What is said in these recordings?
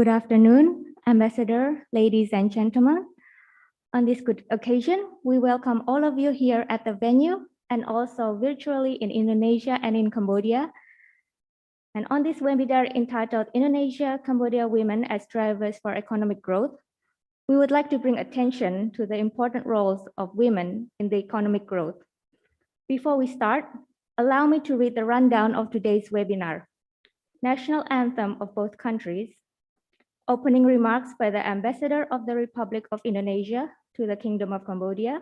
Good afternoon, Ambassador, ladies and gentlemen. On this good occasion, we welcome all of you here at the venue and also virtually in Indonesia and in Cambodia. And on this webinar entitled Indonesia-Cambodia Women as Drivers for Economic Growth, we would like to bring attention to the important roles of women in the economic growth. Before we start, allow me to read the rundown of today's webinar. National anthem of both countries, opening remarks by the Ambassador of the Republic of Indonesia to the Kingdom of Cambodia,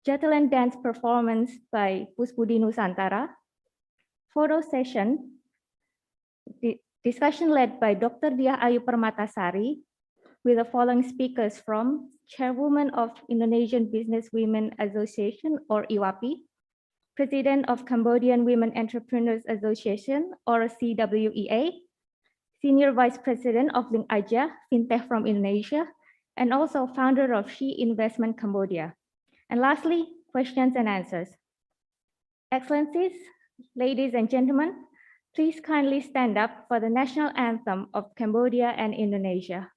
Jetland Dance performance by Puspudi Nusantara, photo session, discussion led by Dr. Diah Ayu Permatasari, with the following speakers from Chairwoman of Indonesian Business Women Association or IWAPI, President of Cambodian Women Entrepreneurs Association or CWEA, Senior Vice President of Link Aja, FinTech from Indonesia, and also founder of She Investment Cambodia. And lastly, questions and answers. Excellencies, ladies and gentlemen, please kindly stand up for the national anthem of Cambodia and Indonesia.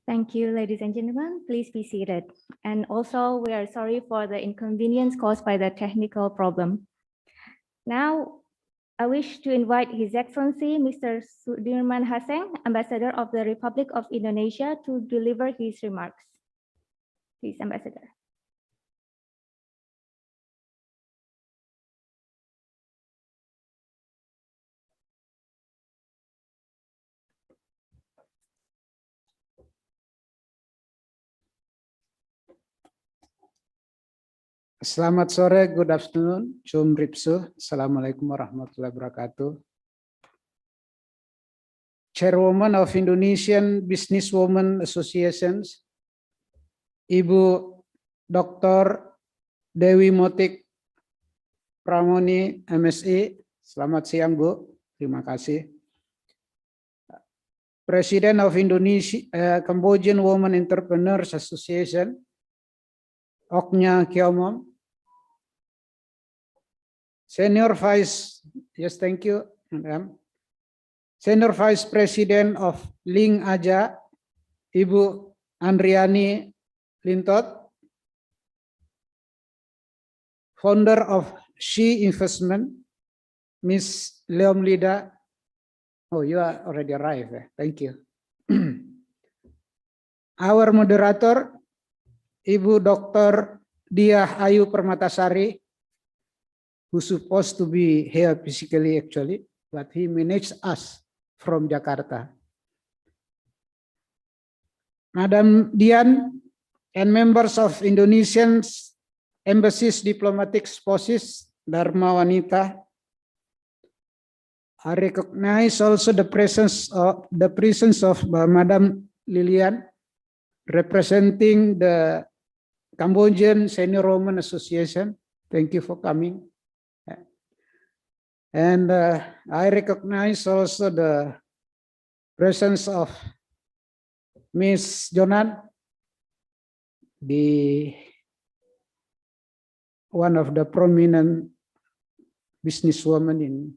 Thank you, ladies and gentlemen. Please be seated. And also, we are sorry for the inconvenience caused by the technical problem. Now, I wish to invite His Excellency, Mr. Sudirman Haseng, Ambassador of the Republic of Indonesia, to deliver his remarks. Please, Ambassador. Selamat sore, good afternoon, Chum Ripsu. Assalamualaikum warahmatullahi wabarakatuh. Chairwoman of Indonesian Businesswomen Associations, Ibu Dr. Dewi Motik Pramoni, MSI. Selamat siang, Bu. Terima kasih. President of Cambodian Women Entrepreneurs Association, Oknya Kiomom. Senior Vice, yes, thank you, Madam. Senior Vice President of Ling Aja, Ibu Andriani Lintot. Founder of She Investment, Miss Leom Lida. Oh, you are already arrived. Thank you. Our moderator, Ibu Dr. Diah Ayu Permatasari, who's supposed to be here physically actually, but he managed us from Jakarta. Madam Dian and members of Indonesian Embassy's diplomatic spouses, Dharma Wanita. I recognize also the presence of Madam Lilian, representing the Cambodian Senior Women Association. Thank you for coming. And I recognize also the presence of Miss Jonan, one of the prominent businesswomen in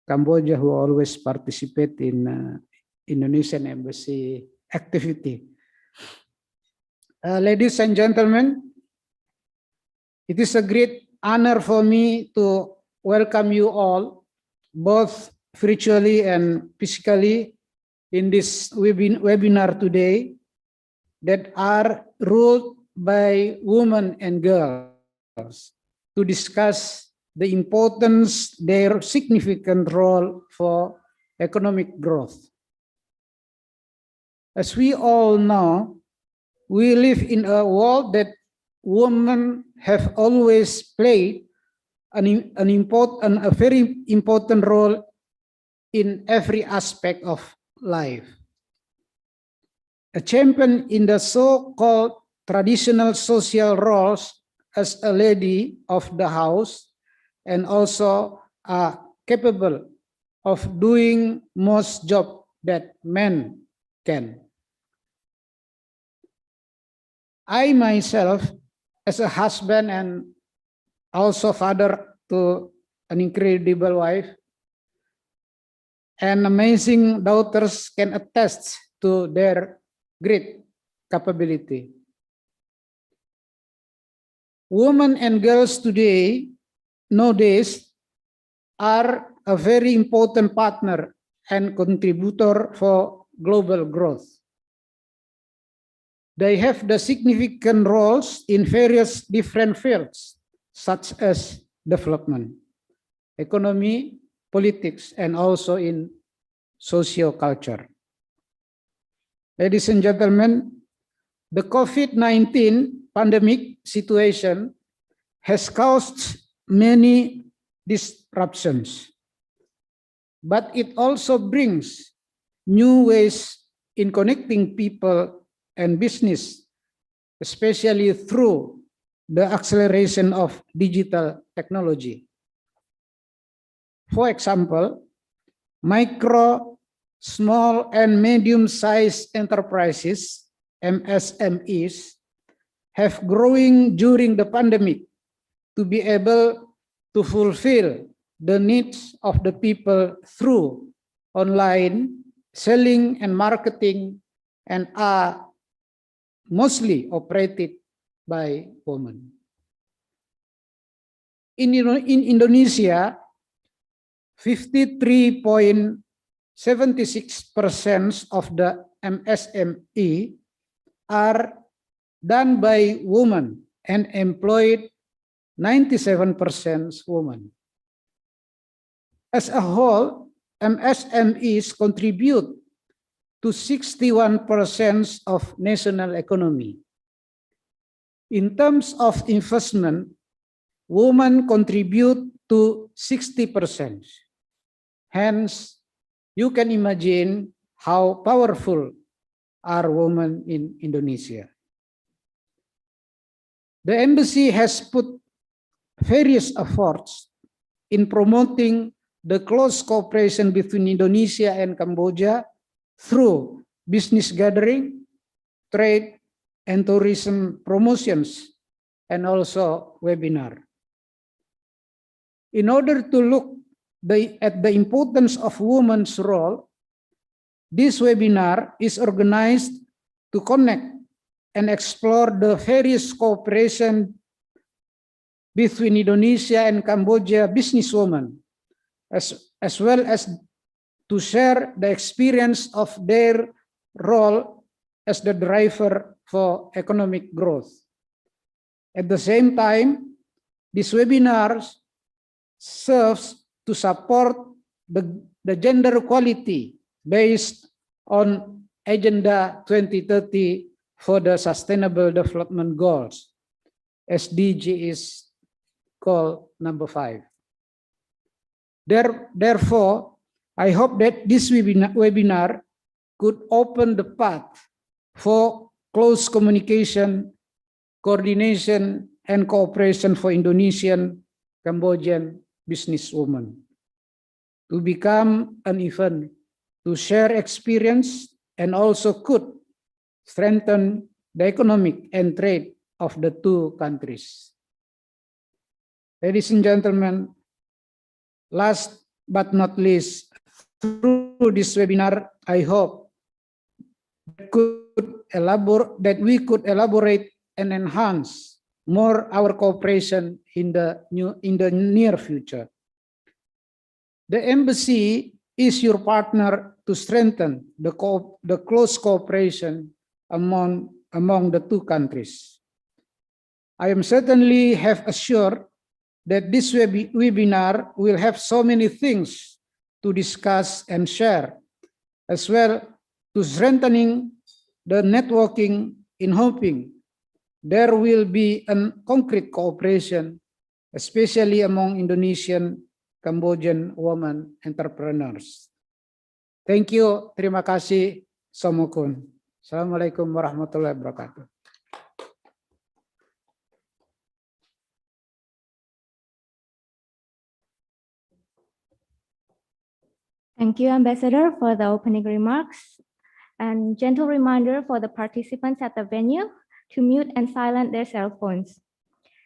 Cambodia who always participate in Indonesian Embassy activity. Ladies and gentlemen, it is a great honor for me to welcome you all, both virtually and physically, in this webinar today that are ruled by women and girls to discuss the importance, their significant role for economic growth. As we all know, we live in a world that women have always played a very important role in every aspect of life. A champion in the so-called traditional social roles as a lady of the house, and also are capable of doing most jobs that men can. I myself, as a husband and also father to an incredible wife and amazing daughters, can attest to their great capability. Women and girls nowadays are a very important partner and contributor for global growth. They have the significant roles in various different fields, such as development, economy, politics, and also in socio-culture. Ladies and gentlemen, the COVID-19 pandemic situation has caused many disruptions, but it also brings new ways in connecting people and business, especially through the acceleration of digital technology. For example, micro, small, and medium-sized enterprises, MSMEs, have grown during the pandemic to be able to fulfill the needs of the people through online selling and marketing, and are mostly operated by women. In Indonesia, 53.76% of the MSME are done by women and employed 97% women. As a whole, MSMEs contribute to 61% of national economy. In terms of investment, women contribute to 60%. Hence, you can imagine how powerful are women in Indonesia. The embassy has put various efforts in promoting the close cooperation between Indonesia and Cambodia through business gathering, trade, and tourism promotions, and also webinar. In order to look at the importance of women's role, this webinar is organized to connect and explore the various cooperation between Indonesia and Cambodia businesswomen, as well as to share the experience of their role as the driver for economic growth. At the same time, this webinar serves to support the gender equality based on Agenda 2030 for the Sustainable Development Goals, SDG is goal number 5. Therefore, I hope that this webinar could open the path for close communication, coordination, and cooperation for Indonesian, Cambodian businesswomen to become an event to share experience and also could strengthen the economic and trade of the two countries. Ladies and gentlemen, last but not least, through this webinar, I hope that we could elaborate and enhance more our cooperation in the near future. The embassy is your partner to strengthen the close cooperation among the two countries. I am certainly have assured that this webinar will have so many things to discuss and share, as well to strengthening the networking in hoping there will be a concrete cooperation, especially among Indonesian, Cambodian women entrepreneurs. Thank you. Terima kasih. Samukun. Assalamualaikum warahmatullahi wabarakatuh. Thank you, Ambassador, for the opening remarks. And gentle reminder for the participants at the venue to mute and silence their cell phones.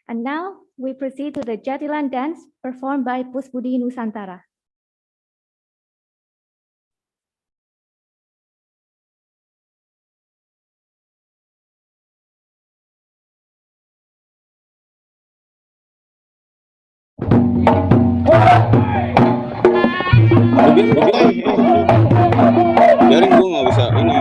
And now we proceed to the Jetland Dance performed by Pusbudi Nusantara. Biarin gue nggak bisa ini.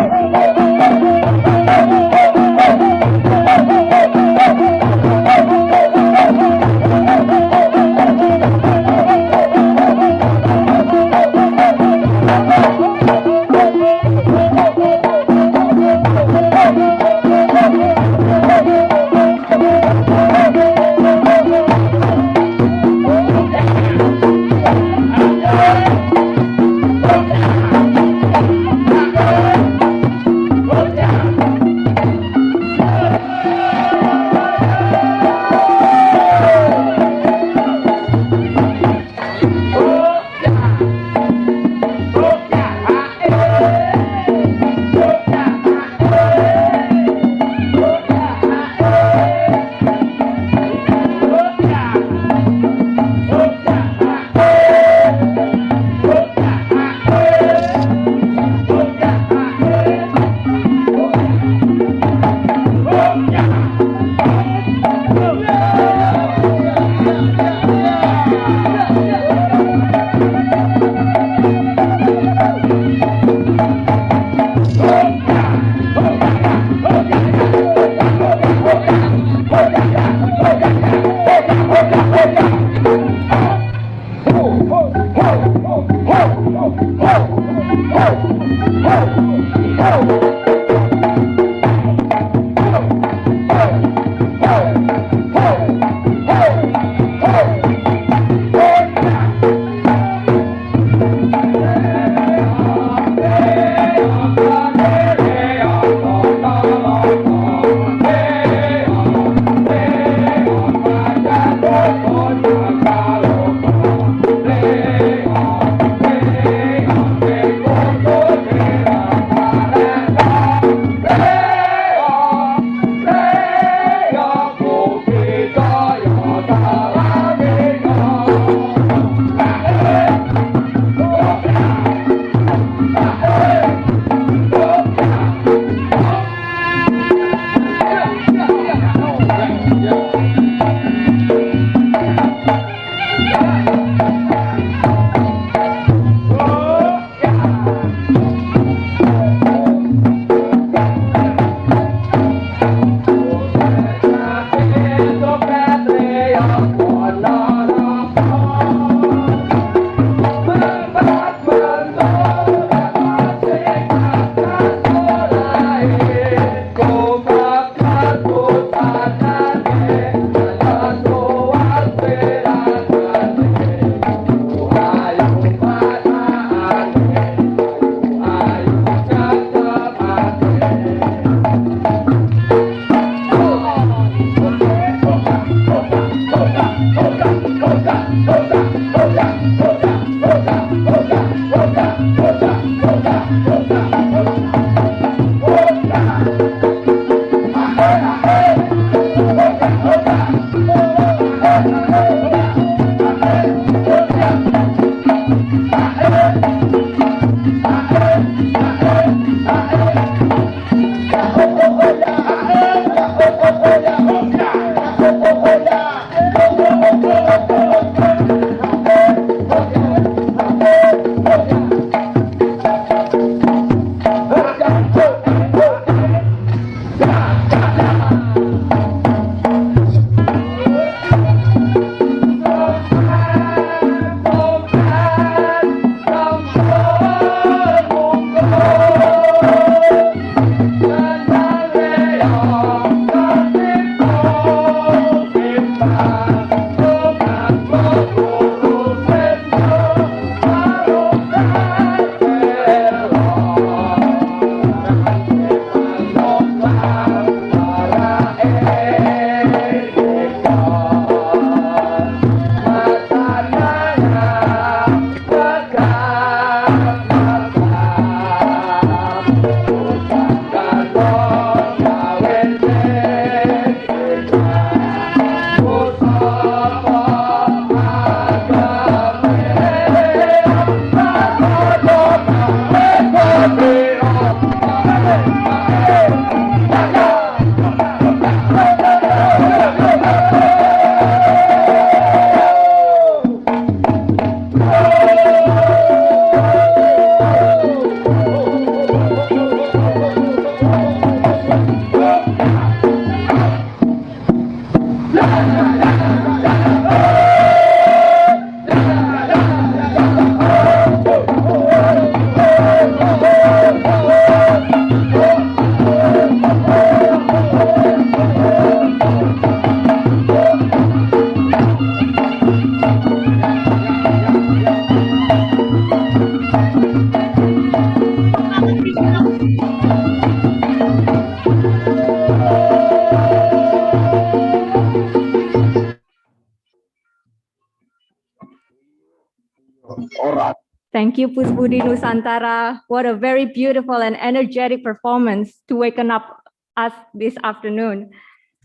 Thank you, Pusbudi Nusantara. What a very beautiful and energetic performance to waken up us this afternoon.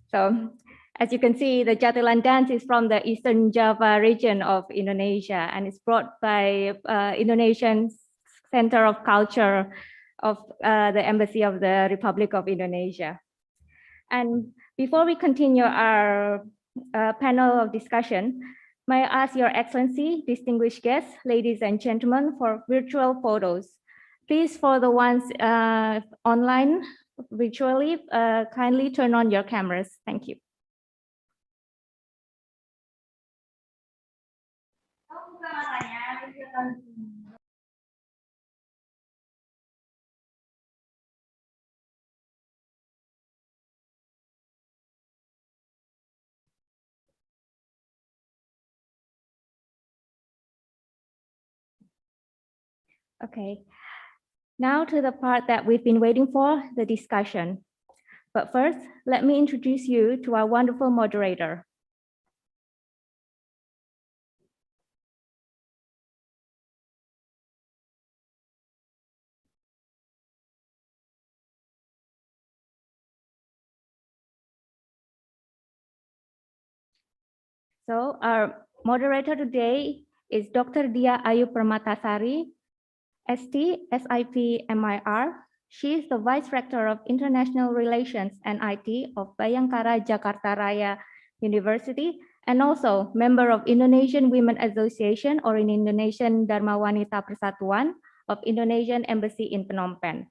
So, as you can see, the Jetland Dance is from the Eastern Java region of Indonesia, and it's brought by Indonesian Center of Culture of the Embassy of the Republic of Indonesia. And before we continue our panel of discussion, may I ask Your Excellency, distinguished guests, ladies and gentlemen, for virtual photos. Please, for the ones online virtually, kindly turn on your cameras. Thank you. Okay, now to the part that we've been waiting for, the discussion. But first, let me introduce you to our wonderful moderator. So our moderator today is Dr. Dia Ayu Permatasari, ST, SIP, MIR. She is the Vice Rector of International Relations and IT of Bayangkara Jakarta Raya University, and also member of Indonesian Women Association, or in Indonesian Dharma Wanita Persatuan of Indonesian Embassy in Phnom Penh.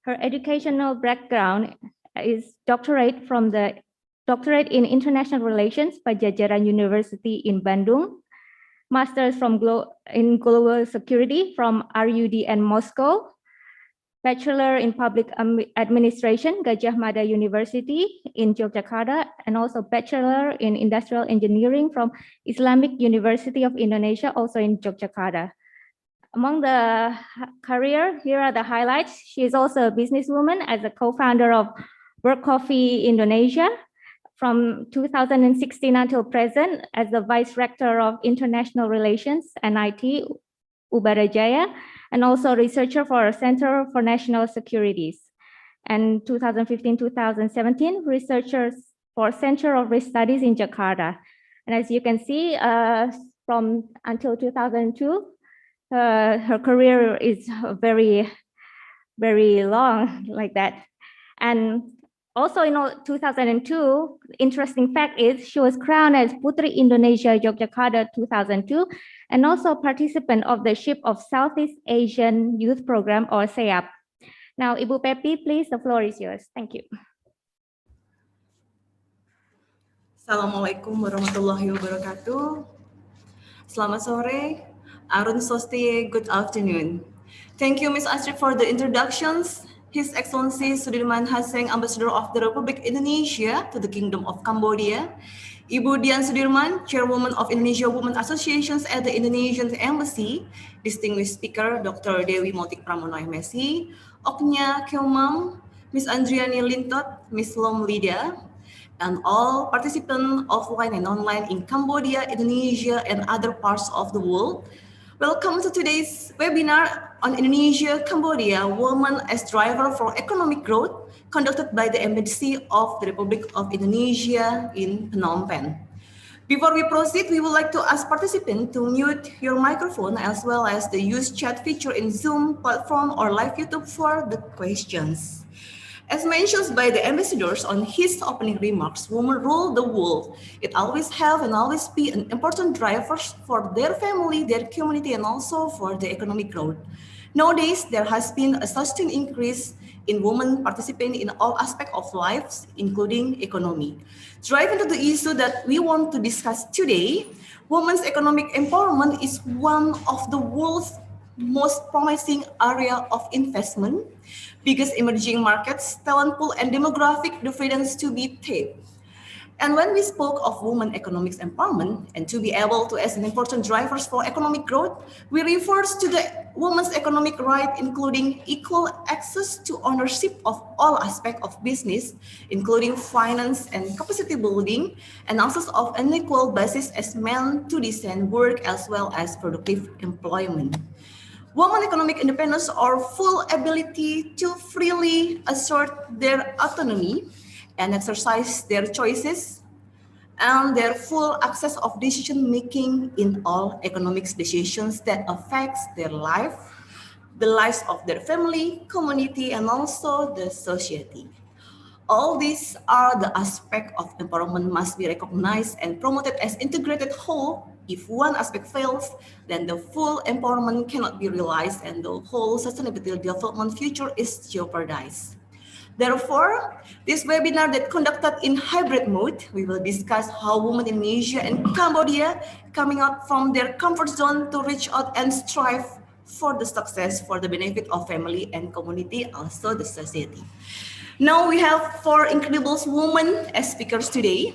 Her educational background is doctorate in International Relations by Jajaran University in Bandung, Masters in Global Security from RUDN Moscow, Bachelor in Public Administration, Gajah Mada University in Yogyakarta, and also Bachelor in Industrial Engineering from Islamic University of Indonesia, also in Yogyakarta. Among the career, here are the highlights. She is also a businesswoman as a co-founder of Work Coffee Indonesia from 2016 until present as the Vice Rector of International Relations and IT, Ubarajaya, and also researcher for Center for National Securities. And 2015-2017, researchers for Center of Risk Studies in Jakarta. And as you can see, from until 2002, her career is very, very long like that. And also in 2002, interesting fact is she was crowned as Putri Indonesia Yogyakarta 2002, and also participant of the SHIP of Southeast Asian Youth Program, or SEAP. Now, Ibu Pepi, please, the floor is yours. Thank you. Assalamualaikum warahmatullahi wabarakatuh. Selamat sore, Arun Sostie, good afternoon. Thank you, Ms. Astrid, for the introductions. His Excellency Sudirman Haseng, Ambassador of the Republic Indonesia to the Kingdom of Cambodia. Ibu Dian Sudirman, Chairwoman of Indonesia Women Associations at the Indonesian Embassy. Distinguished Speaker, Dr. Dewi Motik Pramono MSc. Oknya Keumam, Ms. Andriani Lintot, Ms. Lom Lydia, and all participants offline and online in Cambodia, Indonesia, and other parts of the world. Welcome to today's webinar on Indonesia-Cambodia, Women as Driver for Economic Growth, conducted by the Embassy of the Republic of Indonesia in Phnom Penh. Before we proceed, we would like to ask participants to mute your microphone as well as the use chat feature in Zoom platform or live YouTube for the questions. As mentioned by the ambassadors on his opening remarks, women rule the world. It always have and always be an important driver for their family, their community, and also for the economic growth. Nowadays, there has been a sustained increase in women participating in all aspects of lives, including economy. Driving to the issue that we want to discuss today, women's economic empowerment is one of the world's most promising area of investment, biggest emerging markets, talent pool, and demographic dividends to be tapped. And when we spoke of women economics empowerment and to be able to as an important drivers for economic growth, we refer to the women's economic right, including equal access to ownership of all aspects of business, including finance and capacity building, and access of an equal basis as men to decent work as well as productive employment. Women economic independence or full ability to freely assert their autonomy and exercise their choices and their full access of decision making in all economic decisions that affects their life, the lives of their family, community, and also the society. All these are the aspects of empowerment must be recognized and promoted as integrated whole. If one aspect fails, then the full empowerment cannot be realized and the whole sustainable development future is jeopardized. Therefore, this webinar that conducted in hybrid mode, we will discuss how women in Indonesia and Cambodia coming out from their comfort zone to reach out and strive for the success for the benefit of family and community, also the society. Now we have four incredible women as speakers today.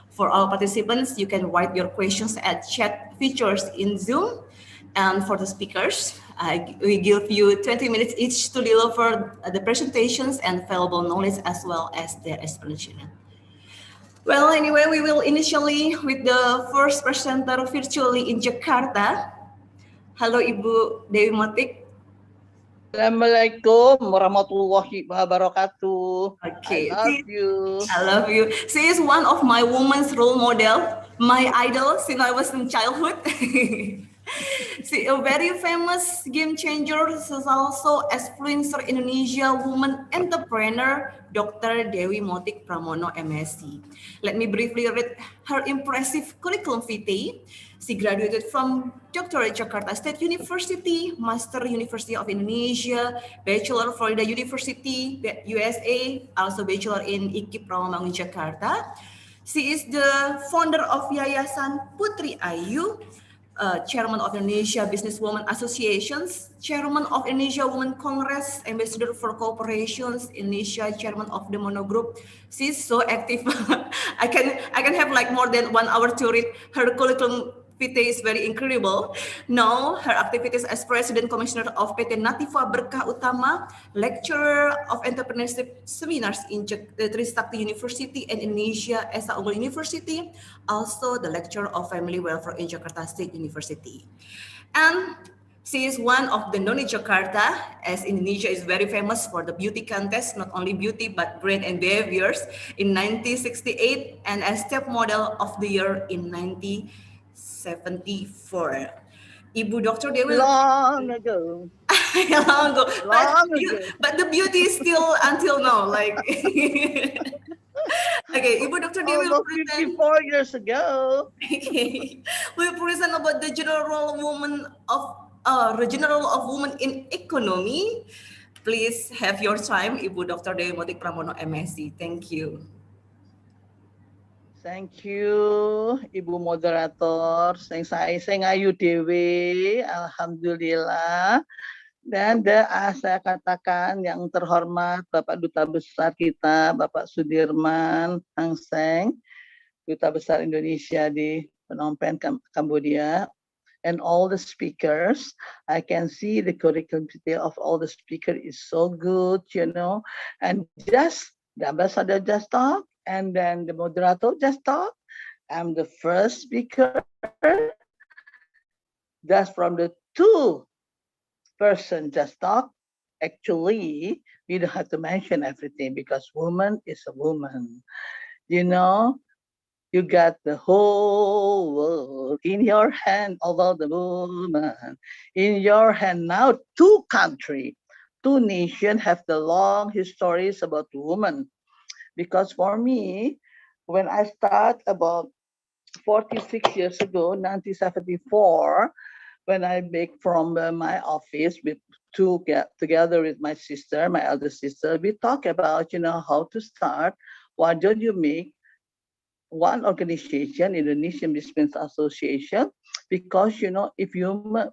For all participants, you can write your questions at chat features in Zoom. And for the speakers, we give you 20 minutes each to deliver the presentations and valuable knowledge as well as their explanation. Well, anyway, we will initially with the first presenter virtually in Jakarta. Hello, Ibu Dewi Motik. Assalamualaikum warahmatullahi wabarakatuh. Okay, I love you. I love you. She is one of my woman's role model, my idol since I was in childhood. She a very famous game changer. She's also influencer Indonesia woman entrepreneur, Dr. Dewi Motik Pramono MSc. Let me briefly read her impressive curriculum vitae. She graduated from Dr. Jakarta State University, Master University of Indonesia, Bachelor Florida University, USA, also Bachelor in IKIP Rawamangun, Jakarta. She is the founder of Yayasan Putri Ayu, Chairman of Indonesia Businesswomen Associations, Chairman of Indonesia Women Congress, Ambassador for Cooperations, Indonesia, Chairman of the Mono Group. She's so active. I can have like more than 1 hour to read her curriculum vitae is very incredible. Now, her activities as President Commissioner of PT Nativa Berkah Utama, lecturer of entrepreneurship seminars in Trisakti University and Indonesia Esa Unggul University, also the lecturer of family welfare in Jakarta State University. And she is one of the Noni Jakarta, as Indonesia is very famous for the beauty contest, not only beauty, but brain and behaviors in 1968 and as step model of the year in 1974. Ibu Dr. Dewi Long ago. long ago. Long ago. But the beauty is still until now, like okay, Ibu Dr. Dewi will Almost present 54 years ago. okay. We'll present about the general role woman of general role of women in economy. Please have your time, Ibu Dr. Dewi Motik Pramono MSc. Thank you. Thank you, Ibu Moderator. Saya Ayu Dewi, Alhamdulillah. Dan saya katakan yang terhormat Bapak Duta Besar kita, Bapak Sudirman Tangseng, Duta Besar Indonesia di Phnom Penh, Cambodia, and all the speakers. I can see the curriculum of all the speakers is so good, and just the ambassador just talk, and then the moderator just talk. I'm the first speaker. Just from the two person just talk. Actually, we don't have to mention everything because woman is a woman. You got the whole world in your hand, although the woman in your hand. Now, two countries, two nations have the long histories about women. Because for me, when I start about 46 years ago, 1974, when I make from my office together with my sister, my elder sister, we talk about, how to start. Why don't you make one organization, Indonesian Business Association? Because, if women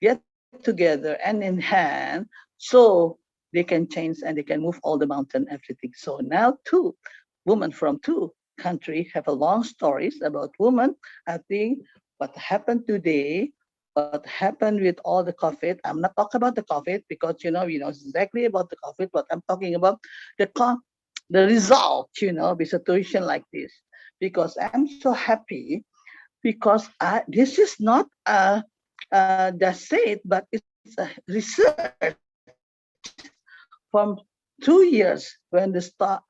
get together and in hand, so they can change and they can move all the mountain, everything. So now two women from two countries have a long stories about women. I think what happened today, what happened with all the COVID, I'm not talking about the COVID because, we know exactly about the COVID, but I'm talking about the result, with a situation like this. Because I'm so happy because this is not a that say it, but it's a research from 2 years when the start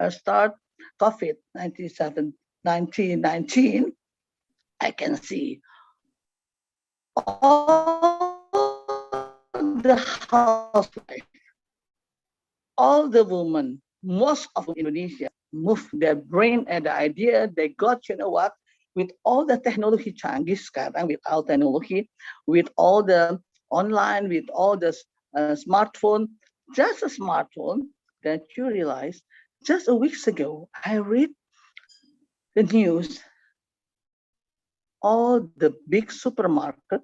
COVID 1919. I can see all the housewives, all the women, most of Indonesia move their brain and the idea they got, you know what, with all the technology canggih sekarang, with all technology, with all the online, with all the smartphone, just a smartphone, that you realize just a weeks ago, I read the news, all the big supermarket,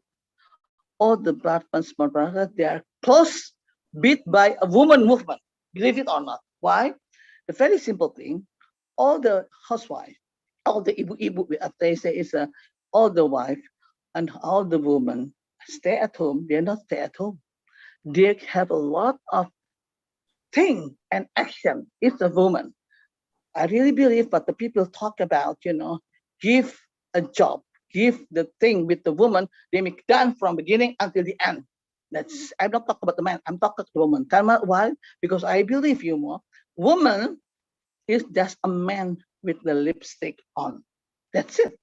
all the department supermarket, they are closed, beat by a woman movement, believe it or not. Why? The very simple thing, all the housewives, all the ibu-ibu, they say is all the wife and all the women stay at home. They're not stay at home. They have a lot of thing and action. It's a woman. I really believe what the people talk about, you know, give a job, give the thing with the woman, they make done from beginning until the end. That's, I'm not talking about the man, I'm talking about the woman. Why? Because I believe you more. Woman is just a man with the lipstick on. That's it.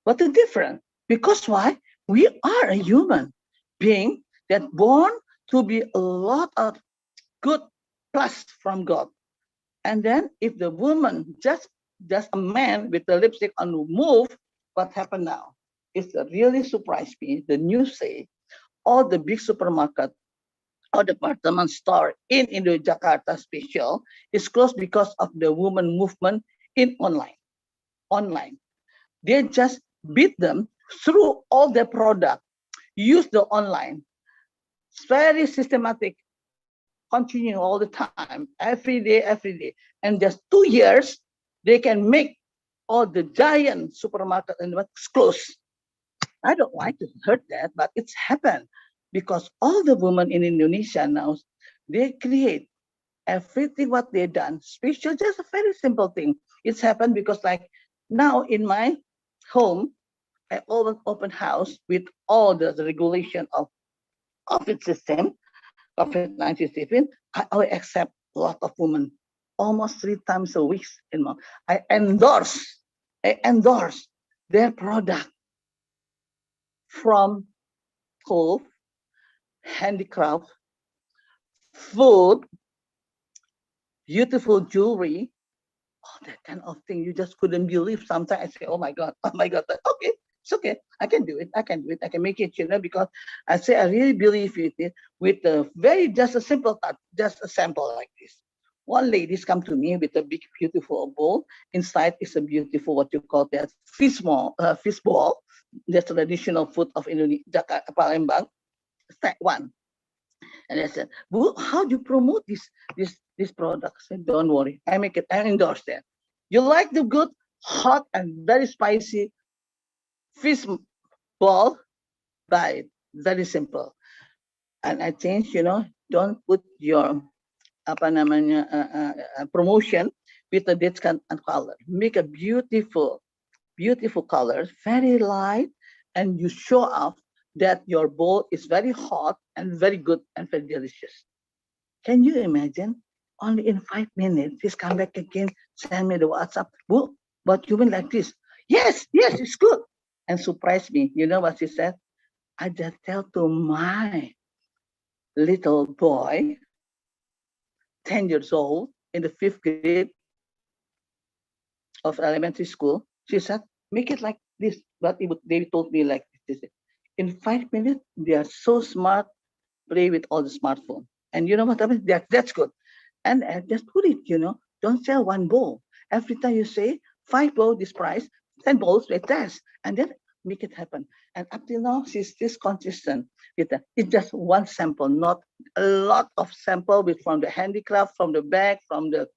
What the difference? Because why? We are a human being that born to be a lot of good plus from God. And then if the woman just a man with the lipstick on move, what happened now? It's really surprised me. The news say all the big supermarket or department store in Jakarta special is closed because of the woman movement in online. Online. They just beat them through all their product, use the online. It's very systematic, continue all the time, every day. And just 2 years, they can make all the giant supermarket and what's close. I don't like to hear that, but it's happened because all the women in Indonesia now, they create everything what they done, special, just a very simple thing. It's happened because like now in my home, I open house with all the regulation of COVID system, COVID-19, I accept a lot of women, almost 3 times a week. I endorse their product from clothes, handicraft, food, beautiful jewelry, all that kind of thing. You just couldn't believe. Sometimes I say, oh my God. Okay, it's okay. I can do it. I can make it, you know, because I say I really believe in it with a very just a simple touch, just a sample like this. One lady's come to me with a big, beautiful bowl. Inside is a beautiful, what you call that, fish ball. That's the traditional food of Indonesia, Palembang. That one. And I said, well, how do you promote this product? I said, don't worry, I make it, I endorse that. You like the good, hot, and very spicy fish ball? Buy it. Very simple. And I changed, you know, don't put your promotion with a discount and color. Make a beautiful color, very light, and you show off that your bowl is very hot and very good and very delicious. Can you imagine? Only in 5 minutes, just come back again, send me the WhatsApp. Well, but you mean like this? Yes, it's good. And surprise me. You know what she said? I just tell to my little boy, 10 years old, in the 5th grade of elementary school. She said, make it like this. But they told me like this. In 5 minutes, they are so smart, play with all the smartphone. And you know what I mean? That's good. And just put it, you know, don't sell one bowl. Every time you say 5 bowls this price, 10 bowls with test, and then make it happen. And up till now, she's this consistent with that. It's just one sample, not a lot of sample with from the handicraft, from the bag, from the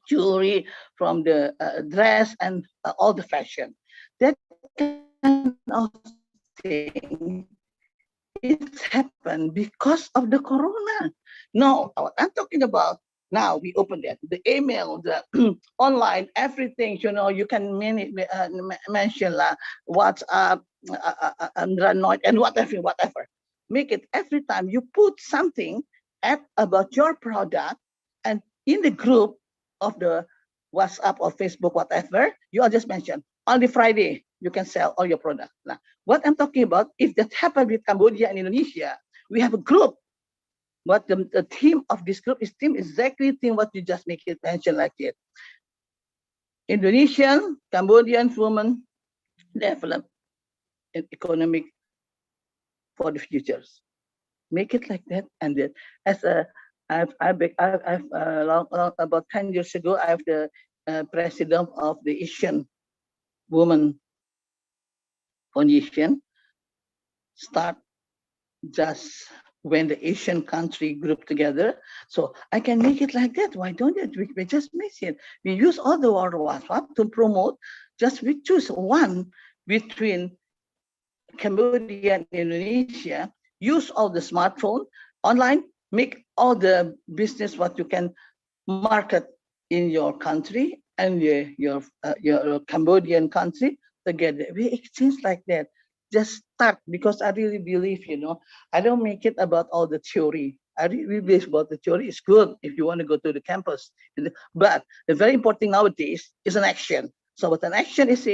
jewelry, from the dress, and all the fashion. That kind of thing, it's happened because of the corona. No, what I'm talking about, Now we open that, the email, the online, everything, you know, you can mention WhatsApp, Android, and whatever. Make it every time you put something about your product, and in the group of the WhatsApp or Facebook, whatever, you all just mention, on the Friday, you can sell all your products. Now, what I'm talking about, if that happened with Cambodia and Indonesia, we have a group. But the theme of this group is exactly what you just make it mention like it. Indonesian, Cambodian women develop an economic for the futures. Make it like that, and then as about 10 years ago, I have the president of the Asian Women Foundation. Start just when the Asian country group together. So I can make it like that. Why don't it? We just make it. We use all the word WhatsApp to promote. Just we choose one between Cambodia and Indonesia. Use all the smartphone online. Make all the business what you can market in your country and your Cambodian country together. We exchange like that. Just start, because I really believe, you know, I don't make it about all the theory. I really believe about the theory is good if you want to go to the campus. But the very important nowadays is an action. So what an action is,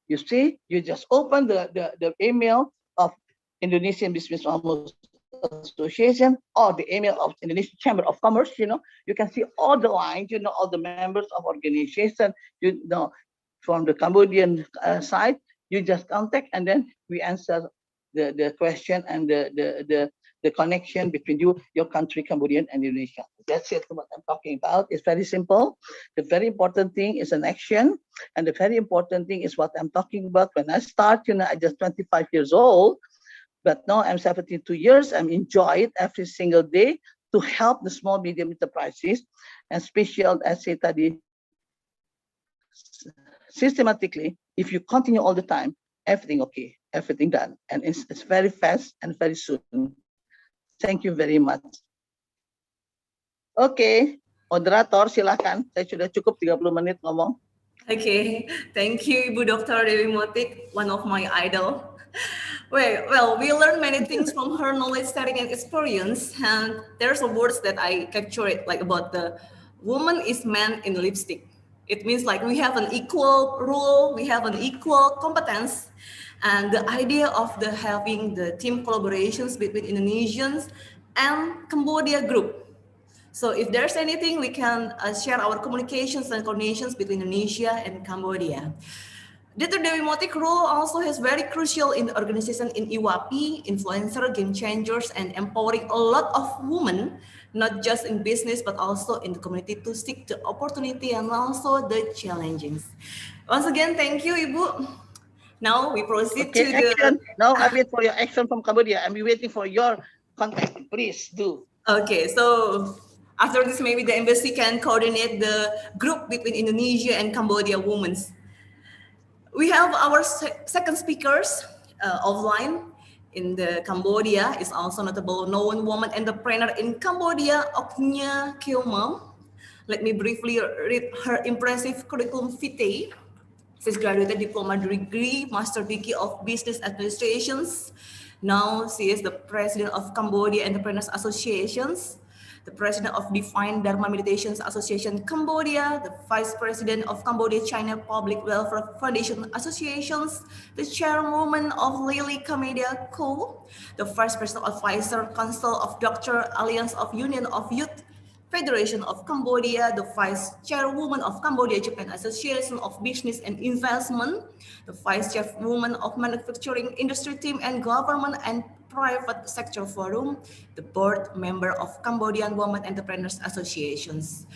you just open the email of Indonesian Business Association or the email of Indonesian Chamber of Commerce, you know, you can see all the lines, you know, all the members of organization, you know, from the Cambodian side, you just contact, and then we answer the question and the connection between your country, Cambodian and Indonesia. That's it, what I'm talking about. It's very simple. The very important thing is an action, and the very important thing is what I'm talking about. When I start, you know, I'm just 25 years old, but now I'm 72 years. I'm enjoy it every single day to help the small, medium enterprises, and special, as I said, systematically, if you continue all the time, everything okay, everything done. And it's very fast and very soon. Thank you very much. Oke, moderator silakan. Saya sudah cukup 30 menit ngomong. Okay, thank you, Ibu Dr. Dewi Motik, one of my idol. Well, we learned many things from her knowledge sharing and experience, and there's a words that I captured, like about the woman is man in lipstick. It means like we have an equal role, we have an equal competence, and the idea of having the team collaborations between Indonesians and Cambodia group. So if there's anything, we can share our communications and coordinations between Indonesia and Cambodia. Dr. Dewi Motik role also has very crucial in the organization in IWAPI, influencer, game changers, and empowering a lot of women, not just in business, but also in the community to seek the opportunity and also the challenges. Once again, thank you, Ibu. Now we proceed to action. Now I wait for your action from Cambodia. I'm waiting for your contact. Please do. Okay, so after this, maybe the embassy can coordinate the group between Indonesia and Cambodia women. We have our second speakers offline in the Cambodia is also notable known woman entrepreneur in Cambodia, Oknya Kilmam. Let me briefly read her impressive curriculum vitae. She's graduated diploma degree, master degree of business administrations. Now she is the president of Cambodia Entrepreneurs Associations, the president of Divine Dharma Meditations Association Cambodia, the vice president of Cambodia China Public Welfare Foundation Associations, the chairwoman of Lily Camedia Co., the vice president advisor council of Dr. Alliance of Union of Youth Federation of Cambodia, the Vice Chairwoman of Cambodia Japan Association of Business and Investment, the Vice Chairwoman of Manufacturing Industry Team and Government and Private Sector Forum, the Board Member of Cambodian Women Entrepreneurs Associations.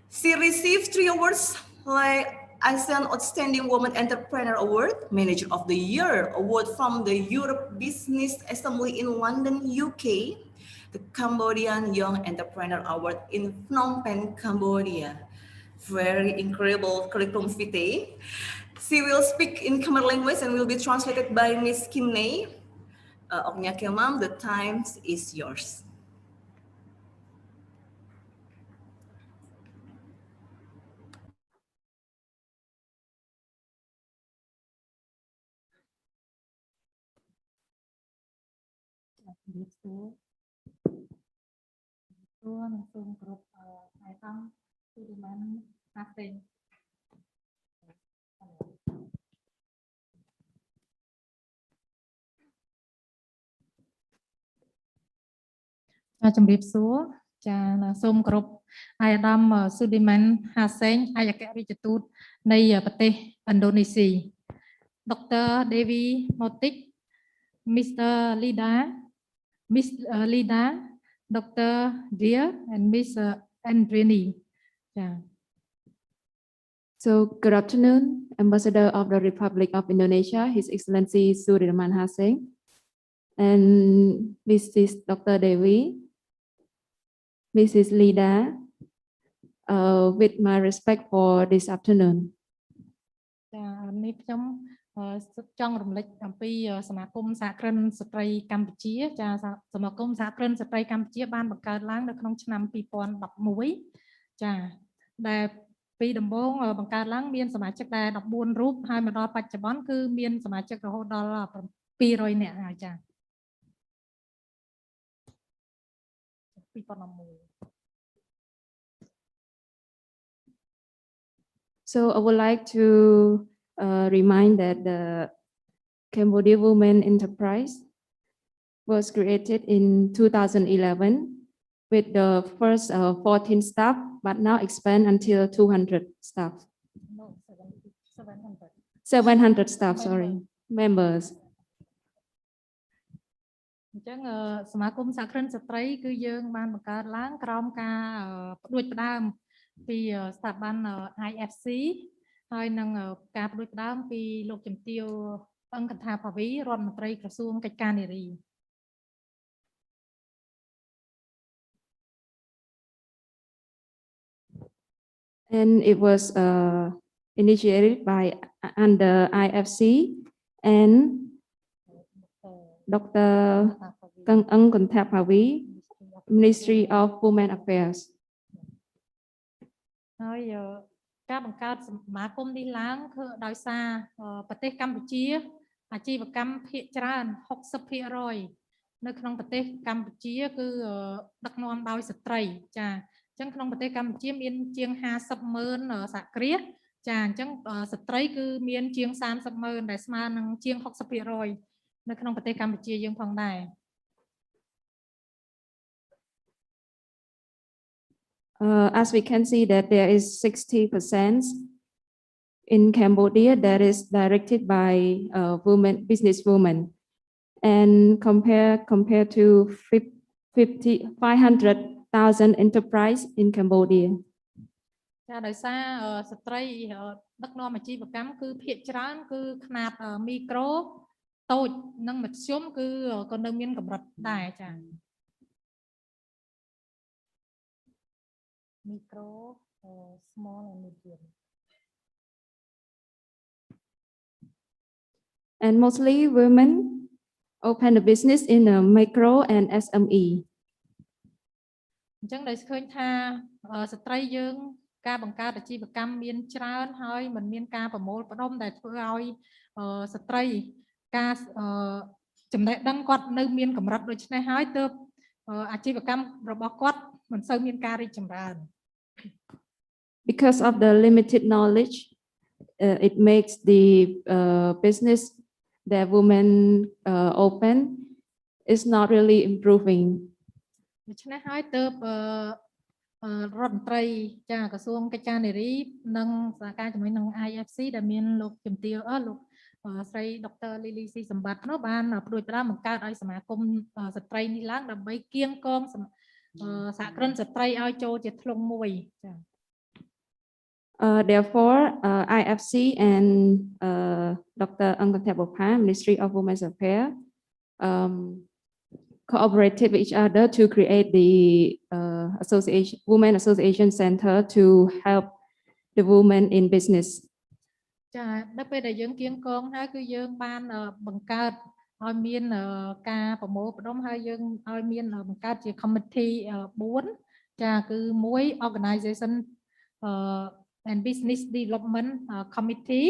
She received 3 awards like ASEAN Outstanding Woman Entrepreneur Award, Manager of the Year Award from the Europe Business Assembly in London, UK, the Cambodian Young Entrepreneur Award in Phnom Penh, Cambodia. Very incredible curriculum vitae. She will speak in Khmer language and will be translated by Ms. Kim Nay. Oknya Kilmam, the time is yours. រាបសួរនិងសូមគោរពអាយតាំងគឺបានហាក់ទេជំរាបសួរចាសូមគោរពអាយដាមស៊ូឌីម៉ាន់ហាសេងឯកអគ្គរដ្ឋទូតនៃប្រទេសឥណ្ឌូនេស៊ី Dr. Devi Motik Mr. Lida Miss Lida Dr. Dia and Miss Andrini. Yeah. So, good afternoon, Ambassador of the Republic of Indonesia, His Excellency Sudirman Haseng, and Mrs. Dr. Devi, Mrs. Lida, with my respect for this afternoon. នេះខ្ញុំចង់រំលឹកអំពីសមាគមសហគ្រិនស្ត្រីកម្ពុជាចាសមាគមសហគ្រិនស្ត្រីកម្ពុជាបានបង្កើតឡើងនៅក្នុងឆ្នាំ2011ចាដែលពីដំបូងបង្កើតឡើងមានសមាជិកដែល14រូបហើយមកដល់បច្ចុប្បន្នគឺមានសមាជិករហូតដល់200នាក់ហើយចា2011 So I would like to remind that the Cambodia Women Enterprise was created in 2011 with the first 14 staff, but now expand until 200 staff. No, 700. 700 staff, sorry, members. អញ្ចឹងសមាគមសហគ្រិនស្ត្រីគឺយើងបានបង្កើតឡើងក្រោមការផ្ដួចផ្ដើមពីស្ថាប័ន IFC ហើយនឹងការផ្ដួចផ្ដើមពីលោកជំទាវអង្គថាភាវីរដ្ឋមន្ត្រីក្រសួងកិច្ចការនារី And it was initiated by under IFC and Dr. Kang Ung Kontapavi, Ministry of Women Affairs. ហើយការបង្កើតសមាគមនេះឡើងគឺដោយសារប្រទេសកម្ពុជាអាជីវកម្មភាគច្រើន 60% នៅក្នុងប្រទេសកម្ពុជាគឺដឹកនាំដោយស្ត្រីចាអញ្ចឹងក្នុងប្រទេសកម្ពុជាមានជាង 50,000 សហគ្រាសចាអញ្ចឹងស្ត្រីគឺមានជាង 30,000 ដែលស្មើនឹងជាង 60% នៅក្នុងប្រទេសកម្ពុជាយើងផងដែរ As we can see that there is 60% in Cambodia that is directed by women, business women, and compared to 500,000 enterprise in Cambodia. ចាដោយសារស្ត្រីដឹកនាំអាជីវកម្មគឺភាគច្រើនគឺខ្នាតមីក្រូតូចនិងមធ្យមគឺក៏នៅមានកម្រិតដែរចា micro, small and medium. And mostly women open a business in a micro and SME. អញ្ចឹងដែលឃើញថាស្ត្រីយើងការបង្កើតអាជីវកម្មមានច្រើនហើយមិនមានការប្រមូលផ្ដុំដែលធ្វើឲ្យស្ត្រីការចំណេះដឹងគាត់នៅមានកម្រិតដូចនេះហើយទើបអាជីវកម្មរបស់គាត់មិនសូវមានការរីកចម្រើន Because of the limited knowledge, it makes the business that women open is not really improving. ដូច្នេះហើយទើបរដ្ឋមន្ត្រីចាក្រសួងកិច្ចការនារីនិងសហការជាមួយនឹង IFC ដែលមានលោកជំទាវលោកស្រី Dr. Lily C សម្បត្តិនោះបានផ្ដួចផ្ដើមបង្កើតឲ្យសមាគមស្ត្រីនេះឡើងដើម្បីគៀងគងសហគ្រិនស្ត្រីឲ្យចូលជាធ្លុងមួយចា Therefore, IFC and Dr. Angkatapopha, Ministry of Women's Affairs, cooperated with each other to create the Women Association Center to help the women in business. ចាដល់ពេលដែលយើងគៀងគងហើយគឺយើងបានបង្កើតឲ្យមានការប្រមូលផ្ដុំហើយយើងឲ្យមានបង្កើតជា committee 4 ចាគឺ1 organization and business development committee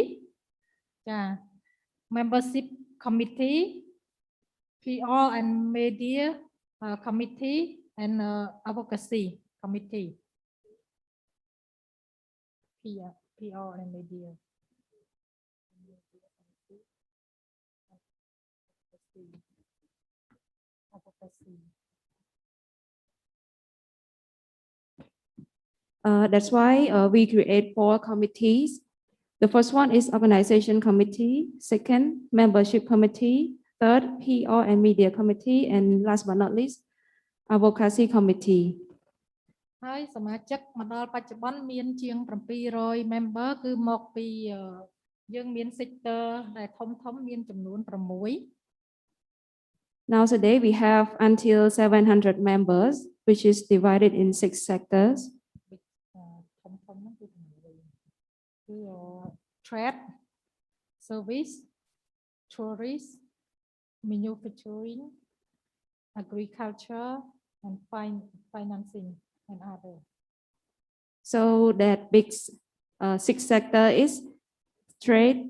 ចា membership committee PR and Media Committee and Advocacy Committee. PR and Media. Advocacy. That's why we create 4 committees. The first one is Organization Committee, second, Membership Committee, third, PR and Media Committee, and last but not least, Advocacy Committee. ហើយសមាជិកមកដល់បច្ចុប្បន្នមានជាង700 member គឺមកពីយើងមាន sector ដែលធំមានចំនួន 6 Now today we have until 700 members, which is divided in 6 sectors. ធំហ្នឹងគឺtrade, service, tourist, manufacturing, agriculture, and financing and other. So that big 6 sector is trade,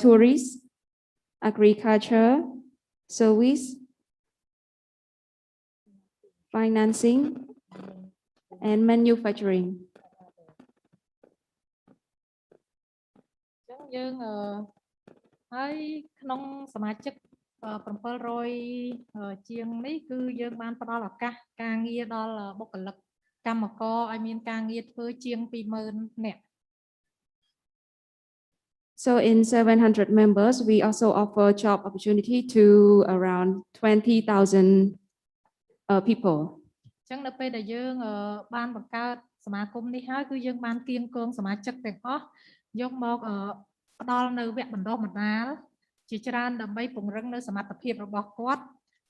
tourist, agriculture, service, financing, and manufacturing. អញ្ចឹងយើងហើយក្នុងសមាជិក700 ជាងនេះគឺយើងបានផ្ដល់ឱកាសការងារដល់បុគ្គលិកកម្មករឲ្យមានការងារធ្វើជាង 20,000 នាក់ So in 700 members, we also offer job opportunity to around 20,000 people. អញ្ចឹងនៅពេលដែលយើងបានបង្កើតសមាគមនេះហើយគឺយើងបានគៀងគងសមាជិកទាំងអស់យកមកផ្ដល់នៅវគ្គបណ្ដុះបណ្ដាលជាច្រើនដើម្បីពង្រឹងនៅសមត្ថភាពរបស់គាត់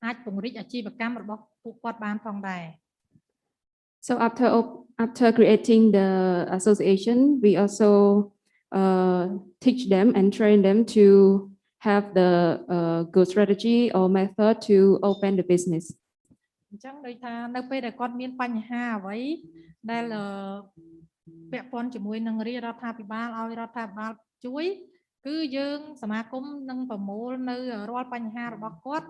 អាចពង្រីកអាជីវកម្មរបស់ពួកគាត់បានផងដែរ So after creating the association, we also teach them and train them to have the good strategy or method to open the business. អញ្ចឹងដូចថានៅពេលដែលគាត់មានបញ្ហាអ្វីដែលពាក់ព័ន្ធជាមួយនឹងរាជរដ្ឋាភិបាលឲ្យរដ្ឋាភិបាលជួយគឺយើងសមាគមនឹងប្រមូលនៅរាល់បញ្ហារបស់គាត់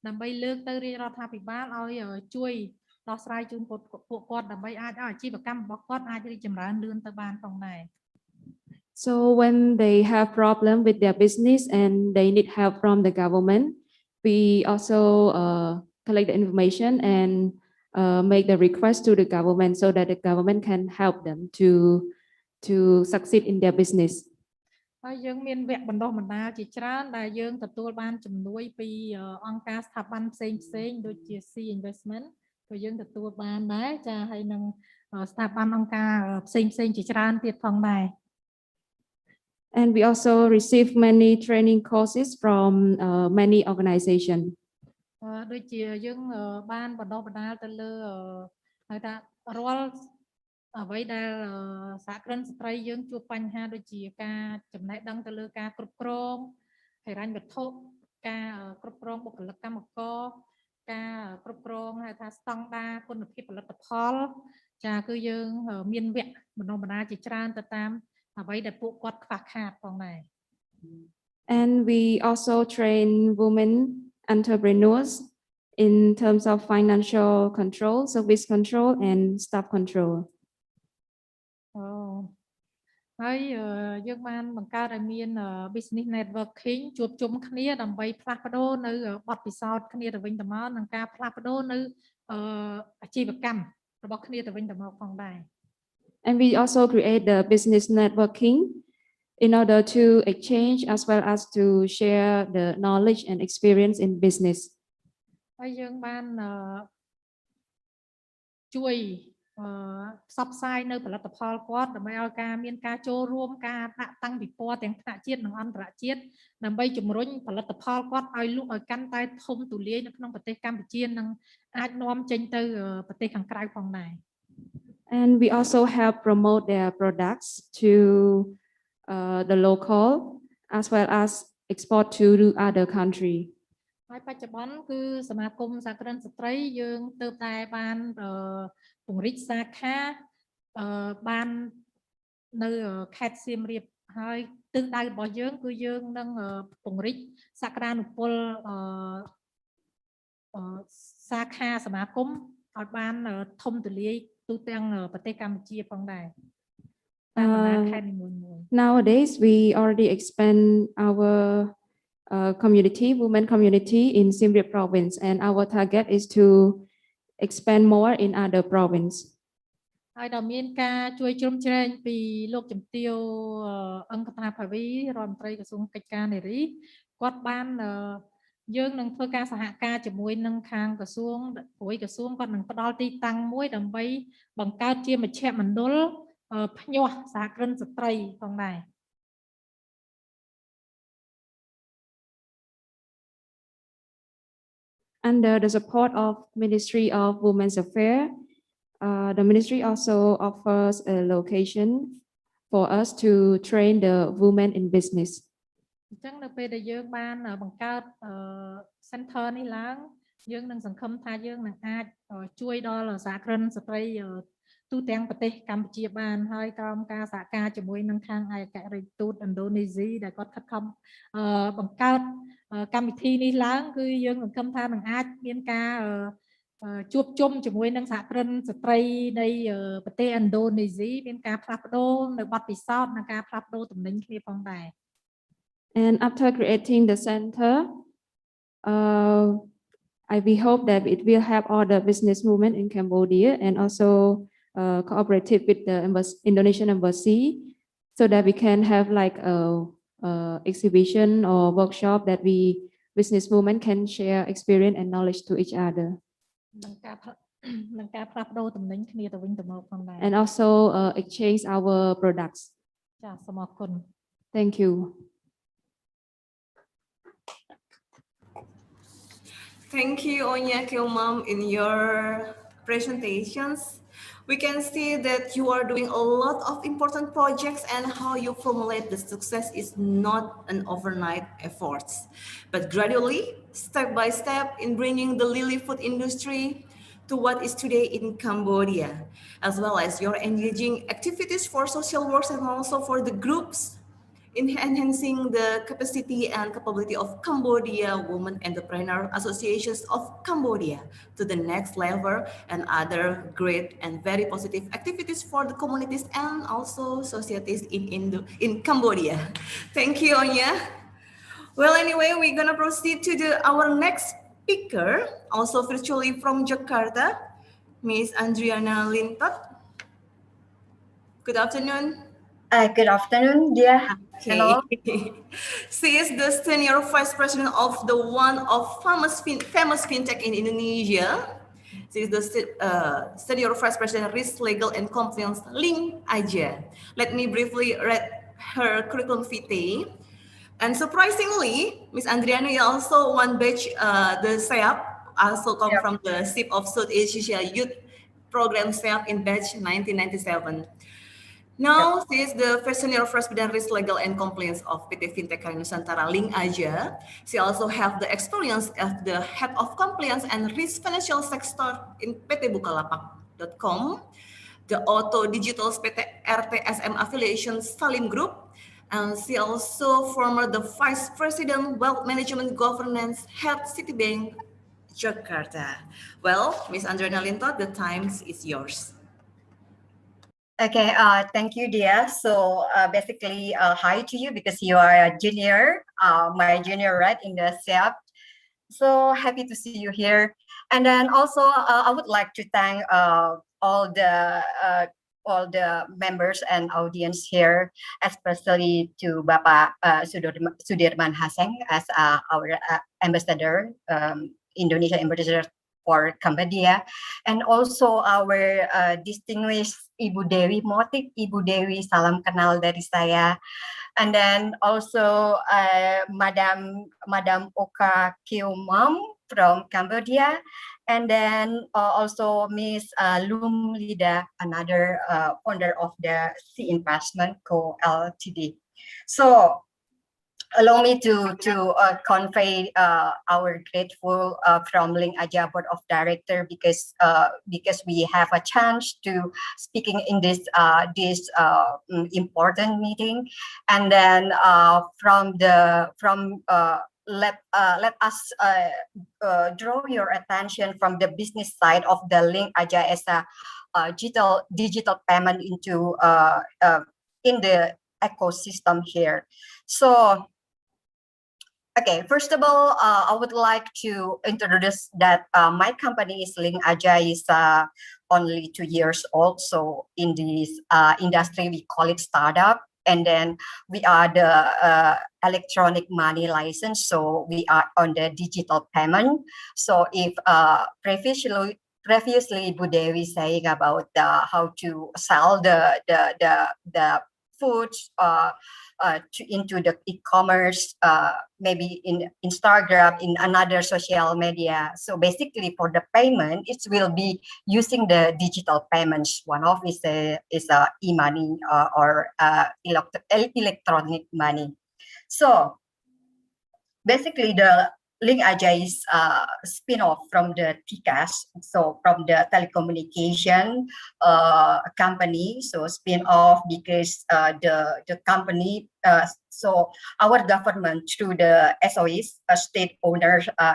ដើម្បីលើកទៅរាជរដ្ឋាភិបាលឲ្យជួយដោះស្រាយជូនពួកគាត់ដើម្បីអាចឲ្យអាជីវកម្មរបស់គាត់អាចរីកចម្រើនលឿនទៅបានផងដែរ So when they have problem with their business and they need help from the government, we also collect the information and make the request to the government so that the government can help them to succeed in their business. ហើយយើងមានវគ្គបណ្ដុះបណ្ដាលជាច្រើនដែលយើងទទួលបានជំនួយពីអង្គការស្ថាប័នផ្សេងដូចជា C Investment ក៏យើងទទួលបានដែរចាហើយនឹងស្ថាប័នអង្គការផ្សេងជាច្រើនទៀតផងដែរ And we also receive many training courses from many organizations. ដូចជាយើងបានបណ្ដុះបណ្ដាលទៅលើហៅថារាល់អ្វីដែលសហគ្រិនស្ត្រីយើងជួបបញ្ហាដូចជាការចំណេះដឹងទៅលើការគ្រប់គ្រងហិរញ្ញវត្ថុការគ្រប់គ្រងបុគ្គលិកកម្មករការគ្រប់គ្រងហៅថាស្តង់ដារគុណភាពផលិតផលចាគឺយើងមានវគ្គបណ្ដុះបណ្ដាលជាច្រើនទៅតាមអ្វីដែលពួកគាត់ខ្វះខាតផងដែរ And we also train women entrepreneurs in terms of financial control, service control, and staff control. ហើយយើងបានបង្កើតឲ្យមាន business networking ជួបជុំគ្នាដើម្បីផ្លាស់ប្ដូរនៅបទពិសោធន៍គ្នាទៅវិញទៅមកនិងការផ្លាស់ប្ដូរនៅអាជីវកម្មរបស់គ្នាទៅវិញទៅមកផងដែរ And we also create the business networking in order to exchange as well as to share the knowledge and experience in business. ហើយយើងបានជួយផ្សព្វផ្សាយនៅផលិតផលគាត់ដើម្បីឲ្យការមានការចូលរួមការដាក់តាំងពិព័រណ៍ទាំងថ្នាក់ជាតិនិងអន្តរជាតិដើម្បីជំរុញផលិតផលគាត់ឲ្យលក់ឲ្យកាន់តែធំទូលាយនៅក្នុងប្រទេសកម្ពុជានិងអាចនាំចេញទៅប្រទេសខាងក្រៅផងដែរ And we also help promote their products to the local as well as export to other country. ហើយបច្ចុប្បន្នគឺសមាគមសហគ្រិនស្ត្រីយើងទើបតែបានពង្រីកសាខាបាននៅខេត្តសៀមរាប ហើយទិសដៅរបស់យើងគឺយើងនឹងពង្រីកសក្តានុពលសាខាសមាគមឲ្យបានធំទូលាយទូទាំងប្រទេសកម្ពុជាផងដែរតាមបណ្ដាខេត្តនីមួយៗ Nowadays, we already expand our community, women community in Siem Reap province, and our target is to expand more in other province. ហើយដល់មានការជួយជ្រោមជ្រែងពីលោកជំទាវអង្គតាភាវីរដ្ឋមន្ត្រីក្រសួងកិច្ចការនារីគាត់បានយើងនឹងធ្វើការសហការជាមួយនឹងខាងក្រសួងព្រួយក្រសួងគាត់នឹងផ្ដល់ទីតាំងមួយដើម្បីបង្កើតជាមជ្ឈមណ្ឌលភ្ញាស់សហគ្រិនស្ត្រីផងដែរ Under the support of Ministry of Women's Affairs, the ministry also offers a location for us to train the women in business. អញ្ចឹងនៅពេលដែលយើងបានបង្កើត center នេះឡើងយើងនឹងសង្ឃឹមថាយើងនឹងអាចជួយដល់សហគ្រិនស្ត្រីទូទាំងប្រទេសកម្ពុជាបានហើយក្រោមការសហការជាមួយនឹងខាងឯករាជ្យទូតឥណ្ឌូនេស៊ីដែលគាត់ខិតខំបង្កើតកម្មវិធីនេះឡើងគឺយើងសង្ឃឹមថានឹងអាចមានការជួបជុំជាមួយនឹងសហគ្រិនស្ត្រីនៃប្រទេសឥណ្ឌូនេស៊ីមានការផ្លាស់ប្ដូរនៅបទពិសោធន៍និងការផ្លាស់ប្ដូរទំនិញគ្នាផងដែរ And after creating the center, we hope that it will help all the business movement in Cambodia and also cooperative with the Indonesian embassy so that we can have like a exhibition or workshop that we business women can share experience and knowledge to each other. នឹងការផ្លាស់ប្ដូរទំនិញគ្នាទៅវិញទៅមកផងដែរ And also exchange our products. ចាសូមអរគុណ Thank you. Thank you, Onya Kilmam, in your presentations. We can see that you are doing a lot of important projects and how you formulate the success is not an overnight effort, but gradually, step by step in bringing the lily food industry to what is today in Cambodia, as well as your engaging activities for social works and also for the groups in enhancing the capacity and capability of Cambodia Women Entrepreneur Associations of Cambodia to the next level and other great and very positive activities for the communities and also societies in Cambodia. Thank you, Onya. Well, anyway, we're gonna proceed to our next speaker, also virtually from Jakarta, Miss Andriana Lintot. Good afternoon. Good afternoon, dear. Okay. Hello. She is the senior vice president of the one of famous fintech in Indonesia. She is the senior vice president risk legal and compliance Link Aja. Let me briefly read her curriculum vitae. And surprisingly, Miss Andriana is also one batch the SEAP, also come from the SIP of South Asia Youth Program SEAP in batch 1997. Now, she is the first senior vice president risk legal and compliance of PT Fintech Nusantara Link Aja. She also have the experience as the head of compliance and risk financial sector in PT Bukalapak.com, the Auto Digital PT RTSM affiliation Salim Group, and she also former the vice president wealth management governance head Citibank Jakarta. Well, Miss Andriana Lintot, the time is yours. Okay, thank you, dear. So basically, hi to you because you are a junior, my junior, right, in the SEAP. So happy to see you here. And then also, I would like to thank all the members and audience here, especially to Bapak Sudirman Haseng as our ambassador, Indonesia ambassador for Cambodia, and also our distinguished Ibu Dewi Motik, Ibu Dewi, salam kenal dari saya, and then also Madam Oka Kilmam from Cambodia, and then also Miss Lum Lida, another founder of the C Investment Co Ltd. So allow me to convey our grateful from Link Aja Board of Director because we have a chance to speaking in this important meeting, and then let us draw your attention from the business side of the Link Aja as a digital payment into in the ecosystem here. So, okay, first of all, I would like to introduce that my company is Link Aja is only 2 years old. So in this industry, we call it startup. And then we are the electronic money license. So we are on the digital payment. So if previously Bu Dewi saying about how to sell the foods into the e-commerce, maybe in Instagram, in another social media. So basically, for the payment, it will be using the digital payments. One of is e-money or electronic money. So basically, the Link Aja is spin-off from the TCAS, so from the telecommunication company. So spin-off because the company, so our government through the SOEs, state-owned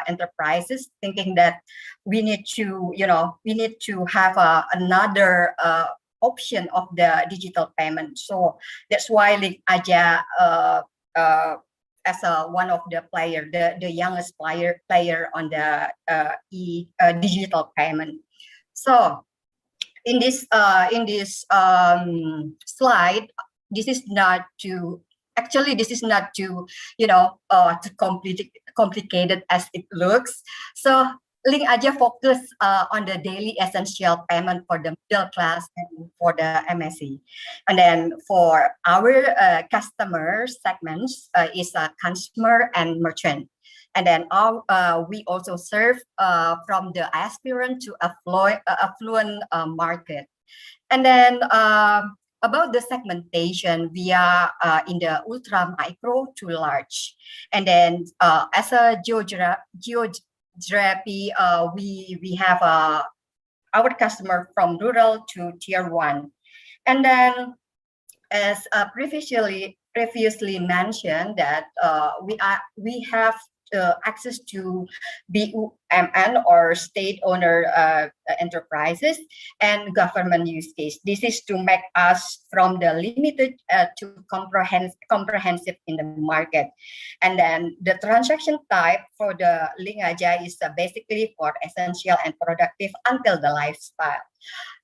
enterprises, thinking that we need to, have another option of the digital payment. So that's why Link Aja as one of the player, the youngest player on the digital payment. So in this slide, this is not to complicated as it looks. So Link Aja focus on the daily essential payment for the middle class and for the MSE. And then for our customer segments is consumer and merchant. And then we also serve from the aspirant to affluent market. And then about the segmentation, we are in the ultra micro to large. And then as a geography, we have our customer from rural to tier 1. And then as previously mentioned that we have access to BUMN or state-owned enterprises and government use case. This is to make us from the limited to comprehensive in the market. And then the transaction type for the Link Aja is basically for essential and productive until the lifestyle.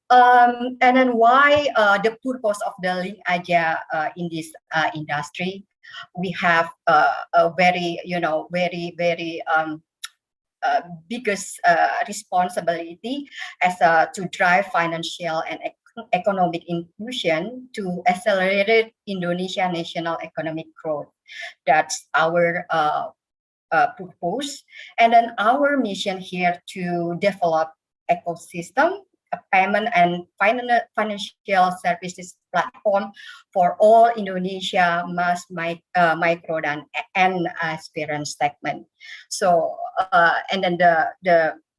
And then why the purpose of the Link Aja in this industry? We have a very biggest responsibility as to drive financial and economic inclusion to accelerate Indonesia national economic growth. That's our purpose. And then our mission here to develop ecosystem, a payment and financial services platform for all Indonesia mass micro and aspirant segment. So and then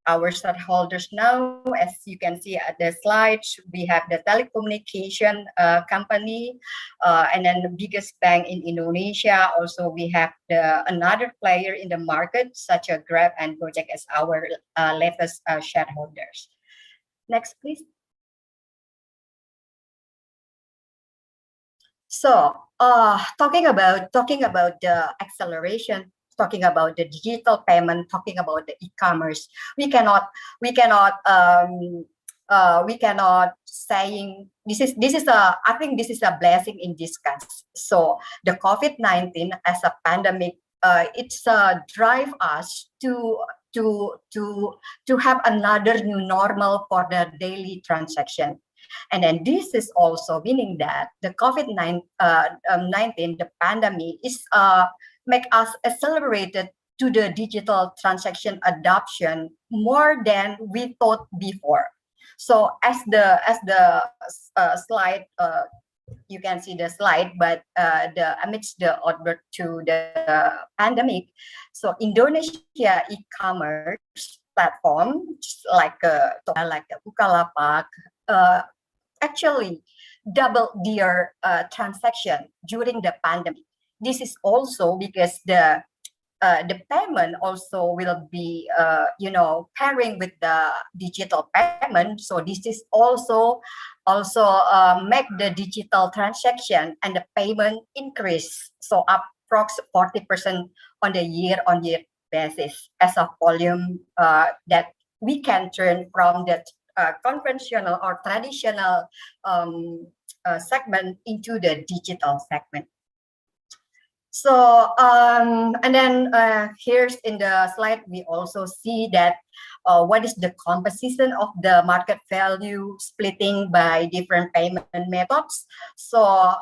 our stakeholders now, as you can see at the slides, we have the telecommunication company, and then the biggest bank in Indonesia. Also, we have another player in the market, such as Grab and Gojek as our latest shareholders. Next, please. So, talking about the acceleration, talking about the digital payment, talking about the e-commerce, we cannot saying this is I think this is a blessing in disguise. So the COVID-19 as a pandemic, it's drive us to have another new normal for the daily transaction. And then this is also meaning that the COVID-19, the pandemic is make us accelerated to the digital transaction adoption more than we thought before. So as the slide you can see the slide, but amidst the outbreak to the pandemic, so Indonesia e-commerce platform like Bukalapak actually doubled their transaction during the pandemic. This is also because the payment also will be, pairing with the digital payment. So this is also make the digital transaction and the payment increase. So approx 40% on the year-on-year basis as a volume that we can turn from the conventional or traditional segment into the digital segment. So, and then here's in the slide, we also see that what is the composition of the market value splitting by different payment methods. So,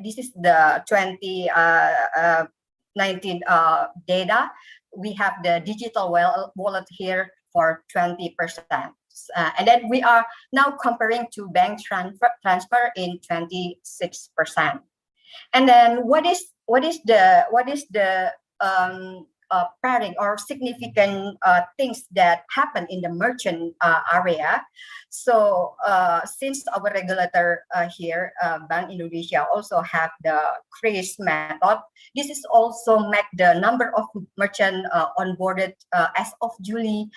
this is the 2019 data. We have the digital wallet here for 20%. And then we are now comparing to bank transfer in 26%. And then what is the pairing or significant things that happen in the merchant area? So since our regulator here, Bank Indonesia, also have the CRIS method, this is also make the number of merchant onboarded as of July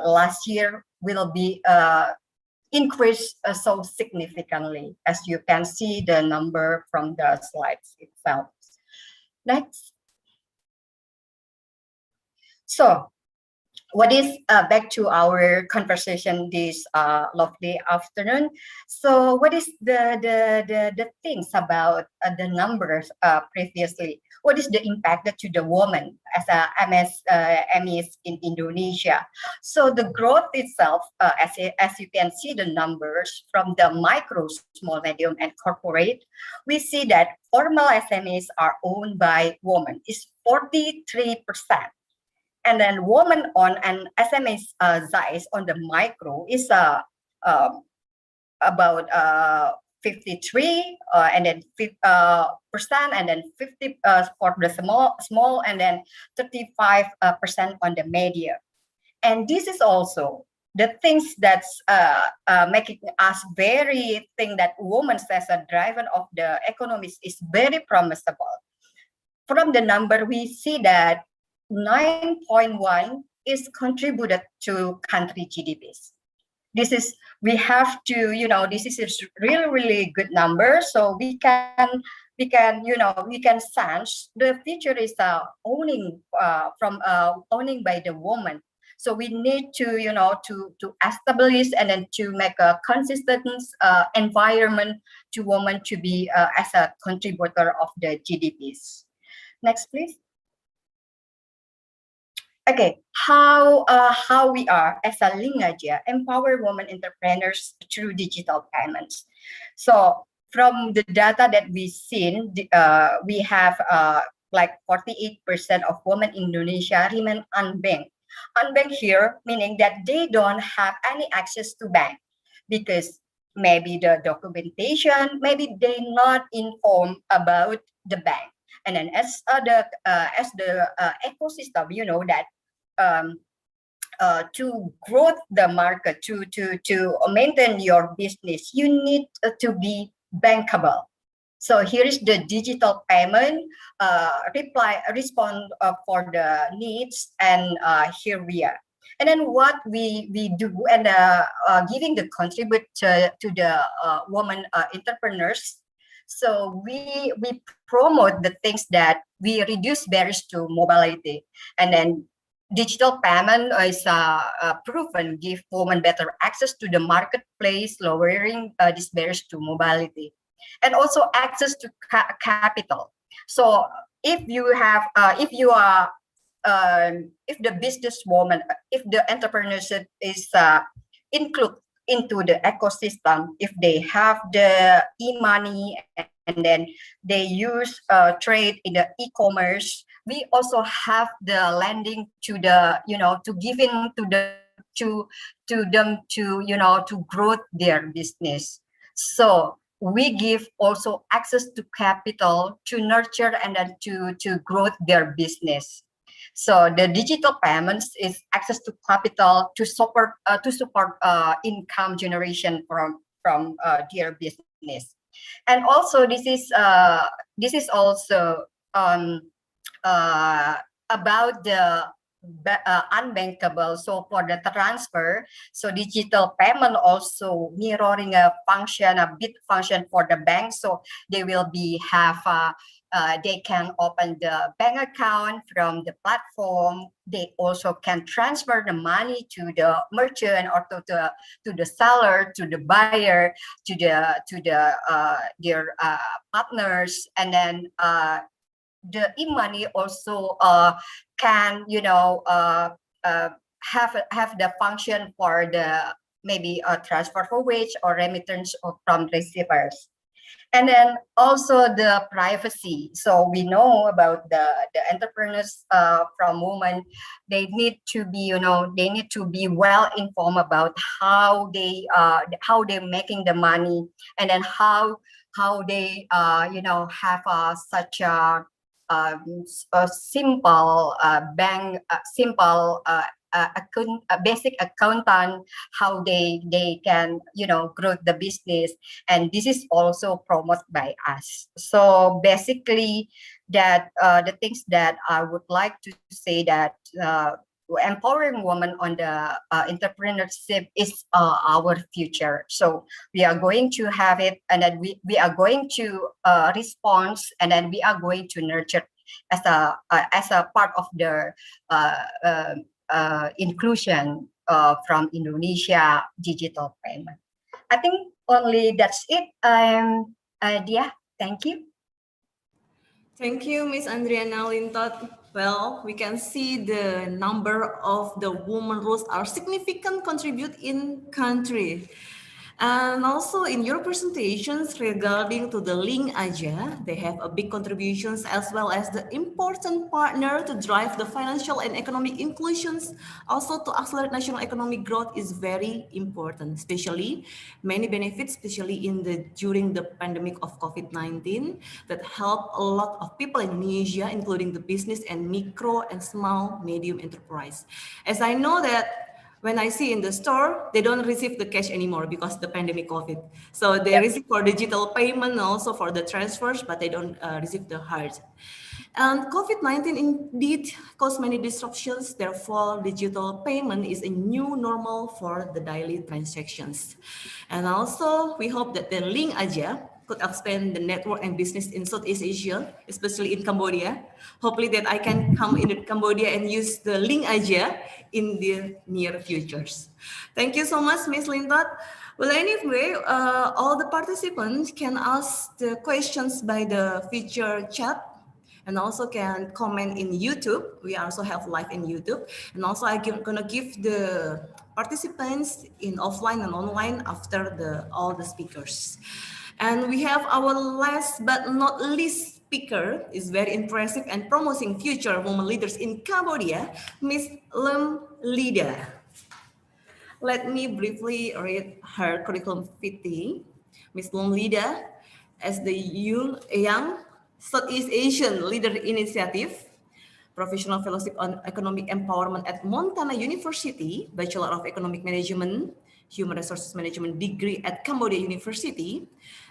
last year will be increase so significantly, as you can see the number from the slides itself. Next. So what is back to our conversation this lovely afternoon. So what is the things about the numbers previously? What is the impact to the woman as a MSMEs in Indonesia? So the growth itself, as you can see the numbers from the micro, small, medium, and corporate, we see that formal SMEs are owned by women is 43%. And then woman on an SME size on the micro is about 53 and then percent, and then 50 for the small, and then 35% on the media. And this is also the things that's making us very think that women as a driver of the economy is very promisable. From the number, we see that 9.1 is contributed to country GDPs. This is, we have to, this is a really good number. So we can sense the future is owning by the woman. So we need to, to establish and then to make a consistent environment to women to be as a contributor of the GDPs. Next, please. Okay, how we are as a Lingaja empower women entrepreneurs through digital payments. So from the data that we've seen, we have like 48% of women in Indonesia remain unbanked. Unbanked here meaning that they don't have any access to bank because maybe the documentation, maybe they not informed about the bank. And then as the ecosystem, that to grow the market, to maintain your business, you need to be bankable. So here is the digital payment respond for the needs, and here we are. And then what we do, and giving the contribute to the women entrepreneurs. So we promote the things that we reduce barriers to mobility, and then digital payment is proven give women better access to the marketplace, lowering these barriers to mobility, and also access to capital. So if you have, if the businesswoman, if the entrepreneurship is included into the ecosystem, if they have the e-money and then they use trade in the e-commerce, we also have the lending to the, to giving to them to grow their business. So we give also access to capital to nurture and then to grow their business. So the digital payments is access to capital to support income generation from their business. And also this is also about the unbankable. So for the transfer, so digital payment also mirroring a bit function for the bank. So they will they can open the bank account from the platform. They also can transfer the money to the merchant or to the seller, to the buyer, to their partners, and then the e-money also can have the function for the maybe a transfer for wage or remittance from receivers. And then also the privacy. So we know about the entrepreneurs from women. They need to be, they need to be well informed about how they're making the money, and then how they have such a simple basic accountant, how they can grow the business. And this is also promoted by us. So basically that the things that I would like to say, that empowering women on the entrepreneurship is our future. So we are going to have it, and then we are going to respond, and then we are going to nurture as a part of the inclusion from Indonesia digital payment. I think only that's it. Yeah, thank you. Thank you, Ms. Andriana Lintot. Well, we can see the number of the women roles are significant contribute in country. And also in your presentations regarding to the Link Aja, they have a big contributions as well as the important partner to drive the financial and economic inclusions. Also to accelerate national economic growth is very important, especially many benefits, especially during the pandemic of COVID-19 that help a lot of people in Indonesia, including the business and micro and small medium enterprise. As I know that when I see in the store, they don't receive the cash anymore because the pandemic COVID. So they receive for digital payment, also for the transfers, but they don't receive the hard. And COVID-19 indeed caused many disruptions. Therefore, digital payment is a new normal for the daily transactions. And also, we hope that the Link Aja could expand the network and business in Southeast Asia, especially in Cambodia. Hopefully that I can come in Cambodia and use the Link Aja in the near futures. Thank you so much, Ms. Lintot. Well, anyway, all the participants can ask the questions by the feature chat, and also can comment in YouTube. We also have live in YouTube. And also I'm gonna give the participants in offline and online after all the speakers. And we have our last but not least speaker, is very impressive and promoting future women leaders in Cambodia, Ms. Lem Lida. Let me briefly read her curriculum vitae. Ms. Lem Lida, as the young Southeast Asian Leader Initiative, Professional Fellowship on Economic Empowerment at Montana University, Bachelor of Economic Management, Human Resources Management degree at Cambodia University,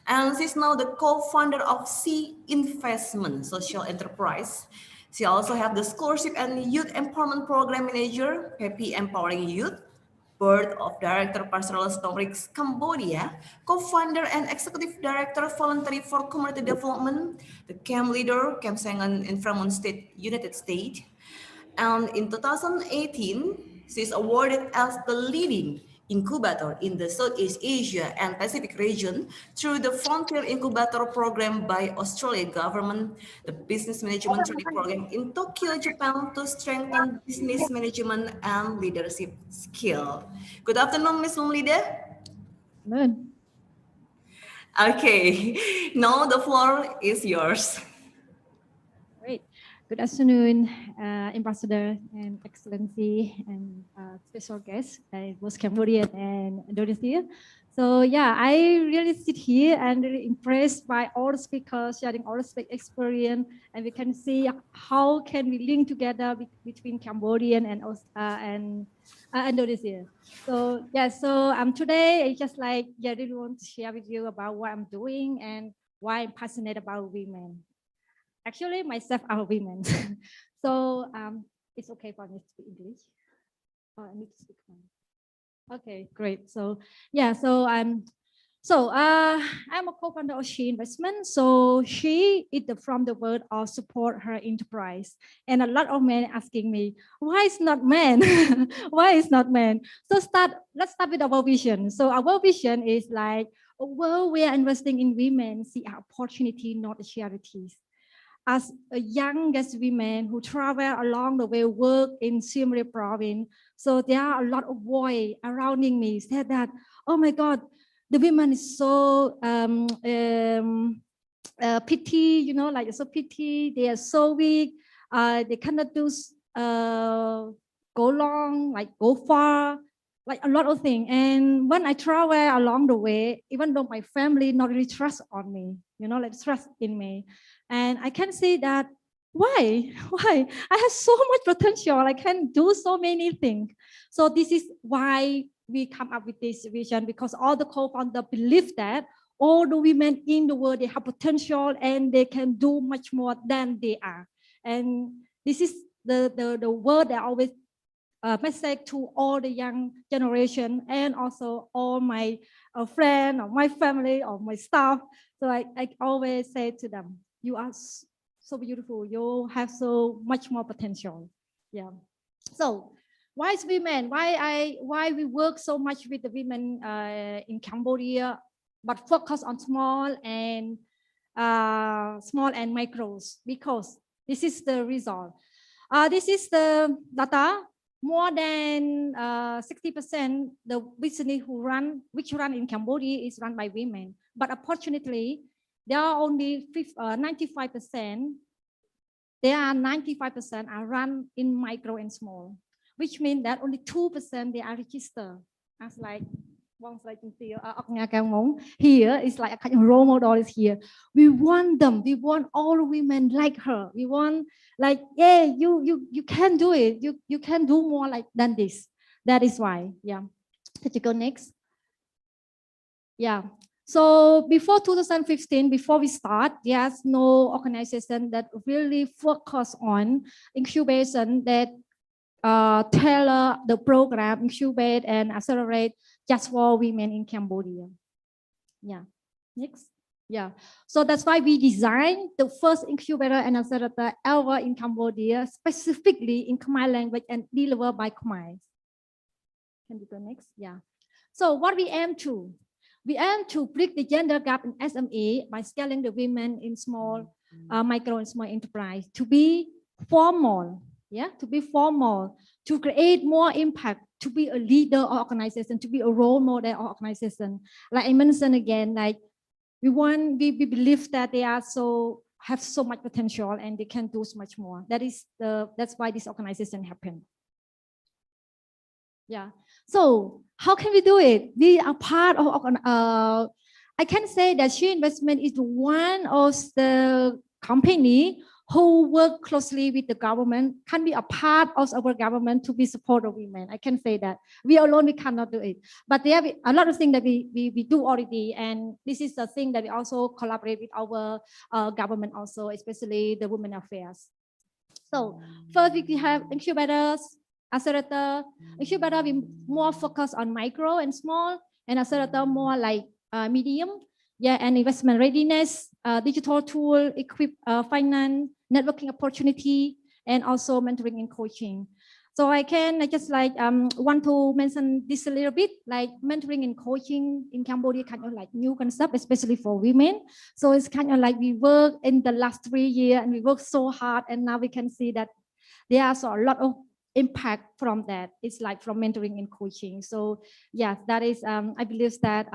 and she's now the co-founder of C Investment Social Enterprise. She also has the Scholarship and Youth Empowerment Program Manager, Happy Empowering Youth, Board of Director Pastoral Stories Cambodia, co-founder and executive director voluntary for community development, the camp leader, Camp Sengan in Fremont State, United States. And in 2018, she's awarded as the leading incubator in the Southeast Asia and Pacific region through the Frontier Incubator Program by Australian government, the Business Management Training Program in Tokyo, Japan, to strengthen business management and leadership skill. Good afternoon, Ms. Lumlida. Good. Okay, now the floor is yours. Great. Good afternoon, Ambassador and Excellency and special guests, both Cambodian and Indonesia. So yeah, I really sit here and really impressed by all the speakers sharing all the experience, and we can see how can we link together between Cambodian and Indonesia. So yeah, so today I just like really want to share with you about what I'm doing and why I'm passionate about women. Actually, myself are women, so it's okay for me to speak English. Oh, I need to speak French. Okay, great. So yeah, so I'm a co-founder of She Investment. So she is from the word of support her enterprise. And a lot of men asking me, why is not men? Why is not men? So let's start with our vision. So our vision is like, well, we are investing in women, see opportunity, not charities. As a youngest women who travel along the way, work in Siem Reap province. So there are a lot of boys around me said that, oh my God, the women is so pity, you know, like so pity. They are so weak. They cannot do go long, like go far, like a lot of things. And when I travel along the way, even though my family not really trust on me, you know, like trust in me, and I can see that why I have so much potential. I can do so many things. So this is why we come up with this vision, because all the co-founders believe that all the women in the world, they have potential and they can do much more than they are. And this is the word that I always message to all the young generation and also all my friends or my family or my staff. So I always say to them, you are so beautiful. You have so much more potential. Yeah. So why is women? Why we work so much with the women in Cambodia, but focus on small and micros? Because this is the result. This is the data. More than 60% the business which run in Cambodia is run by women. But unfortunately, there are only 95%. There are 95% are run in micro and small, which means that only 2% they are registered as like here is like a kind of role model is here. We want them. We want all women like her. We want like, yeah, you can do it. You can do more like than this. That is why. Yeah. Could you go next? Yeah. So before 2015, before we start, there's no organization that really focus on incubation that tailor the program, incubate and accelerate just for women in Cambodia. Yeah, next. Yeah, so that's why we designed the first incubator and accelerator ever in Cambodia, specifically in Khmer language and delivered by Khmer. Can you go next? Yeah. So what we aim to? We aim to bridge the gender gap in SME by scaling the women in small, micro and small enterprise to be formal. Yeah, to be formal, to create more impact, to be a leader of organization, to be a role model of organization. Like I mentioned again, like we believe that they are have so much potential and they can do so much more. That's why this organization happened. Yeah. So how can we do it? We are part of, I can say that She Investment is one of the company who work closely with the government, can be a part of our government to be support of women. I can say that. We alone, we cannot do it. But there are a lot of things that we do already. And this is the thing that we also collaborate with our government also, especially the Women Affairs. So first we have incubators, accelerator. Incubator, we more focus on micro and small, and accelerator more like medium. Yeah, and investment readiness, digital tool, equip finance, networking opportunity, and also mentoring and coaching. So I just like want to mention this a little bit, like mentoring and coaching in Cambodia, kind of like new concept, especially for women. So it's kind of like we work in the last 3 years and we work so hard, and now we can see that there are so a lot of impact from that. It's like from mentoring and coaching. So yeah, that is I believe that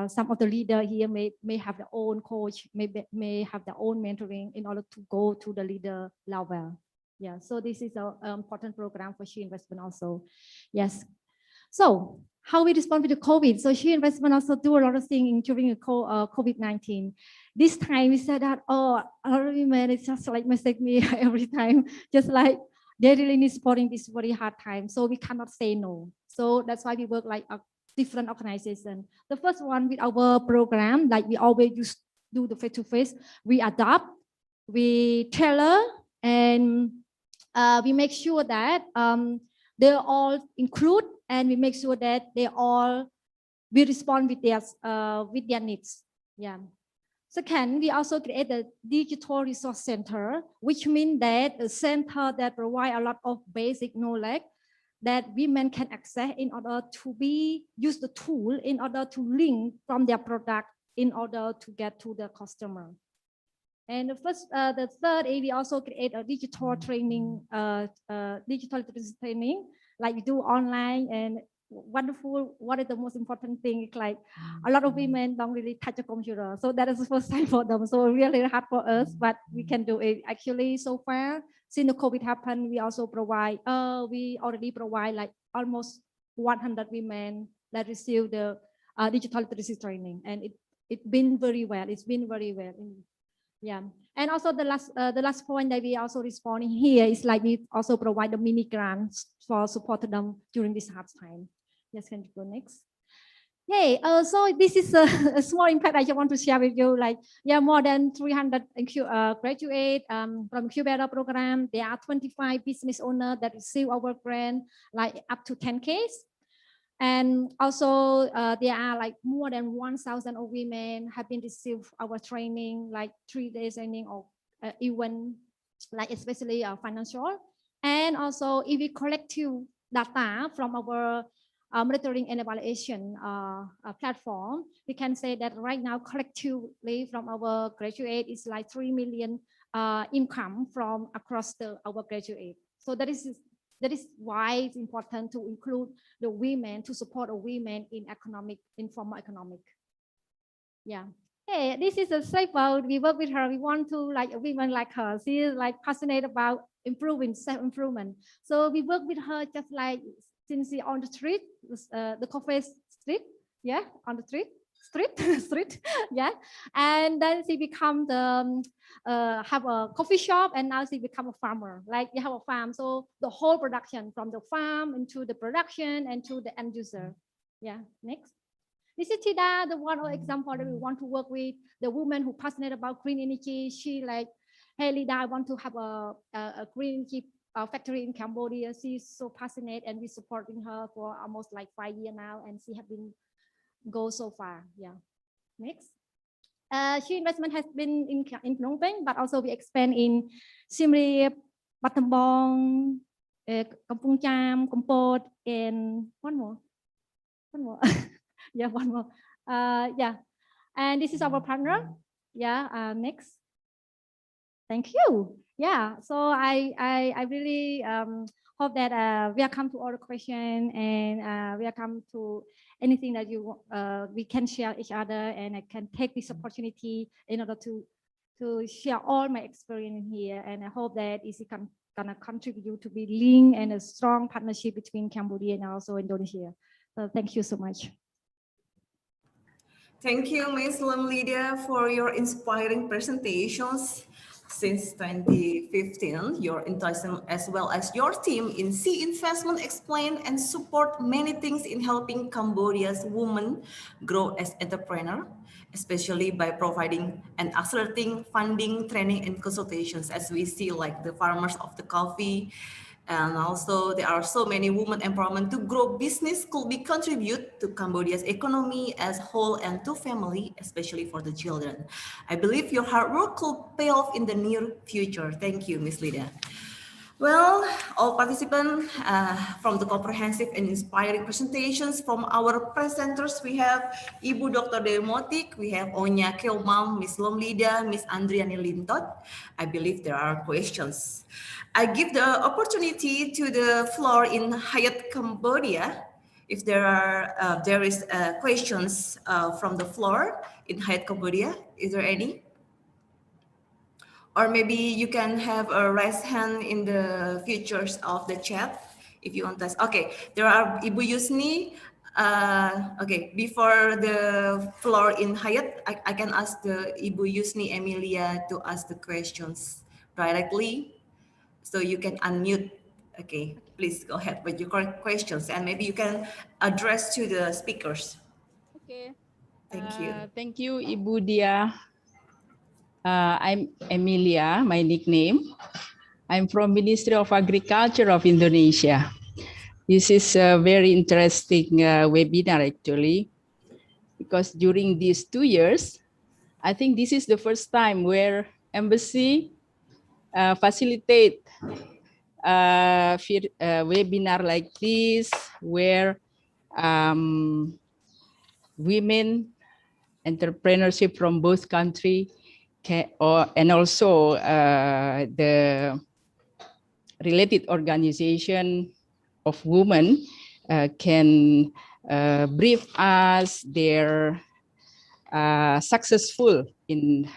some of the leader here may have their own coach, may have their own mentoring in order to go to the leader level. Yeah, so this is an important program for She Investment also. Yes. So how we respond with the COVID? So She Investment also do a lot of things during the COVID-19. This time we said that, oh, a lot of women, it's just like mistake me every time, just like they really need supporting this very hard time. So we cannot say no. So that's why we work like a different organization. The first one with our program, like we always used to do the face-to-face, we adapt, we tailor, and we make sure that they're all include, and we make sure that they all we respond with their needs. Yeah. Second, we also create a digital resource center, which means that a center that provide a lot of basic knowledge that women can access in order to use the tool in order to link from their product in order to get to the customer. And the third, we also create a digital training, digital literacy training, like we do online. And wonderful, what is the most important thing is like a lot of women don't really touch a computer. So that is the first time for them. So really hard for us, but we can do it. Actually, so far, since the COVID happened, we also provide, we already provide like almost 100 women that receive the digital literacy training. And it's been very well. It's been very well. Yeah, and also the last point that we also responding here is like we also provide the mini grants for support them during this hard time. Yes, can you go next? Hey, so this is a small impact I just want to share with you. Like, yeah, more than 300 graduate from incubator program. There are 25 business owners that receive our grant, like up to 10K. And also there are like more than 1,000 of women have been received our training, like 3 days training or even like especially financial. And also if we collect data from our monitoring and evaluation platform, we can say that right now collectively from our graduate is like 3 million income from across our graduate. So that is why it's important to include the women, to support the women in informal economic. Yeah. Hey, this is a sample. We work with her. We want to like a woman like her. She is like passionate about improving, self-improvement. So we work with her just like since she on the street, the coffee street. Yeah, on the street, yeah. And then she become have a coffee shop, and now she become a farmer. Like you have a farm, so the whole production from the farm into the production and to the end user. Yeah. Next. This is Tida, the one example that we want to work with. The woman who passionate about green energy. She like, hey Lida, I want to have a green energy factory in Cambodia. She's so passionate, and we're supporting her for almost like 5 years now, and she have been go so far. Yeah. Next. She Investment has been in Phnom Penh, but also we expand in Siem Reap, Battambang, Kampong Cham, Kampot, and one more. Yeah, one more. Yeah. And this is our partner. Yeah. Next. Thank you. Yeah. So I really hope that welcome to all the questions, and welcome to anything that you we can share each other, and I can take this opportunity in order to share all my experience here, and I hope that is gonna contribute to be linked and a strong partnership between Cambodia and also Indonesia. So thank you so much. Thank you, Ms. Lydia, for your inspiring presentations. Since 2015, your enthusiasm as well as your team in Sea Investment explain and support many things in helping Cambodia's women grow as entrepreneurs, especially by providing and accelerating funding, training, and consultations, as we see like the farmers of the coffee. And also there are so many women empowerment to grow business could be contribute to Cambodia's economy as whole and to family, especially for the children. I believe your hard work could pay off in the near future. Thank you, Ms. Lida. Well, all participants from the comprehensive and inspiring presentations from our presenters, we have Ibu Dr. Demotik, we have Onya Kelmam, Ms. Lomlida, Ms. Andriani Lintot. I believe there are questions. I give the opportunity to the floor in Hayat, Cambodia. If there is questions from the floor in Hayat, Cambodia, is there any? Or maybe you can have a raise hand in the features of the chat if you want to ask. Okay, there are Ibu Yusni. Okay, before the floor in Hayat, I can ask the Ibu Yusni Emilia to ask the questions directly. So you can unmute. Okay, please go ahead with your questions and maybe you can address to the speakers. Okay. Thank you. Thank you, Ibu Dia. I'm Emilia, my nickname. I'm from Ministry of Agriculture of Indonesia. This is a very interesting webinar actually, because during these 2 years, I think this is the first time where embassy facilitate webinar like this, where women entrepreneurship from both country and also the related organization of women can brief us their successful in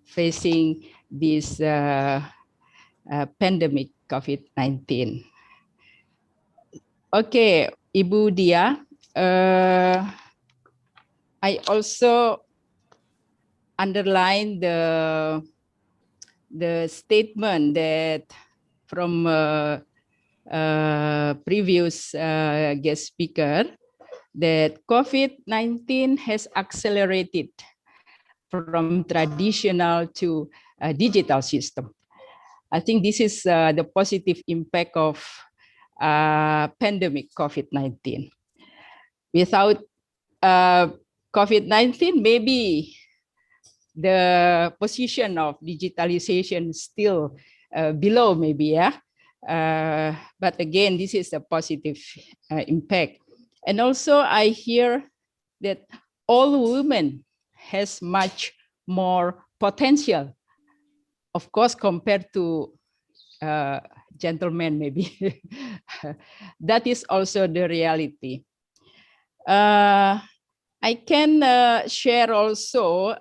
facing this pandemic COVID-19. Okay, Ibu Dia, I also underline the statement that from previous guest speaker, that COVID-19 has accelerated from traditional to digital system. I think this is the positive impact of pandemic COVID-19. Without COVID-19, maybe the position of digitalization still below, maybe, yeah. But again, this is a positive impact. And also I hear that all women has much more potential, of course, compared to gentlemen, maybe. That is also the reality. I can share also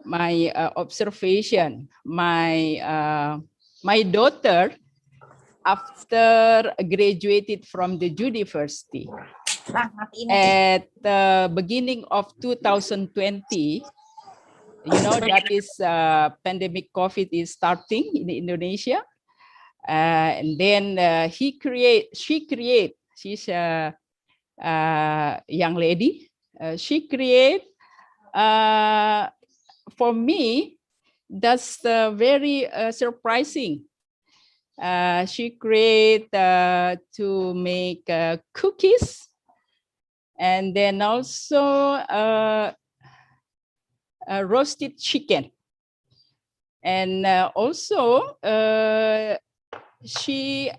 my observation. My daughter, after graduated from the university at the beginning of 2020, you know, that is pandemic COVID is starting in Indonesia, and then she's a young lady. She create for me, that's very surprising. She create to make cookies, and then also roasted chicken, and also she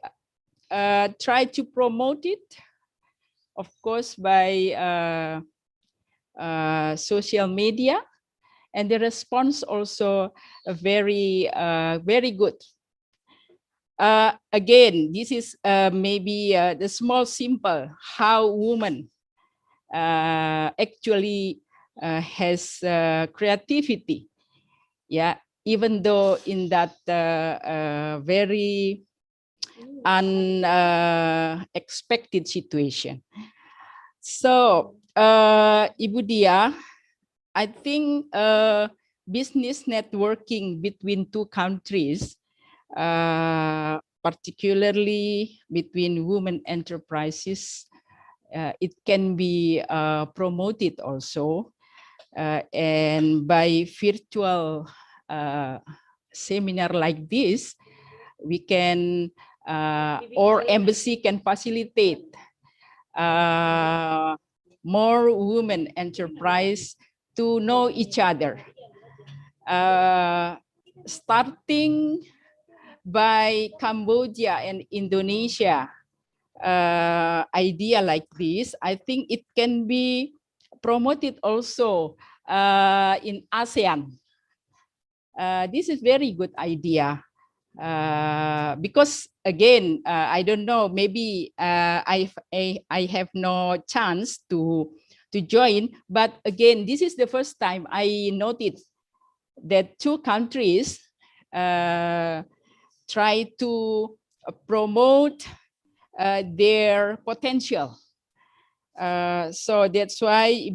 tried to promote it, of course, by social media, and the response also very good. Again, this is maybe the small simple how women actually has creativity, yeah, even though in that very unexpected situation. So Ibu Dia, I think business networking between two countries, particularly between women enterprises, it can be promoted also, and by virtual seminar like this, we can or embassy can facilitate more women enterprise to know each other, starting by Cambodia and Indonesia. Idea like this, I think it can be promoted also in ASEAN. This is very good idea, because again, I don't know, maybe I have no chance to join, but again, this is the first time I noticed that two countries try to promote their potential. So that's why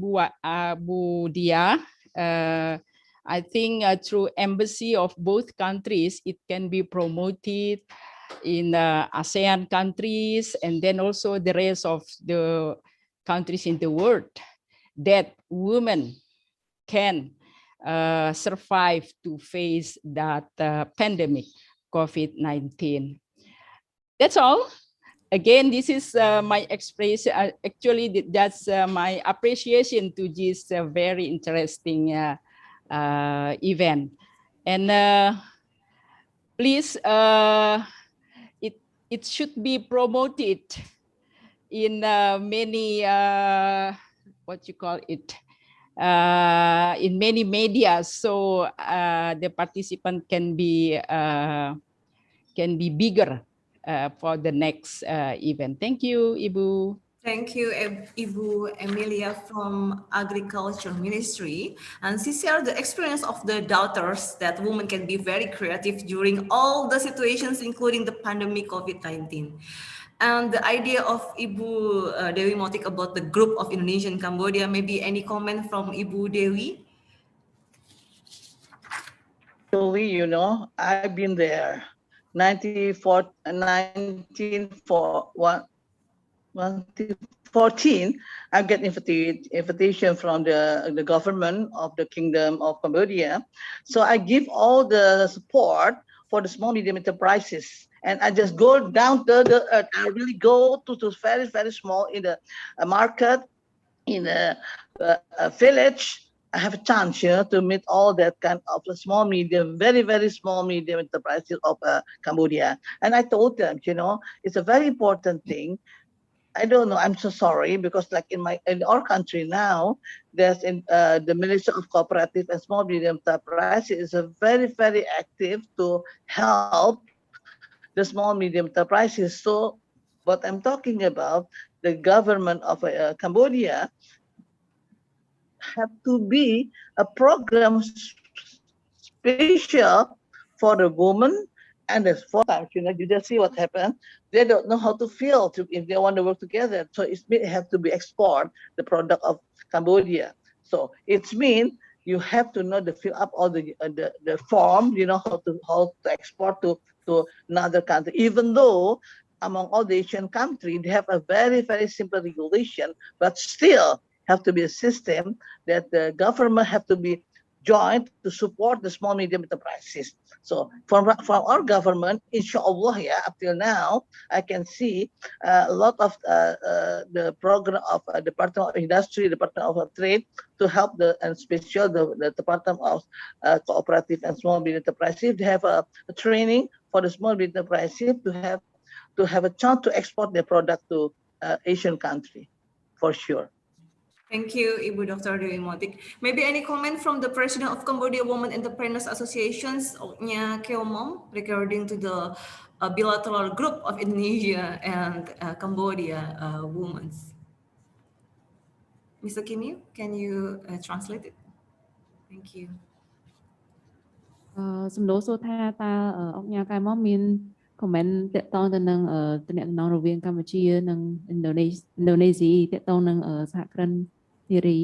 Bu Dia, I think through embassy of both countries, it can be promoted in ASEAN countries and then also the rest of the countries in the world, that women can survive to face that pandemic, COVID-19. That's all. Again, this is my expression. Actually, that's my appreciation to this very interesting event. And please, it should be promoted in many, what you call it, in many media, so the participant can be bigger for the next event. Thank you, Ibu. Thank you, Ibu Emilia from Agriculture Ministry. And she shared the experience of the daughters that women can be very creative during all the situations, including the pandemic COVID-19. And the idea of Ibu Dewi Motik about the group of Indonesian Cambodia, maybe any comment from Ibu Dewi? Actually, you know, I've been there. 2014, I get invitation from the government of the Kingdom of Cambodia. So I give all the support for the small medium enterprises. And I just go down to the earth. I really go to very, very small in the market, in a village. I have a chance here to meet all that kind of small, medium, very, very small, medium enterprises of Cambodia. And I told them, you know, it's a very important thing. I don't know. I'm so sorry because, like in our country now, there's the Ministry of Cooperative and Small Medium Enterprises is a very, very active to help the small medium enterprises. So, what I'm talking about, the government of Cambodia have to be a program special for the woman. And there's 4 times, you know, you just see what happened. They don't know how to feel if they want to work together. So it have to be export the product of Cambodia. So it's mean you have to know to fill up all the form, you know, how to export to another country. Even though among all the Asian countries, they have a very, very simple regulation, but still have to be a system that the government have to be joined to support the small medium enterprises. So from our government, inshallah, yeah, up till now, I can see a lot of the program of Department of Industry, Department of Trade to help and special the Department of Cooperative and Small Medium Enterprises. They have a training for the small medium enterprises to have a chance to export their product to Asian country, for sure. Thank you, Ibu Dr. Dewi Motik. Maybe any comment from the President of Cambodia Women Entrepreneurs Associations, Oknya Keomom, regarding to the bilateral group of Indonesia and Cambodia women. Mr. Kim, can you translate it? Thank you. សំណួរសួរថាតើអង្គញាកែមកមាន comment តកតងទៅនឹងតំណែងរវាងកម្ពុជានិងឥណ្ឌូនេស៊ីតកតងនឹងសហគ្រិននារី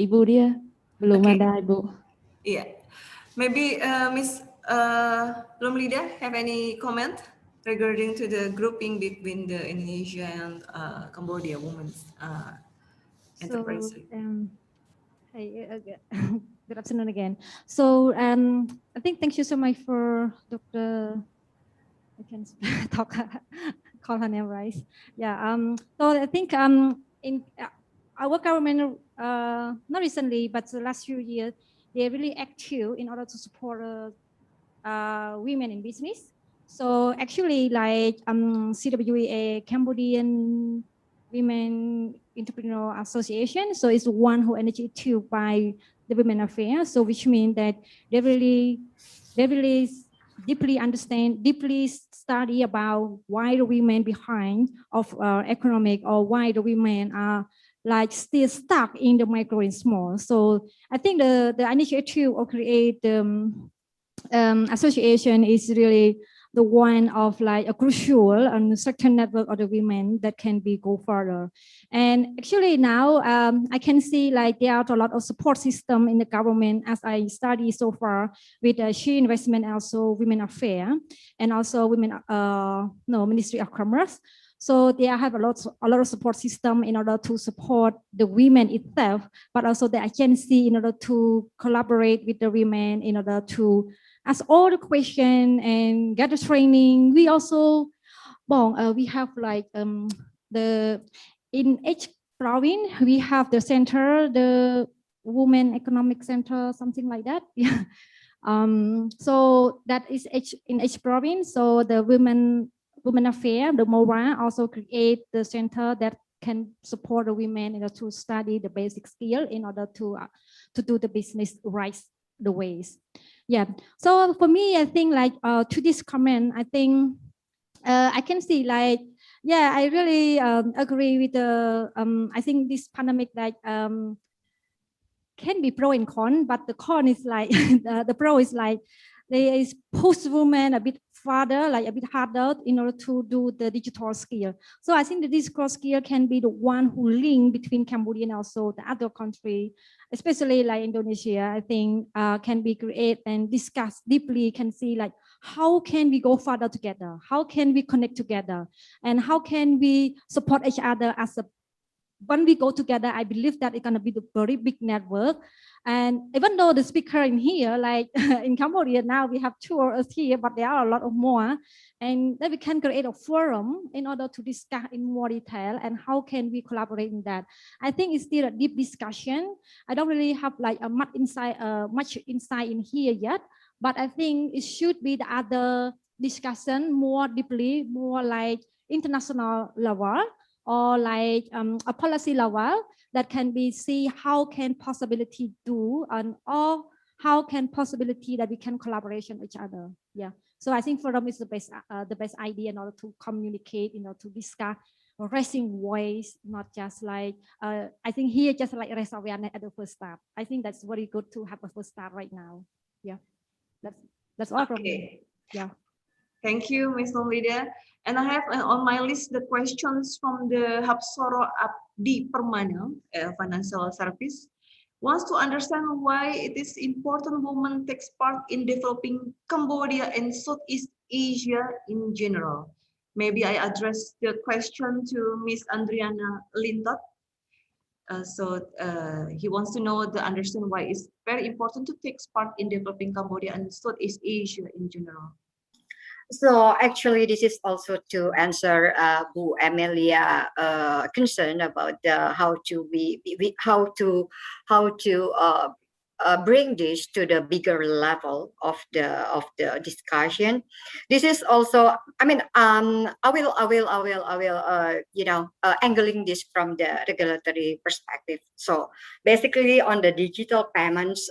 Ibu dia belum ada Ibu. Yeah, maybe Miss Lumlida have any comment regarding to the grouping between the Indonesia and Cambodia women's enterprise? Hey, good afternoon again. So I think thank you so much for Dr. I can talk, call her name right. Yeah. So I think in our government, not recently, but the last few years, they're really active in order to support women in business. So actually, like CWA, Cambodian Women Entrepreneur Association, so it's one who initiated to by the Women Affairs. So which means that they really deeply understand, deeply study about why the women behind of economic, or why the women are like still stuck in the micro and small. So I think the initiative of create association is really the one of like a crucial and certain network of the women that can be go further. And actually now I can see like there are a lot of support system in the government as I study so far with She Investment, also Women Affairs, and also Women Ministry of Commerce. So they have a lot of support system in order to support the women itself, but also the agency in order to collaborate with the women in order to ask all the question and get the training. We also, we have like in each province we have the center, the Women Economic Center, something like that. Yeah. So that is in each province. So the Women Affairs, the MORA, also create the center that can support the women in order to study the basic skill in order to do the business right the ways. Yeah. So for me, I think like to this comment, I think I can see like, yeah, I really agree with the I think this pandemic like can be pro and con, but the con is like the pro is like they is push women a bit further, like a bit harder in order to do the digital skill. So I think the digital skill can be the one who link between Cambodia and also the other country, especially like Indonesia. I think can be create and discuss deeply, can see like how can we go further together? How can we connect together? And how can we support each other as a when we go together? I believe that it's going to be the very big network. And even though the speaker in here, like in Cambodia now we have 2 of us here, but there are a lot of more. And then we can create a forum in order to discuss in more detail and how can we collaborate in that. I think it's still a deep discussion. I don't really have like a much insight in here yet, but I think it should be the other discussion more deeply, more like international level, or like a policy level that can be see how can possibility do and or how can possibility that we can collaboration with each other. Yeah. So I think forum is the best idea in order to communicate, to discuss, raising voice, not just like I think here just like raise awareness at the first step. I think that's very good to have a first start right now. Yeah. That's all from me. Yeah. Thank you, Ms. Nolida. And I have on my list the questions from the Hapsoro Abdi Permana, financial service. Wants to understand why it is important women takes part in developing Cambodia and Southeast Asia in general. Maybe I address the question to Ms. Andriana Lintot. He wants to know understand why it's very important to take part in developing Cambodia and Southeast Asia in general. So actually, this is also to answer Bu Amelia concern about how to bring this to the bigger level of the discussion. This is also, I mean, I will angling this from the regulatory perspective. So basically, on the digital payments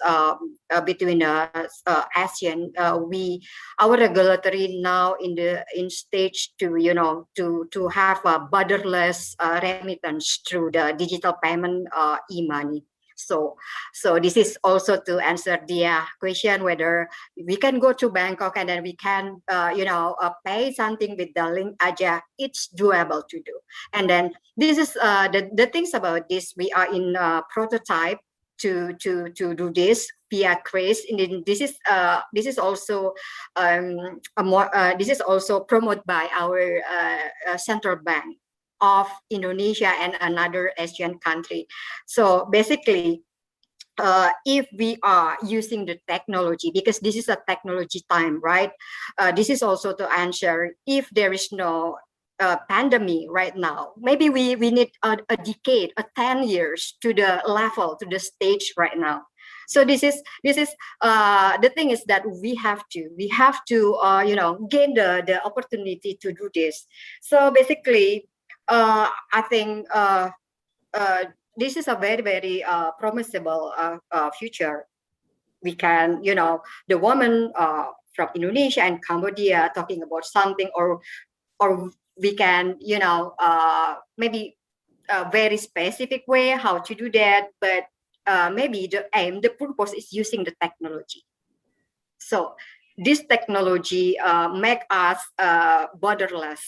between ASEAN, our regulatory now in stage to have a borderless remittance through the digital payment e-money. So this is also to answer the question whether we can go to Bangkok and then we can pay something with the link aja. It's doable to do. And then this is the things about this. We are in prototype to do this via CRACE. And this is also this is also promoted by our central bank of Indonesia and another Asian country. So basically, if we are using the technology, because this is a technology time, right? This is also to answer if there is no pandemic right now. Maybe we need a decade, 10 years to the level, to the stage right now. So this is the thing is that we have to gain the opportunity to do this. So basically, I think this is a very, very promisable future. We can, the woman from Indonesia and Cambodia talking about something, or we can, maybe a very specific way how to do that, but maybe the purpose is using the technology. So this technology make us borderless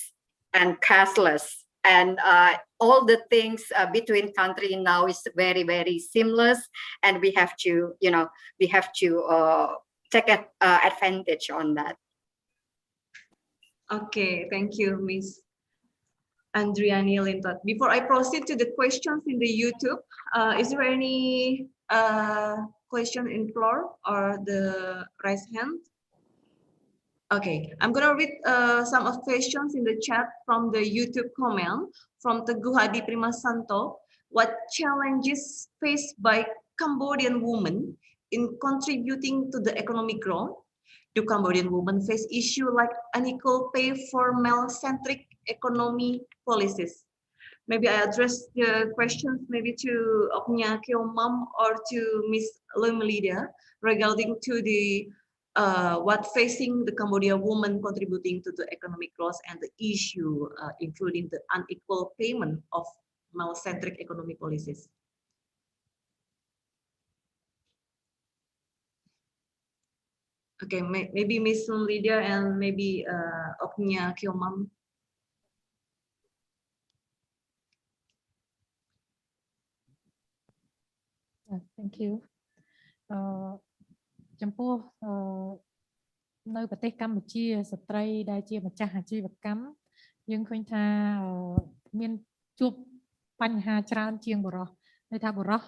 and cashless, and all the things between country now is very, very seamless, and we have to, take advantage on that. Okay, thank you, Miss Andriani Lintot. Before I proceed to the questions in the YouTube, is there any question in floor or the raised hand? Okay, I'm gonna read some of questions in the chat from the YouTube comment from Teguh Hadi Primasanto. What challenges faced by Cambodian women in contributing to the economic growth? Do Cambodian women face issues like unequal pay for male-centric economy policies? Maybe I address the questions maybe to Oknya Kiomam or to Miss Lemelida regarding to the what facing the Cambodian woman contributing to the economic growth and the issue including the unequal payment of male-centric economy policies. Okay, maybe Miss Lydia and maybe Oknya Kiomam. Thank you. ចំពោះនៅប្រទេសកម្ពុជាស្ត្រីដែលជាម្ចាស់អាជីវកម្មយើងឃើញថាមានជួបបញ្ហាច្រើនជាងបុរសន័យថាបុរស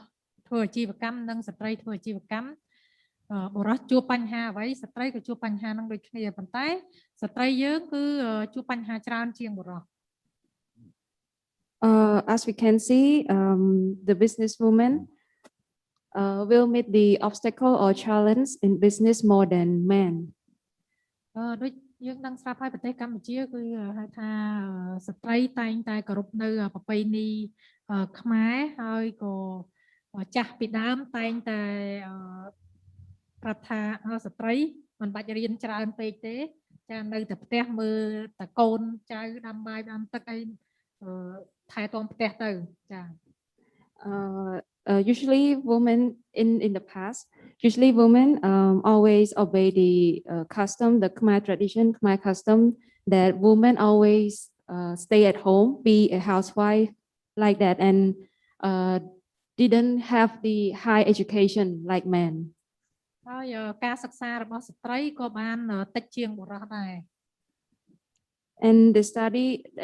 ធ្វើអាជីវកម្មនិងស្ត្រីធ្វើអាជីវកម្មបុរសជួបបញ្ហាអ្វីស្ត្រីក៏ជួបបញ្ហានឹងដូចគ្នាប៉ុន្តែស្ត្រីយើងគឺជួបបញ្ហាច្រើនជាងបុរស As we can see, the businesswoman will meet the obstacle or challenge in business more than men. ដូចយើងដឹងស្រាប់ហើយប្រទេសកម្ពុជាគឺហៅថាស្ត្រីតែងតែគោរពនៅប្រពៃណីខ្មែរហើយក៏ចាស់ពីដើមតែងតែប្រាប់ថាស្ត្រីមិនបាច់រៀនច្រើនពេកទេចានៅតែផ្ទះមើលតកូនចៅដាំបាយដាំទឹកអីថែទាំផ្ទះទៅចា Usually women in the past, usually women always obey the custom, the Khmer tradition, Khmer custom that women always stay at home, be a housewife like that, and didn't have the high education like men. ហើយការសិក្សារបស់ស្ត្រីក៏បានតិចជាងបុរសដែរ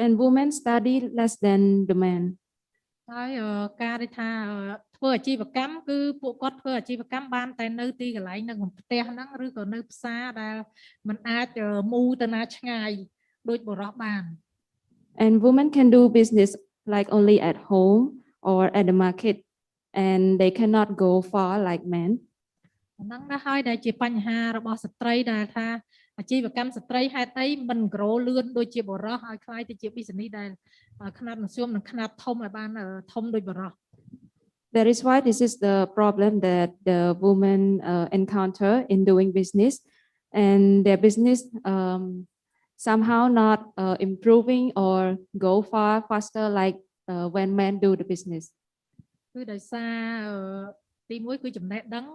And women study less than the men. ហើយការដែលថាធ្វើអាជីវកម្មគឺពួកគាត់ធ្វើអាជីវកម្មបានតែនៅទីកន្លែងនៅផ្ទះហ្នឹងឬក៏នៅផ្សារដែលមិនអាចមូលទៅណាឆ្ងាយដូចបុរសបាន And women can do business like only at home or at the market, and they cannot go far like men. ហ្នឹងណាហើយដែលជាបញ្ហារបស់ស្ត្រីដែលថាអាជីវកម្មស្ត្រីហេតុអីមិនក្រូលឿនដូចជាបុរសឲ្យខ្លាយទៅជា business ដែលខ្នាតមធ្យមនិងខ្នាតធំឲ្យបានធំដូចបុរស That is why this is the problem that the women encounter in doing business, and their business somehow not improving or go faster like when men do the business. គឺដោយសារទី1គឺចំណេះដឹង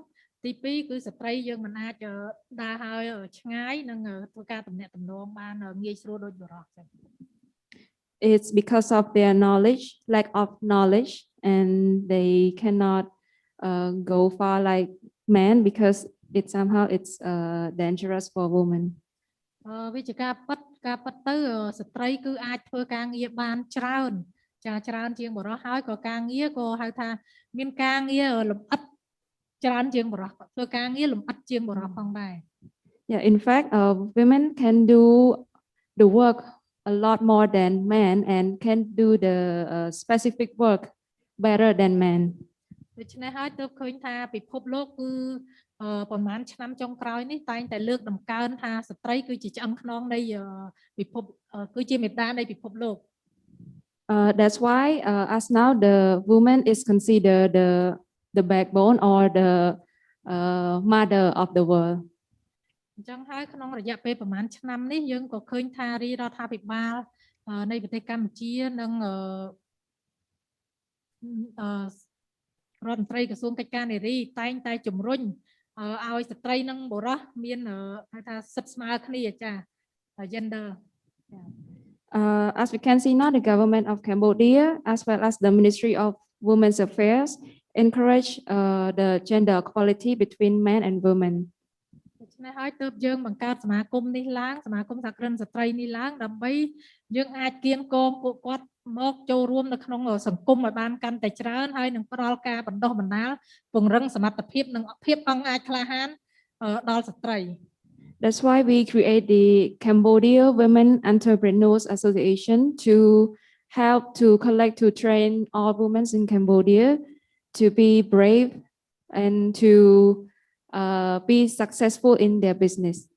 ទី2គឺស្ត្រីយើងមិនអាចដើរហើយឆ្ងាយនិងធ្វើការទំនាក់ទំនងបានងាយស្រួលដូចបុរសចឹង It's because of their knowledge, lack of knowledge, and they cannot go far like men because it's dangerous for women. វាជាការពិតទៅស្ត្រីគឺអាចធ្វើការងារបានច្រើនច្រើនជាងបុរសហើយក៏ការងារក៏ហៅថាមានការងារលម្អិតច្រើនជាងបុរសធ្វើការងារលម្អិតជាងបុរសផងដែរ Yeah, in fact, women can do the work a lot more than men and can do the specific work better than men. ដូច្នេះហើយទើបឃើញថាពិភពលោកគឺប្រហែលឆ្នាំចុងក្រោយនេះតែងតែលើកតម្កើងថាស្ត្រីគឺជាឆ្អឹងខ្នងនៃពិភពគឺជាមេតានៃពិភពលោក That's why as now the woman is considered the backbone or the mother of the world. អញ្ចឹងហើយក្នុងរយៈពេលប្រហែលឆ្នាំនេះយើងក៏ឃើញថារាជរដ្ឋាភិបាលនៃប្រទេសកម្ពុជានិង រដ្ឋមន្ត្រីក្រសួងកិច្ចការនារីតែងតែជំរុញឲ្យស្ត្រីនិងបុរសមានហៅថាសិទ្ធិស្មើគ្នាចា gender. As we can see now, the government of Cambodia, as well as the Ministry of Women's Affairs, encourage the gender equality between men and women. ដូច្នេះហើយទើបយើងបង្កើតសមាគមនេះឡើងសមាគមសហគ្រិនស្ត្រីនេះឡើងដើម្បីយើងអាចគៀងគងពួកគាត់មកចូលរួមនៅក្នុងសង្គមឲ្យបានកាន់តែច្រើនហើយនឹងផ្ដល់ការបណ្ដុះបណ្ដាលពង្រឹងសមត្ថភាពនិងភាពអង់អាចក្លាហានដល់ស្ត្រី That's why we create the Cambodia Women Entrepreneurs Association to help to collect to train all women in Cambodia to be brave and to be successful in their business. អ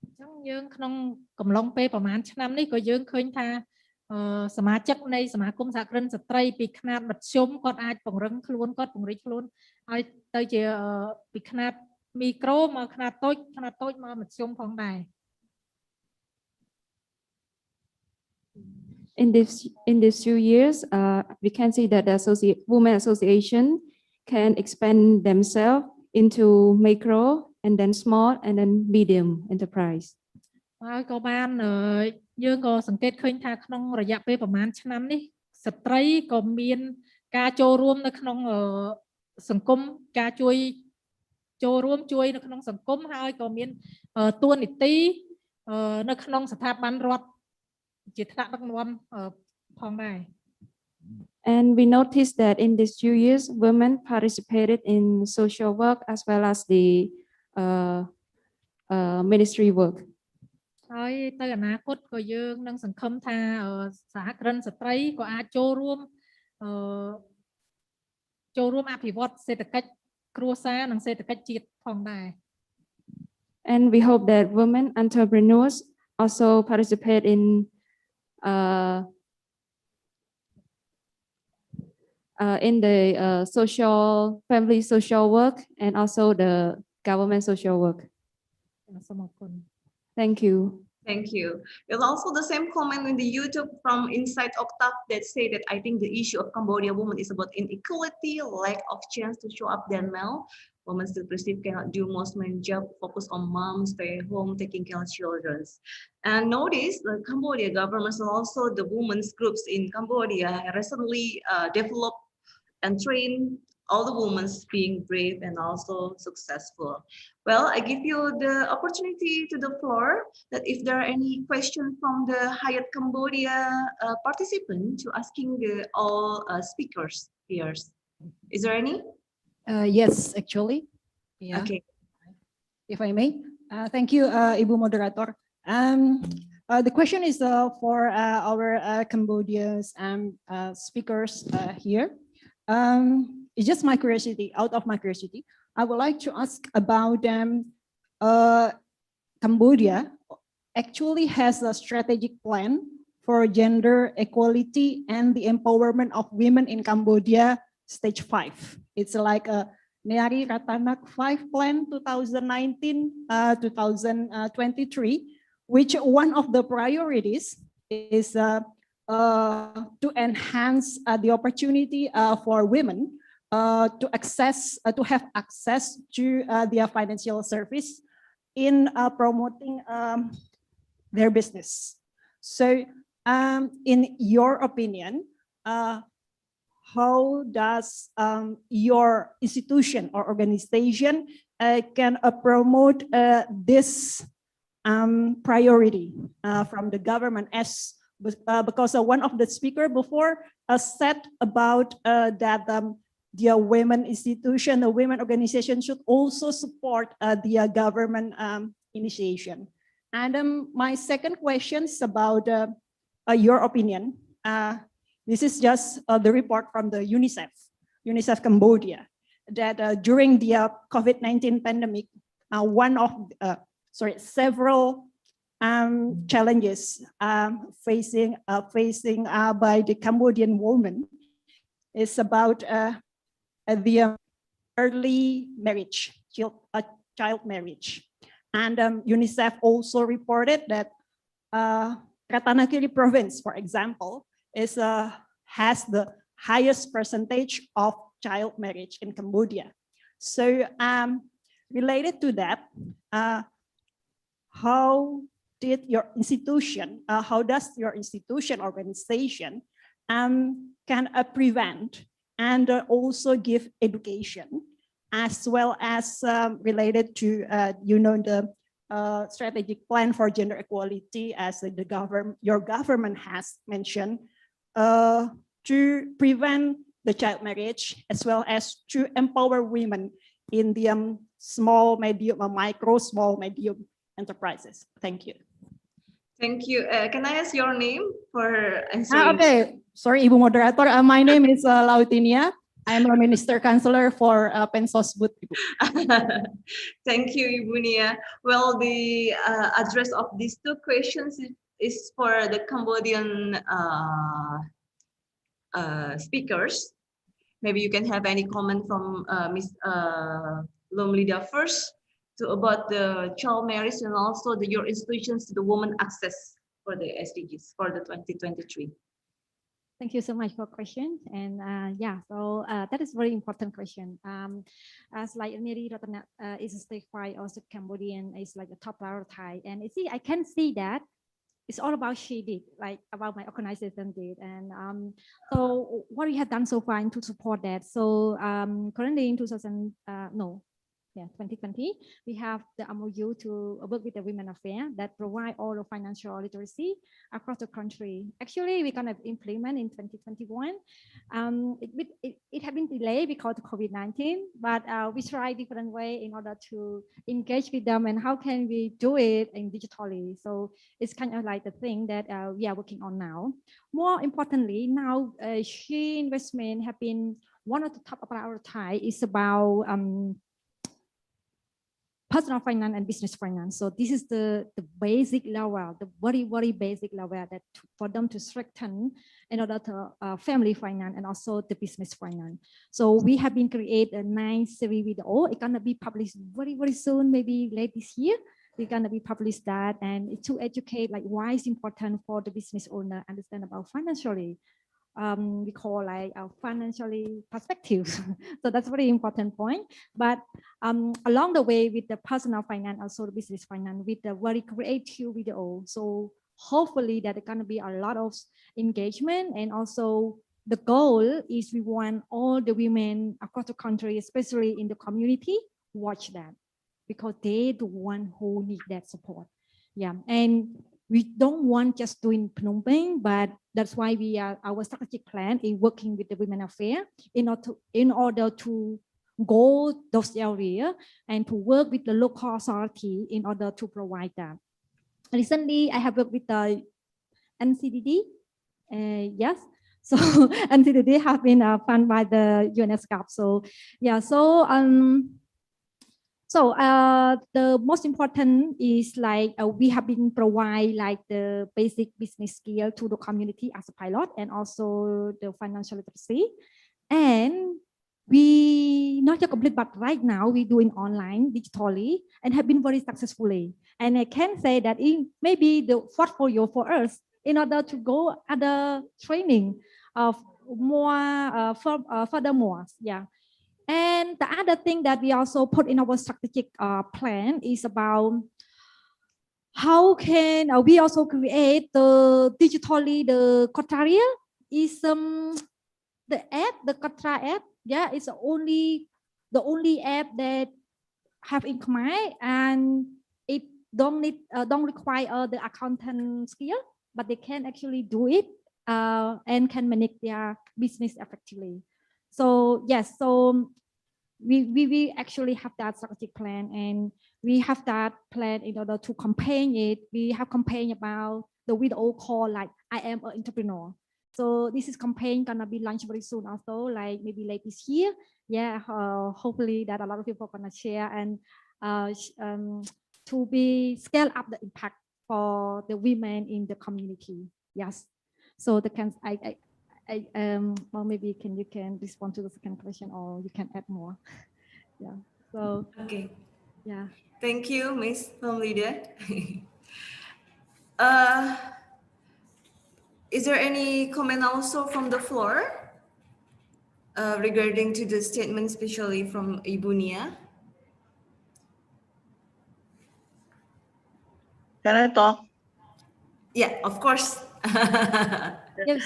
ញ្ចឹងយើងក្នុងកំឡុងពេលប្រហែលឆ្នាំនេះក៏យើងឃើញថាសមាជិកនៃសមាគមសហគ្រិនស្ត្រីពីខ្នាតមធ្យមគាត់អាចពង្រឹងខ្លួនគាត់ពង្រីកខ្លួនឲ្យទៅជាពីខ្នាតមីក្រូមកខ្នាតតូចមកមធ្យមផងដែរ In these few years, we can see that the Women Association can expand themselves into micro and then small and then medium enterprise. ហើយក៏បានយើងក៏សង្កេតឃើញថាក្នុងរយៈពេលប្រហែលឆ្នាំនេះស្ត្រីក៏មានការចូលរួមនៅក្នុងសង្គមការចូលរួមជួយនៅក្នុងសង្គមហើយក៏មានតួនាទីនៅក្នុងស្ថាប័នរដ្ឋជាថ្នាក់ដឹកនាំផងដែរ And we noticed that in these few years, women participated in social work as well as the ministry work. ហើយទៅអនាគតក៏យើងនឹងសង្ឃឹមថាសហគ្រិនស្ត្រីក៏អាចចូលរួមអភិវឌ្ឍសេដ្ឋកិច្ចគ្រួសារនិងសេដ្ឋកិច្ចជាតិផងដែរ And we hope that women entrepreneurs also participate in the family social work and also the government social work. Thank you. Thank you. There's also the same comment in the YouTube from Inside Octave that say that I think the issue of Cambodia women is about inequality, lack of chance to show up than male. Women still perceive cannot do most main job, focus on mom, stay at home, taking care of children. And notice the Cambodia government and also the women's groups in Cambodia recently developed and trained all the women being brave and also successful. Well, I give you the opportunity to the floor that if there are any questions from the Hyatt Cambodia participant to asking the all speakers here. Is there any? Yes, actually. Yeah. Okay. If I may. Thank you, Ibu Moderator. The question is for our Cambodians speakers here. It's just my curiosity, out of my curiosity. I would like to ask about Cambodia actually has a strategic plan for gender equality and the empowerment of women in Cambodia, stage 5. It's like a Nari Ratanak 5 plan 2019-2023, which one of the priorities is to enhance the opportunity for women to have access to their financial service in promoting their business. So in your opinion, how does your institution or organization can promote this priority from the government because one of the speaker before said about that the women institution, the women organization should also support the government initiation. And my second question is about your opinion. This is just the report from the UNICEF Cambodia, that during the COVID-19 pandemic, several challenges facing by the Cambodian women is about the early marriage, child marriage. And UNICEF also reported that Ratanakiri province, for example, has the highest percentage of child marriage in Cambodia. So related to that, how does your institution organization can prevent and also give education, as well as related to the strategic plan for gender equality, as your government has mentioned, to prevent the child marriage, as well as to empower women in the small, medium enterprises. Thank you. Thank you. Can I ask your name for answering? Okay, sorry, Ibu Moderator. My name is Lautinia. I'm a Minister Counselor for Pensosbud. Thank you, Ibu Nia. Well, the address of these two questions is for the Cambodian speakers. Maybe you can have any comment from Ms. Lomlida first about the child marriage and also your institutions to the woman access for the SDGs for the 2023. Thank you so much for question. And so that is very important question. As like Neri Ratana is a statewide, also Cambodian is like a top priority. And I can see that it's all about she did, like about my organization did. And so what we have done so far to support that. So currently in 2020, we have the MOU to work with the Women Affairs that provide all the financial literacy across the country. Actually, we're gonna implement in 2021. It had been delayed because of COVID-19, but we try different way in order to engage with them and how can we do it in digitally. So it's kind of like the thing that we are working on now. More importantly, now she investment have been one of the top priority is about personal finance and business finance. So this is the basic level, the very basic level that for them to strengthen in order to family finance and also the business finance. So we have been create a 9 series video. It's gonna be published very soon, maybe late this year. We're gonna be published that and to educate like why it's important for the business owner understand about financially. We call like a financially perspective. So that's a very important point. But along the way with the personal finance, also the business finance with the very creative video. So hopefully that it's gonna be a lot of engagement, and also the goal is we want all the women across the country, especially in the community, watch that because they the one who need that support. Yeah, and we don't want just doing Phnom Penh, but that's why our strategic plan is working with the Women Affairs in order to go those areas and to work with the local authority in order to provide that. Recently, I have worked with the NCDD. Yes, so NCDD have been funded by the UNESCO. So yeah, so the most important is like we have been provide like the basic business skill to the community as a pilot and also the financial literacy. And we not yet complete, but right now we doing online digitally and have been very successfully. And I can say that it may be the portfolio for us in order to go other training of more furthermore. Yeah. And the other thing that we also put in our strategic plan is about how can we also create the digitally the Kotaria is the app, the Katra app. Yeah, it's the only app that have in Khmer, and it don't require the accountant skill, but they can actually do it and can manage their business effectively. So yes, so we actually have that strategic plan, and we have that plan in order to campaign it. We have campaign about the video call like I am an entrepreneur. So this is campaign gonna be launched very soon also, like maybe late this year. Yeah, hopefully that a lot of people gonna share and to be scale up the impact for the women in the community. Yes, so the can well, maybe you can respond to the second question, or you can add more. Yeah. So okay. Yeah. Thank you, Ms. Lomlida. Is there any comment also from the floor? regarding to the statement, especially from Ibu Nia. Can I talk? Yeah, of course. Yes,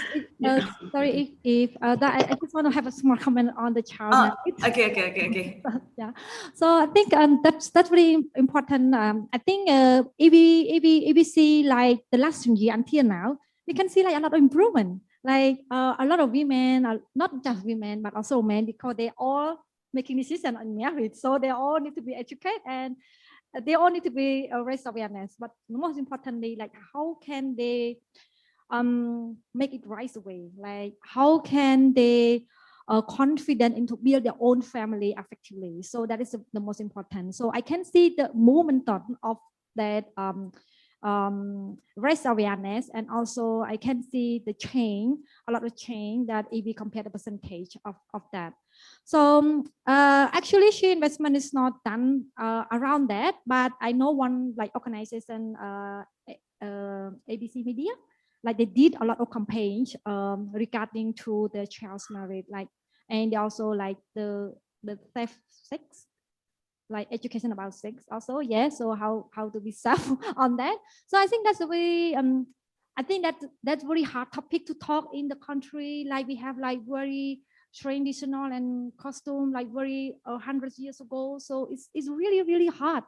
sorry if that I just want to have a small comment on the child Oh, marriage. okay. Yeah, so I think that's really important. I think if we see like the last year until now, we can see like a lot of improvement. Like a lot of women, not just women but also men, because they all making decision on marriage, so they all need to be educated and they all need to be raise awareness. But most importantly, like how can they make it right away? Like how can they confident into build their own family effectively? So that is the most important. So I can see the momentum of that raise awareness, and also I can see the change, a lot of change that if we compare the percentage of that. So actually, she investment is not done around that, but I know one like organization, ABC Media, like they did a lot of campaigns regarding to the child's marriage, like, and also like the safe sex, like education about sex also. Yeah, so how to be safe on that. So I think that's the way. I think that's very hard topic to talk in the country. Like we have like very traditional and costume like very 100 years ago. So it's really hard.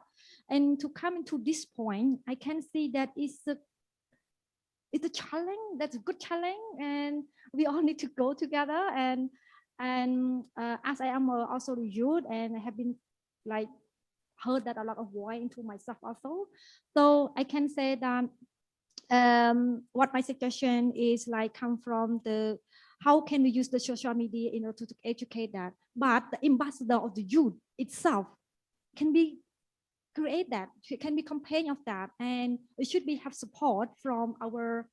And to come into this point, I can see that it's a challenge. That's a good challenge, and we all need to go together. And as I am also the youth, and I have been like heard that a lot of voice into myself also. So I can say that what my suggestion is like come from the how can we use the social media in order to educate that, but the ambassador of the youth itself can be create that, it can be campaign of that, and it should be have support from our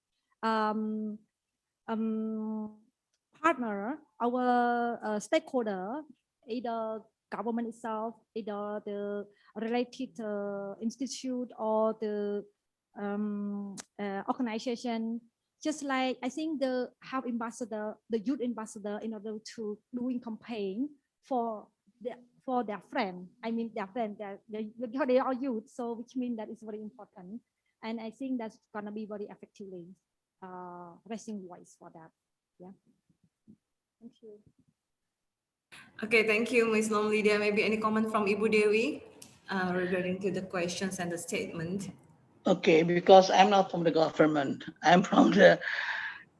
partner, our stakeholder, either government itself, either the related institute or the organization. Just like I think the have ambassador, the youth ambassador, in order to doing campaign for their friend. I mean their friend, they are youth, so which means that is very important. And I think that's gonna be very effectively raising voice for that. Yeah. Thank you. Okay, thank you, Ms. Nom Lydia. Maybe any comment from Ibu Dewi regarding to the questions and the statement? Okay, because I'm not from the government, I'm from the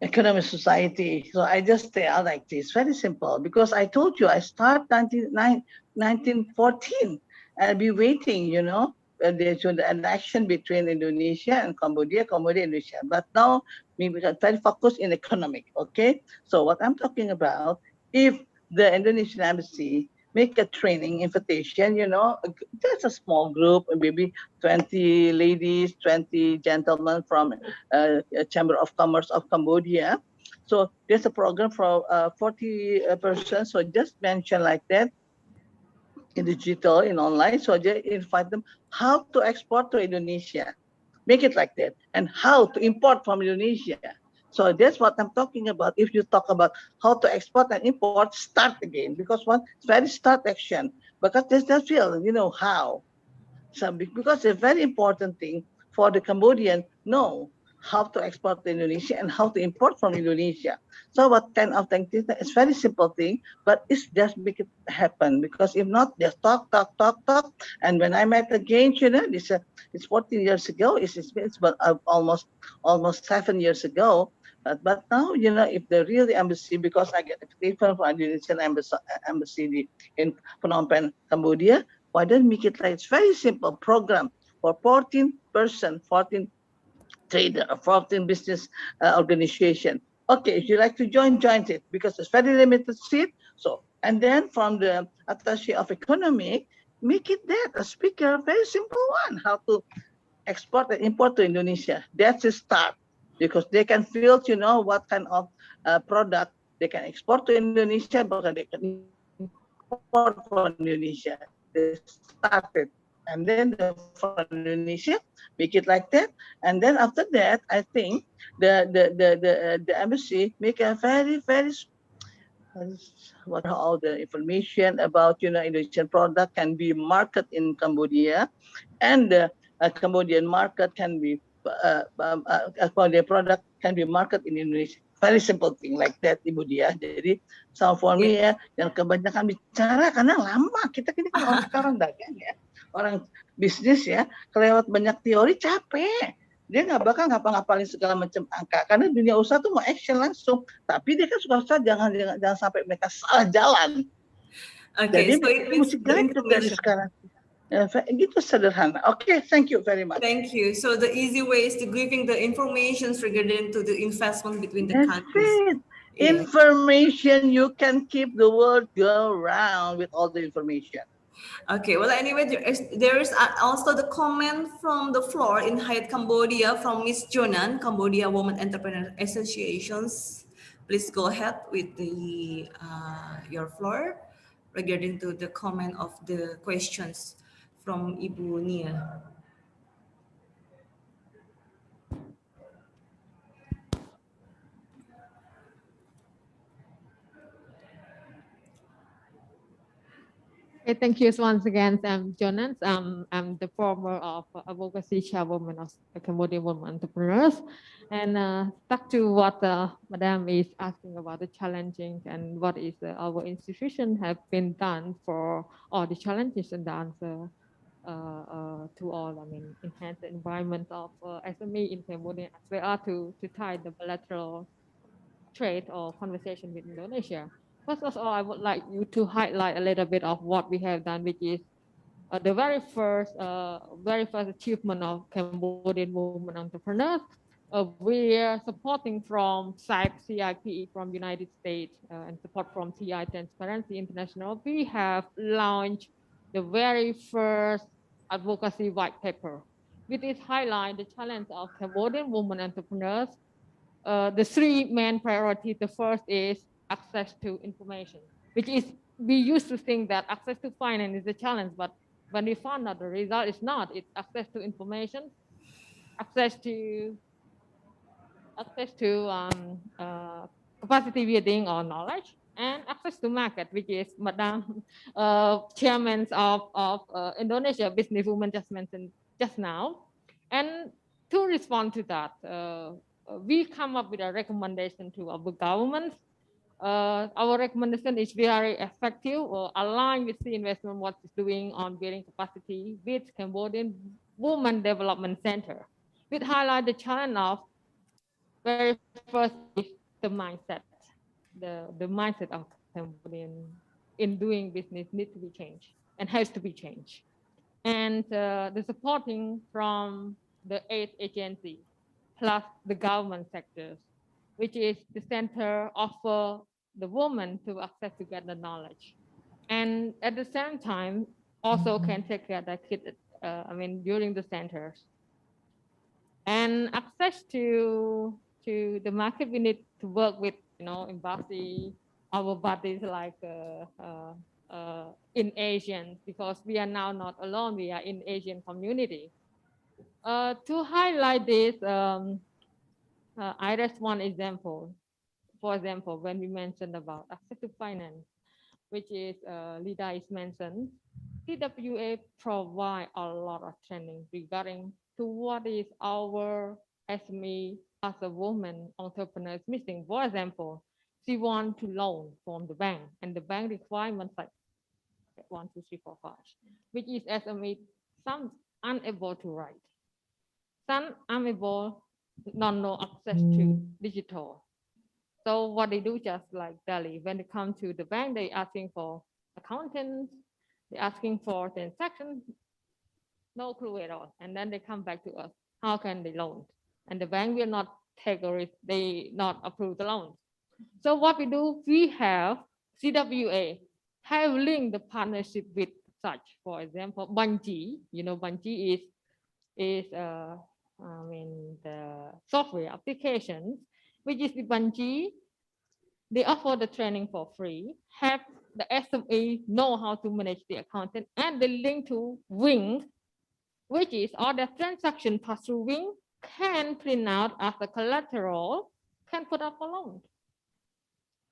economic society. So I just say out like this, very simple, because I told you I start 1914 and I'll be waiting, you know, there's an election between Indonesia and Cambodia, Indonesia. But now we got very focused in economic, okay? So what I'm talking about, if the Indonesian embassy make a training invitation, you know, just a small group, maybe 20 ladies, 20 gentlemen from Chamber of Commerce of Cambodia. So there's a program for 40 persons. So just mention like that in digital, in online. So just invite them how to export to Indonesia. Make it like that. And how to import from Indonesia. So that's what I'm talking about. If you talk about how to export and import, start again. Because one, it's very start action. Because there's that feel, you know, how. So because it's a very important thing for the Cambodian, know how to export to Indonesia and how to import from Indonesia. So what kind of thing? It's very simple thing, but it's just make it happen. Because if not, just talk. And when I met again, you know, it's 14 years ago. It's almost 7 years ago. But now, you know, if the real embassy, because I get invitation from Indonesian embassy in Phnom Penh, Cambodia, why don't make it like it's very simple program for 14 trader, 14 business organization. Okay, if you like to join it because it's very limited seat. So, and then from the attaché of economic, make it that a speaker, very simple one, how to export and import to Indonesia. That's a start because they can feel, you know, what kind of product they can export to Indonesia, but they can import from Indonesia. They started, and then from Indonesia make it like that, and then after that, I think the embassy make a very what are all the information about Indonesian product can be marketed in Cambodia, and a Cambodian market can be a Cambodian product can be marketed in Indonesia. Very simple thing like that, Ibu Dia. Jadi so for me ya, yang kebanyakan bicara karena lama. Kita kan orang dagang ya, orang bisnis ya, kelewat banyak teori capek. Dia nggak bakal ngapa-ngapalin segala macam angka karena dunia usaha tuh mau action langsung, tapi dia kan suka jangan sampai mereka salah jalan. Okay, Jadi so it means mesti the guide dari information. sekarang. Gitu sederhana. Okay, thank you very much. Thank you. So the easy way is to giving the information regarding to the investment between the That's countries. it. Information, you can keep the world go round with all the information. Okay, well, anyway, there is also the comment from the floor in Hayat Cambodia from Miss Jonan, Cambodia Women Entrepreneur Associations. Please go ahead with the your floor regarding to the comment of the questions from Ibu Nia. Okay, thank you once again, Jonas. I'm the former of advocacy chairwoman of the Cambodian Women Entrepreneurs, and stuck to what Madam is asking about the challenging and what is our institution have been done for all the challenges and the answer to all. I mean, enhance the environment of SME in Cambodia as well as to tie the bilateral trade or conversation with Indonesia. First of all, I would like you to highlight a little bit of what we have done, which is the very first achievement of Cambodian women entrepreneurs. We are supporting from CIPE from United States and support from TI Transparency International. We have launched the very first advocacy white paper, which is highlight the challenge of Cambodian women entrepreneurs. The three main priorities. The first is access to information, which is we used to think that access to finance is a challenge, but when we found out the result is not. It's access to information, access to capacity building or knowledge, and access to market, which is Madam Chairman of Indonesia businesswoman just mentioned just now. And to respond to that, we come up with a recommendation to our government. Our recommendation is very effective or aligned with the investment what is doing on building capacity with Cambodian Women Development Center. We highlight the challenge of very first is the mindset. The mindset of Cambodian in doing business needs to be changed and has to be changed. And the supporting from the 8 agencies plus the government sectors, which is the center offer the woman to access to get the knowledge. And at the same time, also can take care of the kids, during the centers. And access to the market, we need to work with, embassy, our bodies like in Asian, because we are now not alone, we are in Asian community. To highlight this, I just one example. For example, when we mentioned about access to finance, which is Lida is mentioned, TWA provide a lot of training regarding to what is our SME as a woman entrepreneur is missing. For example, she want to loan from the bank, and the bank requirements like 1, 2, 3, 4, 5, which is SME, some unable to write, some unable, not no access to digital. So what they do, just like Delhi, when they come to the bank, they asking for accountants, they're asking for transactions, no clue at all. And then they come back to us, how can they loan? And the bank will not take a risk, they not approve the loan. So what we do, we have CWA, have linked the partnership with such, for example, Banji, Banji is the software applications, which is the Banji. They offer the training for free, have the SME know how to manage the accountant, and the link to Wing, which is all the transaction pass through Wing, can print out as a collateral, can put up a loan.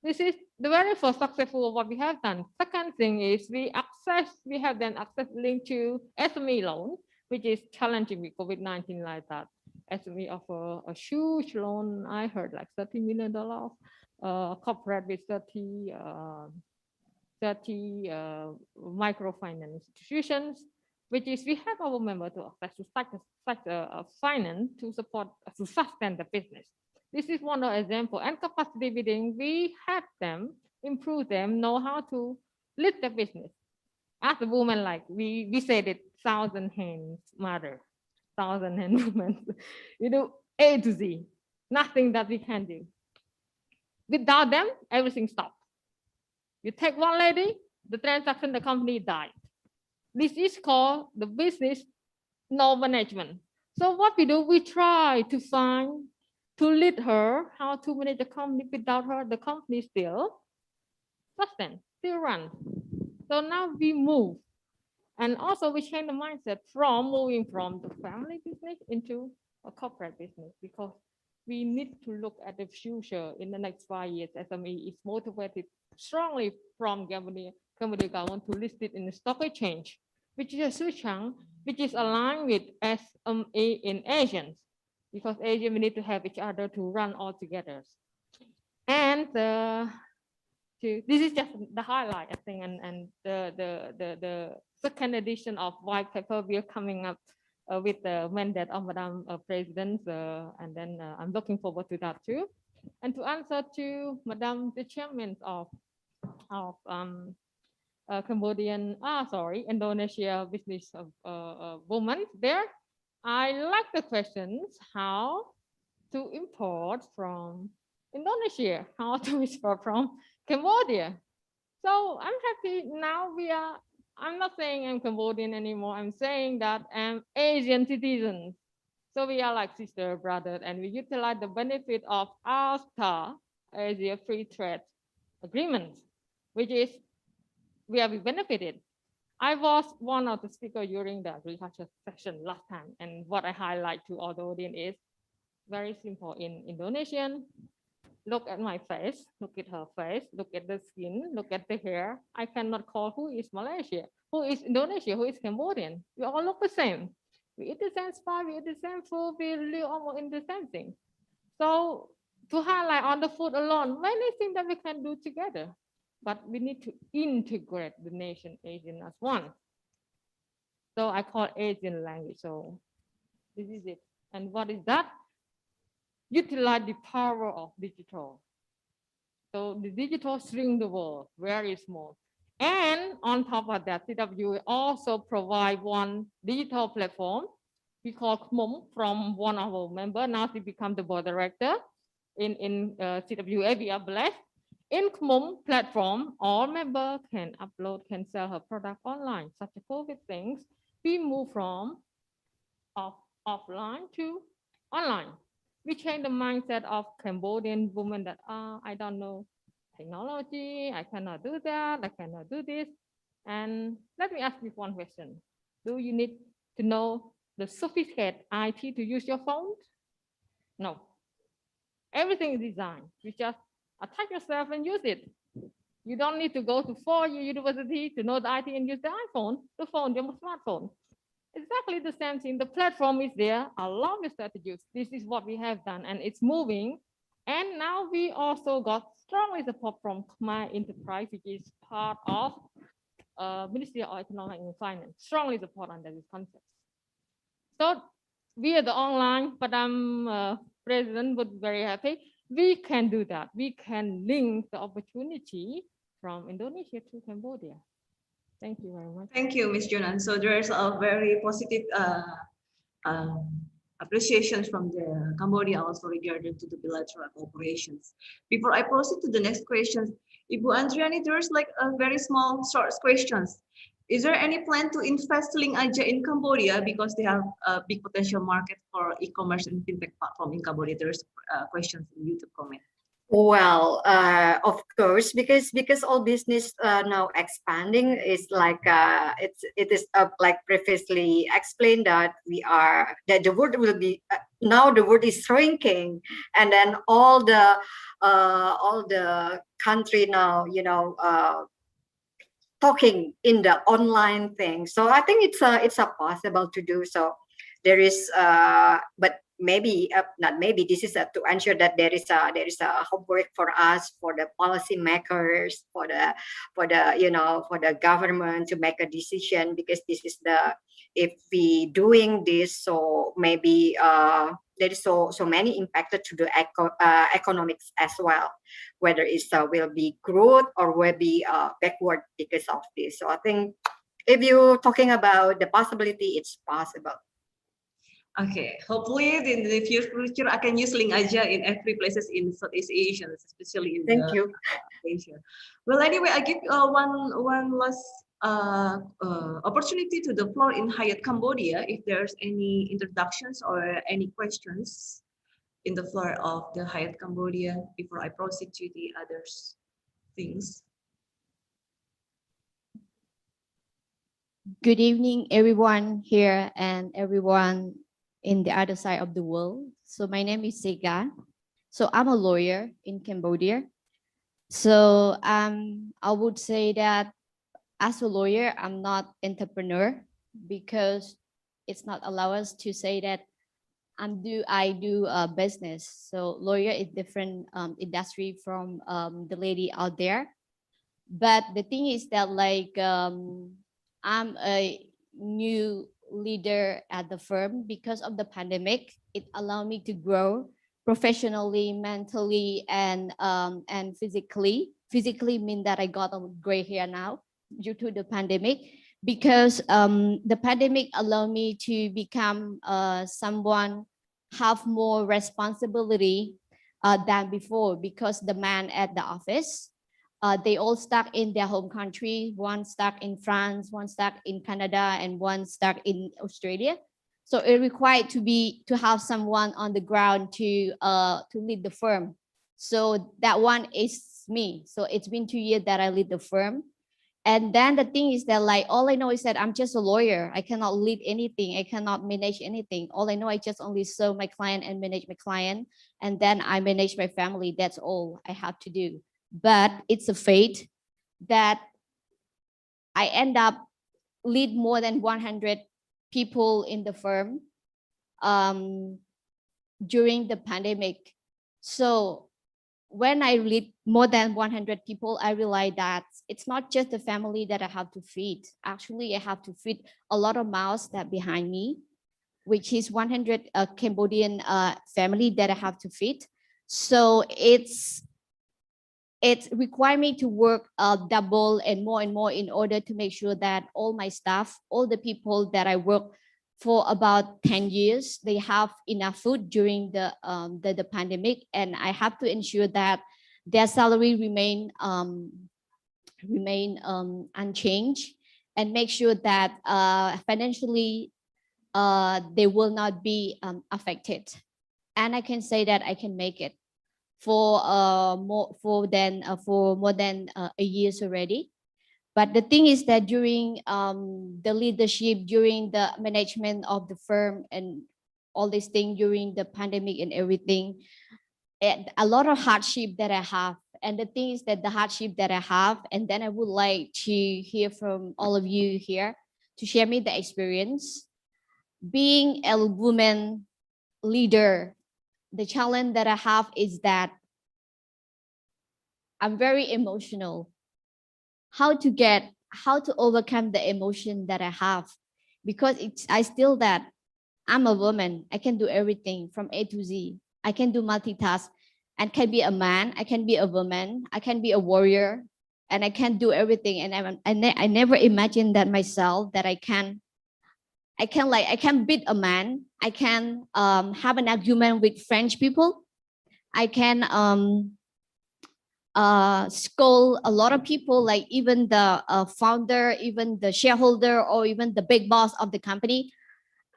This is the very first successful what we have done. Second thing is we have then access link to SME loan, which is challenging with COVID-19 like that. SME offer a huge loan. I heard like $30 million, corporate with 30 microfinance institutions, which is we have our member to access to such a finance to support, to sustain the business. This is one example. And capacity building, we help them, improve them, know how to lead the business. As a woman, like we said it, 1,000 hands matter, 1,000 hand women, you know, A to Z, nothing that we can do. Without them, everything stops. You take one lady, the transaction, the company died. This is called the business no management. So what we do, we try to find, to lead her, how to manage the company. Without her, the company still sustain, still run. So now we move. And also we change the mindset from moving from the family business into a corporate business, because we need to look at the future in the next 5 years. SME is motivated strongly from Cambodia government to list it in the stock exchange, which is a Suchang, which is aligned with SME in Asians, because Asian we need to have each other to run all together. And this is just the highlight, I think, and the second edition of white paper we are coming up with the mandate of Madam President, and then I'm looking forward to that too. And to answer to Madam the Chairman of Indonesia business woman there, I like the questions how to import from Indonesia, how to export from Cambodia. So I'm happy now I'm not saying I'm Cambodian anymore. I'm saying that I'm Asian citizen. So we are like sister, brother, and we utilize the benefit of ASTA, Asia Free Trade Agreement, which is we have benefited. I was one of the speakers during the agriculture session last time, and what I highlight to all the audience is very simple in Indonesian. Look at my face, look at her face, look at the skin, look at the hair. I cannot call who is Malaysia, who is Indonesia, who is Cambodian. We all look the same. We eat the same spice, we eat the same food, we live almost in the same thing. So to highlight on the food alone, many things that we can do together, but we need to integrate the nation Asian as one. So I call Asian language. So this is it. And what is that? Utilize the power of digital. So the digital shrink the world very small. And on top of that, CW also provide one digital platform we call KMUM from one of our members. Now she become the board director in CWA. We are blessed. In KMUM platform, all members can upload, can sell her product online. Such a COVID things, we move from offline to online. We change the mindset of Cambodian women that I don't know technology, I cannot do that, I cannot do this. And let me ask you one question. Do you need to know the sophisticated IT to use your phone? No. Everything is designed. You just attach yourself and use it. You don't need to go to 4-year university to know the IT and use the iPhone, the phone, your smartphone. Exactly the same thing. The platform is there, allow us to use. This is what we have done, and it's moving. And now we also got strongly support from my enterprise, which is part of Ministry of Economic and Finance. Strongly support under this concept. So we are the online, but I'm president would be very happy. We can do that. We can link the opportunity from Indonesia to Cambodia. Thank you very much. Thank you, Ms. Jonan. So there's a very positive appreciations from the Cambodia also regarding to the bilateral cooperations. Before I proceed to the next questions, Ibu Andriani, there's like a very small short questions. Is there any plan to invest Link Aja in Cambodia because they have a big potential market for e-commerce and fintech platform in Cambodia? There's questions in YouTube comment. Well, of course, because all business now expanding is like it is like previously explained that the world will be now the world is shrinking, and then all the country now, you know, talking in the online thing. So I think it's a possible to do so. There is but maybe not maybe, this is to ensure that there is a homework for us, for the policy makers, for the you know, for the government to make a decision, because this is the, if we doing this, so maybe there is so many impacted to the economics as well, whether it's will be growth or will be backward because of this. So I think if you're talking about the possibility, it's possible. Okay, hopefully in the future I can use link aja in every places in Southeast Asia, especially in Thank you. Asia. Well, anyway, I give one last opportunity to the floor in Hyatt Cambodia. If there's any introductions or any questions in the floor of the Hyatt Cambodia before I proceed to the others things. Good evening, everyone here and everyone in the other side of the world. So my name is Sega. So I'm a lawyer in Cambodia. So I would say that as a lawyer, I'm not entrepreneur, because it's not allow us to say that I do a business. So lawyer is different industry from the lady out there. But the thing is that like I'm a new leader at the firm. Because of the pandemic, it allowed me to grow professionally, mentally, and physically. Physically mean that I got a gray hair now due to the pandemic, because the pandemic allowed me to become someone have more responsibility than before, because the man at the office, they all stuck in their home country, one stuck in France, one stuck in Canada, and one stuck in Australia. So it required to have someone on the ground to lead the firm. So that one is me. So it's been 2 years that I lead the firm. And then the thing is that like, all I know is that I'm just a lawyer. I cannot lead anything. I cannot manage anything. All I know, I just only serve my client and manage my client. And then I manage my family. That's all I have to do. But it's a fate that I end up lead more than 100 people in the firm during the pandemic. So when I lead more than 100 people, I realized that it's not just the family that I have to feed. Actually, I have to feed a lot of mouths that behind me, which is 100 Cambodian family that I have to feed. So it required me to work double and more in order to make sure that all my staff, all the people that I work for about 10 years, they have enough food during the pandemic, and I have to ensure that their salary remain unchanged, and make sure that financially they will not be affected. And I can say that I can make it for more than a years already. But the thing is that during the leadership, during the management of the firm, and all these things during the pandemic and everything, a lot of hardship that I have. And the thing is that the hardship that I have, and then I would like to hear from all of you here to share me the experience. Being a woman leader, the challenge that I have is that I'm very emotional. How to overcome the emotion that I have, because I still that I'm a woman. I can do everything from A to Z. I can do multitask. I can be a man. I can be a woman. I can be a warrior, and I can do everything. And I never imagined that myself, that I can beat a man. I can have an argument with French people. I can scold a lot of people, like even the founder, even the shareholder, or even the big boss of the company.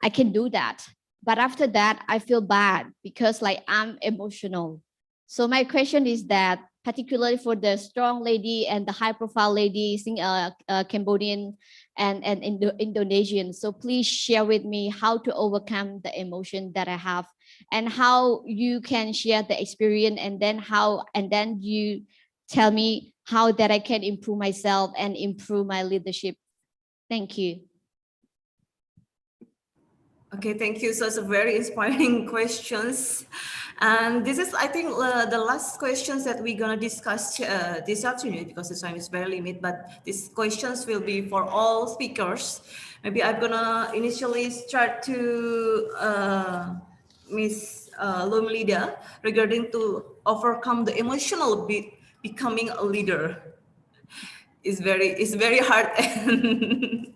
I can do that. But after that, I feel bad because like I'm emotional. So my question is that particularly for the strong lady and the high profile ladies in Cambodian and Indonesian. So please share with me how to overcome the emotion that I have and how you can share the experience, and then you tell me how that I can improve myself and improve my leadership. Thank you. Okay, thank you. So it's a very inspiring questions. And this is, I think, the last questions that we're going to discuss this afternoon, because the time is very limited, but these questions will be for all speakers. Maybe I'm going to initially start to Miss Lomlida regarding to overcome the emotional bit, becoming a leader. It's very hard and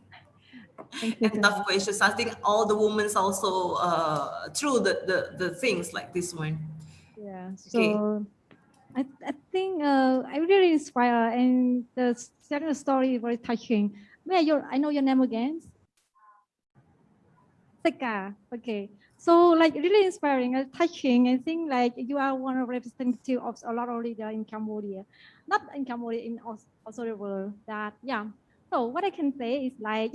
and tough questions. I think all the women also through the things like this one. Yeah. Okay. So I think I really inspire, and the sharing the story is very touching. I know your name again. Seka. Okay. So like really inspiring and touching. I think like you are one of representative of a lot of leaders in Cambodia, not in Cambodia, in also the world. That yeah. So what I can say is like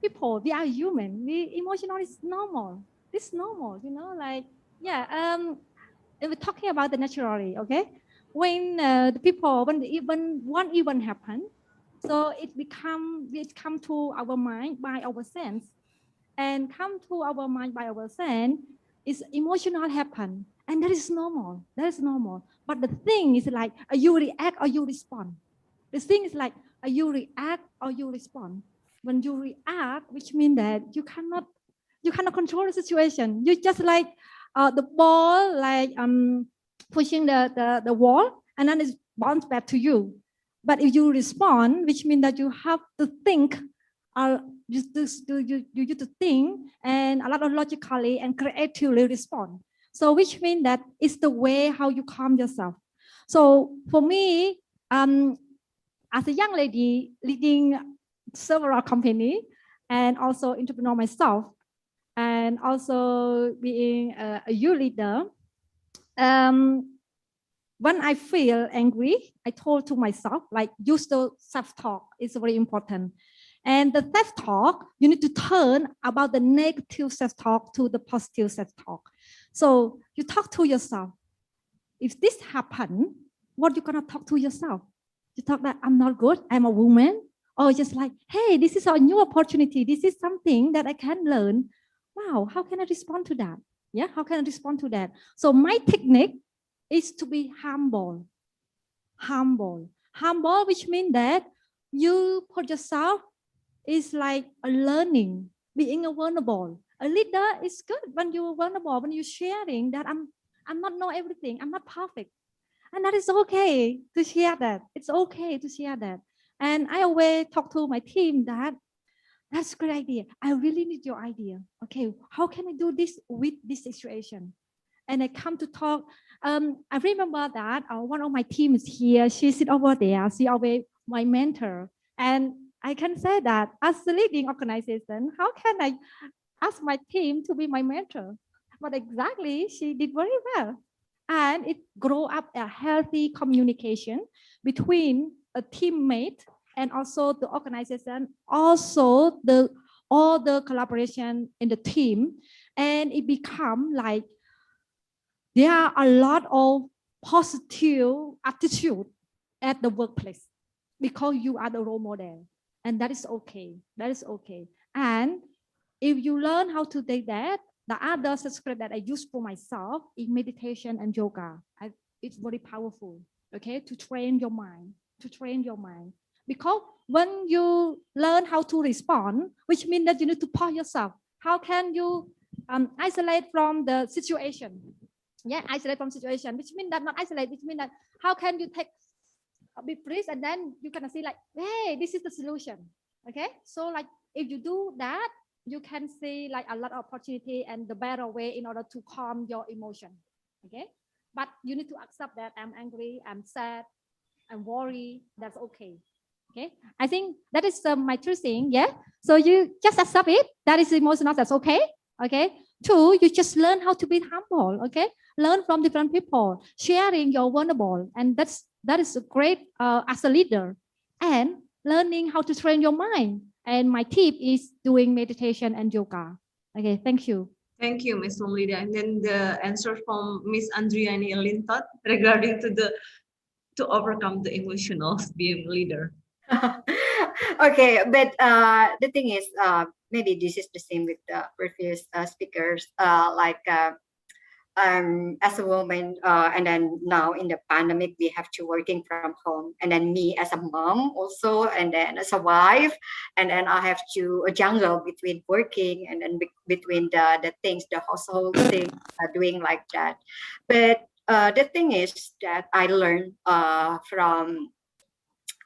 people, we are human. We emotional is normal. It's normal, you know. Like yeah. And we're talking about the naturally. Okay. When the people when one event happen, so it come to our mind by our sense. And come to our mind by our sense is emotional happen, and that is normal. That is normal. But the thing is like, you react or you respond. The thing is like, you react or you respond. When you react, which means that you cannot control the situation. You just like the ball, like pushing the wall, and then it bounces back to you. But if you respond, which means that you have to think. You need to think and a lot of logically and creatively respond. So which means that it's the way how you calm yourself. So for me, as a young lady leading several companies and also entrepreneur myself, and also being a youth leader, when I feel angry, I told to myself, like use the self-talk is very important. And the self-talk, you need to turn about the negative self-talk to the positive self-talk. So you talk to yourself. If this happen, what you gonna talk to yourself? You talk that I'm not good, I'm a woman, or just like, hey, this is a new opportunity. This is something that I can learn. Wow, how can I respond to that? Yeah, how can I respond to that? So my technique is to be humble. Humble, which means that you put yourself is like a learning, being a vulnerable. A leader is good when you're vulnerable, when you're sharing that I'm not know everything, I'm not perfect. And that is okay to share that. It's okay to share that. And I always talk to my team that that's a great idea. I really need your idea. Okay, how can I do this with this situation? And I come to talk. I remember that one of my teams here, she sit over there. She always my mentor. And I can say that as a leading organization, how can I ask my team to be my mentor? But exactly, she did very well. And it grow up a healthy communication between a teammate and also the organization, also all the collaboration in the team. And it become like there are a lot of positive attitude at the workplace because you are the role model. And that is okay. That is okay. And if you learn how to do that, the other script that I use for myself in meditation and yoga, it's very powerful. Okay, to train your mind, Because when you learn how to respond, which means that you need to pause yourself. How can you isolate from the situation? Yeah, isolate from situation, which means that not isolate, which means that how can you take a big breath and then you can see like, hey, this is the solution. Okay, so like if you do that, you can see like a lot of opportunity and the better way in order to calm your emotion. Okay, but you need to accept that I'm angry, I'm sad, I'm worried. That's okay. Okay, I think that is my true thing. Yeah, so you just accept it. That is emotional. That's okay. Okay, Two, you just learn how to be humble. Okay, learn from different people, sharing your vulnerable, and that is a great as a leader, and learning how to train your mind. And my tip is doing meditation and yoga. Okay, thank you. Thank you, Ms. Lolida. And then the answer from Ms. Andriani Lintot regarding to overcome the emotional being leader. Okay, but the thing is, maybe this is the same with the previous speakers. As a woman, and then now in the pandemic, we have to working from home, and then me as a mom also, and then as a wife, and then I have to juggle between working and then between the things, the household thing, doing like that. But the thing is that I learned from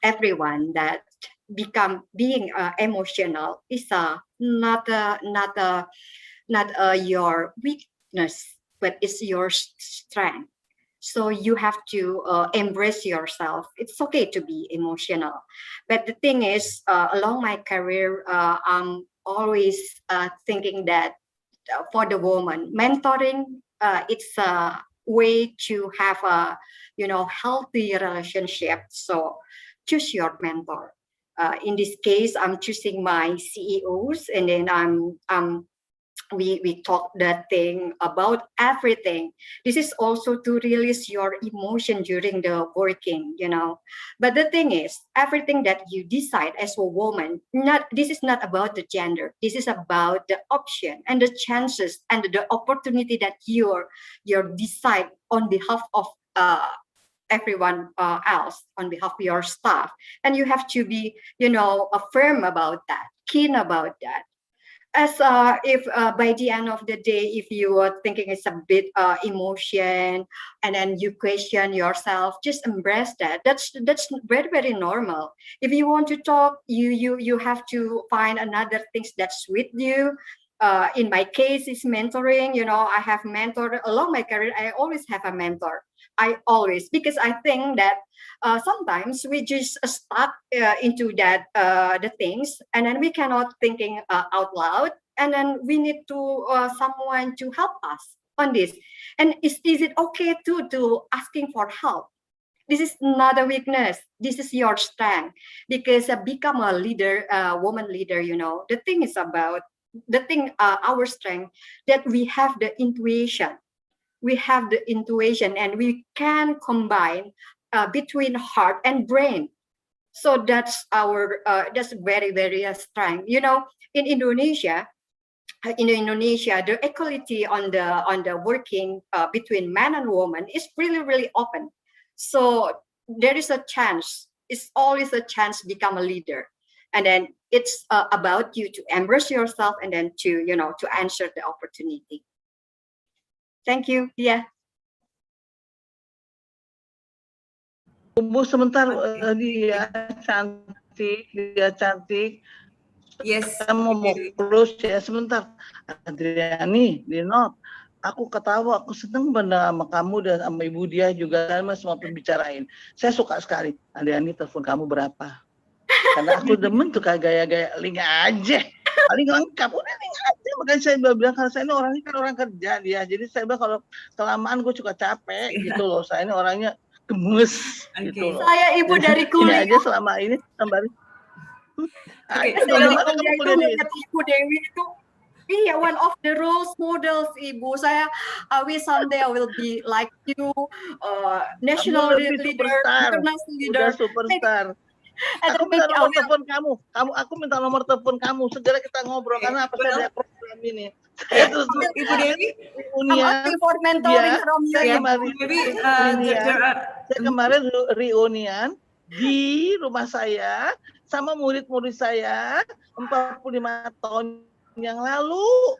everyone that being emotional is not your weakness, but it's your strength. So you have to embrace yourself. It's okay to be emotional, but the thing is, along my career, I'm always thinking that for the woman, mentoring, it's a way to have a healthy relationship. So choose your mentor. In this case, I'm choosing my CEOs, and then we talk that thing about everything. This is also to release your emotion during the working, But the thing is, everything that you decide as a woman, this is not about the gender. This is about the option and the chances and the opportunity that you're decide on behalf of everyone else, on behalf of your staff, and you have to be firm about that, keen about that. As if by the end of the day, if you are thinking it's a bit emotion, and then you question yourself, just embrace that. That's very, very normal. If you want to talk, you have to find another things that's with you. In my case, it's mentoring. I have mentored along my career. I always have a mentor. Because I think that sometimes we just stuck into that the things, and then we cannot thinking out loud, and then we need to someone to help us on this. And is it okay to asking for help? This is not a weakness. This is your strength, because become a leader, woman leader. The thing is about our strength, that we have the intuition. We have the intuition, and we can combine between heart and brain. So that's that's very, very strong. In Indonesia, the equality on the working between man and woman is really, really open. So there is a chance. It's always a chance to become a leader, and then it's about you to embrace yourself, and then to answer the opportunity. Thank you. Yeah. Tunggu sebentar, dia cantik. Yes. Saya mau close ya sebentar. Adriani, Dino, aku ketawa, aku seneng bener sama kamu dan sama ibu dia juga, sama semua pembicarain. Saya suka sekali. Adriani, telepon kamu berapa? Karena aku demen tuh kayak gaya-gaya link aja. Paling lengkap, udah link aja. Makanya saya bilang, karena saya ini orangnya kan orang kerja dia. Jadi saya bilang kalau kelamaan gue suka capek gitu loh. Saya ini orangnya gemes gitu loh. Saya ibu dari kuliah. Ini aja selama ini kembali. Ibu Dewi itu one of the role models, Ibu. Saya wish someday I will be like you, national leader, international leader. Udah superstar. Aku minta nomor telepon kamu. Aku minta nomor telepon kamu. Segera kita ngobrol karena apa saya ada program ini. Ibu Dewi, I'm for mentoring from you. Saya kemarin reunian di rumah saya sama murid-murid saya 45 tahun yang lalu.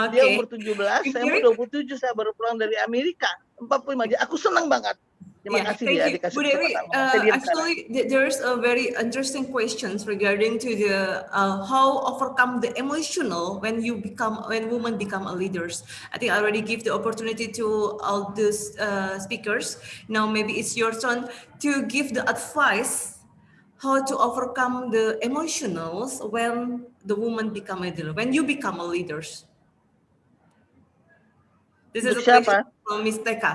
Dia umur 17, saya umur 27, saya baru pulang dari Amerika. 45 aja. Aku senang banget. Terima kasih dia dikasih kesempatan. Actually, there's a very interesting questions regarding to the how overcome the emotional when women become a leaders. I think I already give the opportunity to all these speakers. Now maybe it's your turn to give the advice how to overcome the emotionals when the woman become a leader, when you become a leaders. This is Untuk a question siapa? from Miss Teka.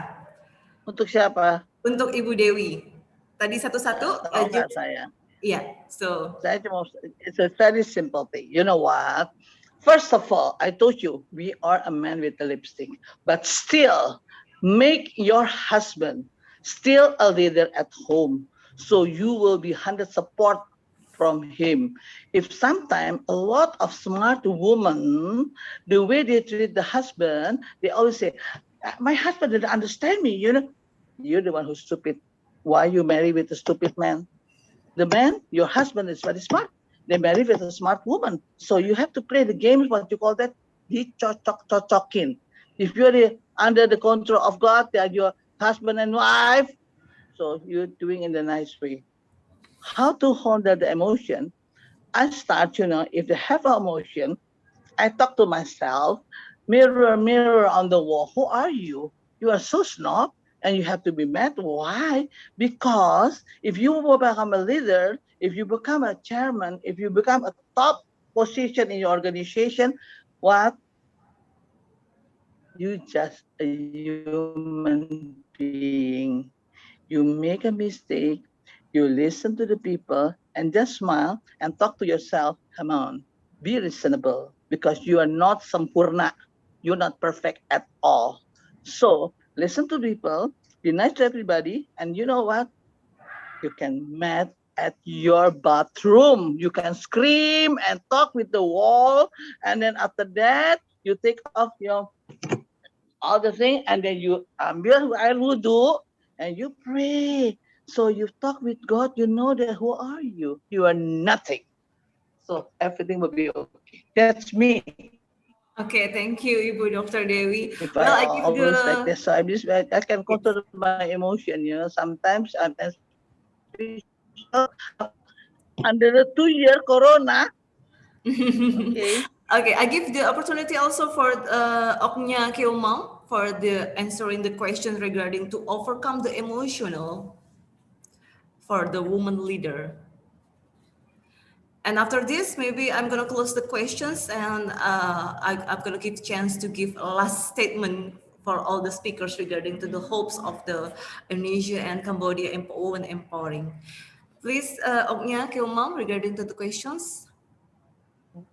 Untuk siapa? Untuk Ibu Dewi. Tadi satu-satu. Oh, enggak saya. Yeah, so. Saya cuma, it's a very simple thing. You know what? First of all, I told you, we are a man with a lipstick, but still make your husband still a leader at home. So you will be 100 support from him. If sometimes a lot of smart women, the way they treat the husband, they always say, my husband didn't understand me, you know. You're the one who's stupid. Why you marry with a stupid man? The man, your husband is very smart. They marry with a smart woman. So you have to play the game, what you call that, di-cocok-cocokin. If you're under the control of God, they are your husband and wife. So you're doing in the nice way. How to handle the emotion? I start, you know, if they have an emotion, I talk to myself, mirror, mirror on the wall. Who are you? You are so snob and you have to be mad. Why? Because if you will become a leader, if you become a chairman, if you become a top position in your organization, what? You just a human being. You make a mistake, you listen to the people and just smile and talk to yourself. Come on, be reasonable because you are not sampurna. You're not perfect at all. So listen to people, be nice to everybody. And you know what? You can mad at your bathroom. You can scream and talk with the wall. And then after that, you take off your all the thing and then you ambil air wudu and you pray. So you talk with God, you know that who are you? You are nothing. So everything will be okay. That's me. Okay, thank you, Ibu Dr. Dewi. If Well, I I give always like the. this, so I can control my emotion, you know. Sometimes I'm under the 2-year corona. Okay. Okay, I give the opportunity also for Oknya Keumang for the answering the question regarding to overcome the emotional for the woman leader. And after this, maybe I'm gonna close the questions and I'm gonna give chance to give a last statement for all the speakers regarding to the hopes of the Indonesia and Cambodia women empowering. Please, Oknya Keumang, regarding to the questions.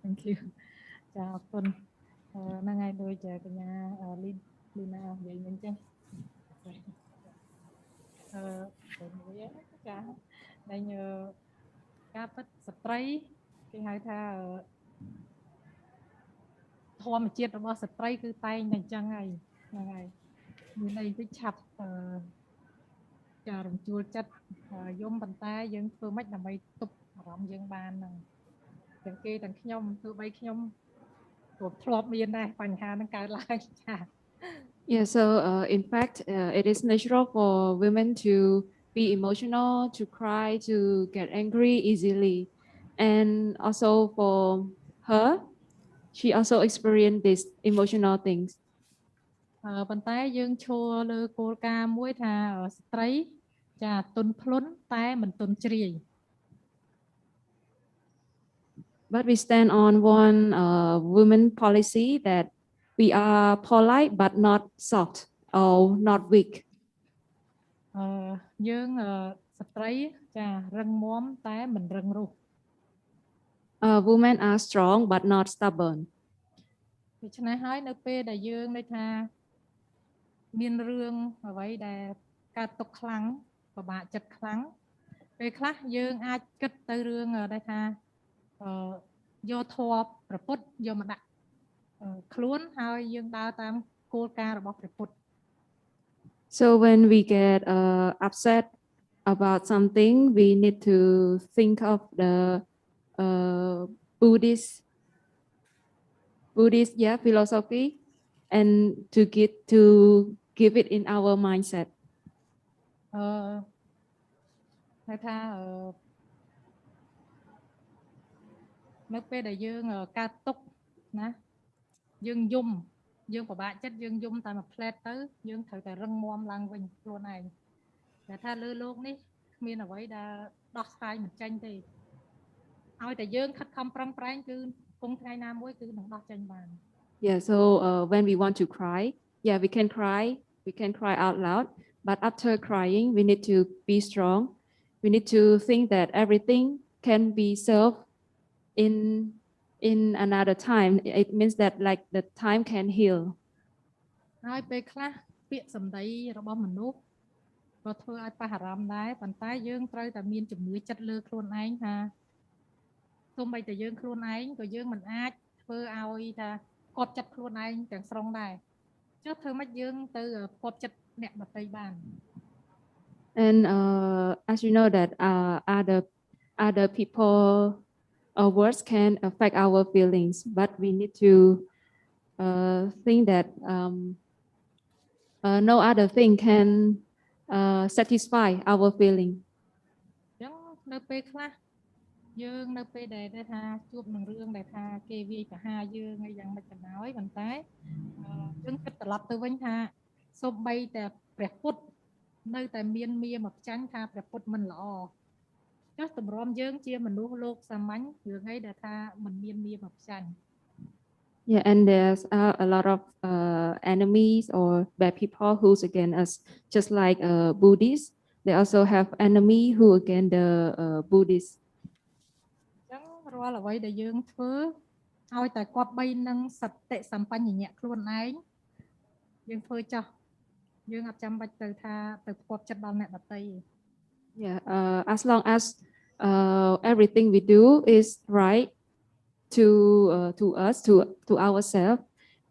Thank you. ចាអរគុណហ្នឹងហើយដូចកញ្ញាលីណានិយាយមិញចឹងមួយចាដែលការពិតស្ត្រីគេហៅថាធម្មជាតិរបស់ស្ត្រីគឺតែងតែអញ្ចឹងហើយហ្នឹងហើយមានន័យទៅឆាប់ចារំជួលចិត្តយំប៉ុន្តែយើងធ្វើម៉េចដើម្បីទប់អារម្មណ៍យើងបានហ្នឹងទាំងគេទាំងខ្ញុំទោះបីខ្ញុំធ្លាប់មានដែរបញ្ហាហ្នឹងកើតឡើងចា Yeah, so in fact, it is natural for women to be emotional, to cry, to get angry easily. And also for her, she also experienced these emotional things. ប៉ុន្តែយើងឈរលើគោលការណ៍មួយថាស្ត្រីចាទន់ភ្លន់តែមិនទន់ជ្រាយ But we stand on one women policy that we are polite but not soft or not weak. យើងស្ត្រីចារឹងមាំតែមិនរឹងរូស Women are strong but not stubborn. ដូច្នេះហើយនៅពេលដែលយើងដូចថាមានរឿងអ្វីដែលកើតទុកខ្លាំងពិបាកចិត្តខ្លាំងពេលខ្លះយើងអាចគិតទៅរឿងដែលថាយកធម៌ព្រះពុទ្ធយកមកដាក់ខ្លួនហើយយើងដើរតាមគោលការណ៍របស់ព្រះពុទ្ធ So when we get upset about something, we need to think of the Buddhist philosophy and to give it in our mindset. ហៅថានៅពេលដែលយើងកើតទុកណាយើងយំយើងពិបាកចិត្តយើងយំតែមួយផ្លែតទៅយើងត្រូវតែរឹងមាំឡើងវិញខ្លួនឯងតែថាលើโลกនេះគ្មានអ្វីដែលដោះស្រាយមិនចេញទេឲ្យតែយើងខិតខំប្រឹងប្រែងគឺគង់ថ្ងៃណាមួយគឺនឹងដោះចេញបាន Yeah, so when we want to cry, Yeah, we can cry out loud, but after crying, we need to be strong. We need to think that everything can be solved in another time. It means that like the time can heal. ហើយពេលខ្លះពាក្យសម្ដីរបស់មនុស្សក៏ធ្វើឲ្យប៉ះអារម្មណ៍ដែរប៉ុន្តែយើងត្រូវតែមានជំនឿចិត្តលើខ្លួនឯងថាសូម្បីតែយើងខ្លួនឯងក៏យើងមិនអាចធ្វើឲ្យថាគប់ចិត្តខ្លួនឯងទាំងស្រុងដែរចុះធ្វើម៉េចយើងទៅគប់ចិត្តអ្នកដទៃបាន And as you know that other people words can affect our feelings, but we need to think that no other thing can satisfy our feeling. អញ្ចឹងនៅពេលខ្លះយើងនៅពេលដែលថាជួបនឹងរឿងដែលថាគេវាយប្រហារយើងហើយយ៉ាងម៉េចក៏ដោយប៉ុន្តែយើងគិតត្រឡប់ទៅវិញថាសូម្បីតែព្រះពុទ្ធនៅតែមានមាមកចាញ់ថាព្រះពុទ្ធមិនល្អចុះតម្រាំយើងជាមនុស្សលោកសាមញ្ញរឿងអីដែលថាមិនមានមាមកចាញ់ Yeah, and there's a lot of enemies or bad people who's against us, just like Buddhists. They also have enemy who against the Buddhists. អញ្ចឹងរាល់អ្វីដែលយើងធ្វើឲ្យតែគប្បីនឹងសតិសម្បញ្ញៈខ្លួនឯងយើងធ្វើចោះយើងអត់ចាំបាច់ទៅថាទៅផ្គប់ចិត្តដល់អ្នកដទៃ Yeah, as long as everything we do is right to us, to ourselves,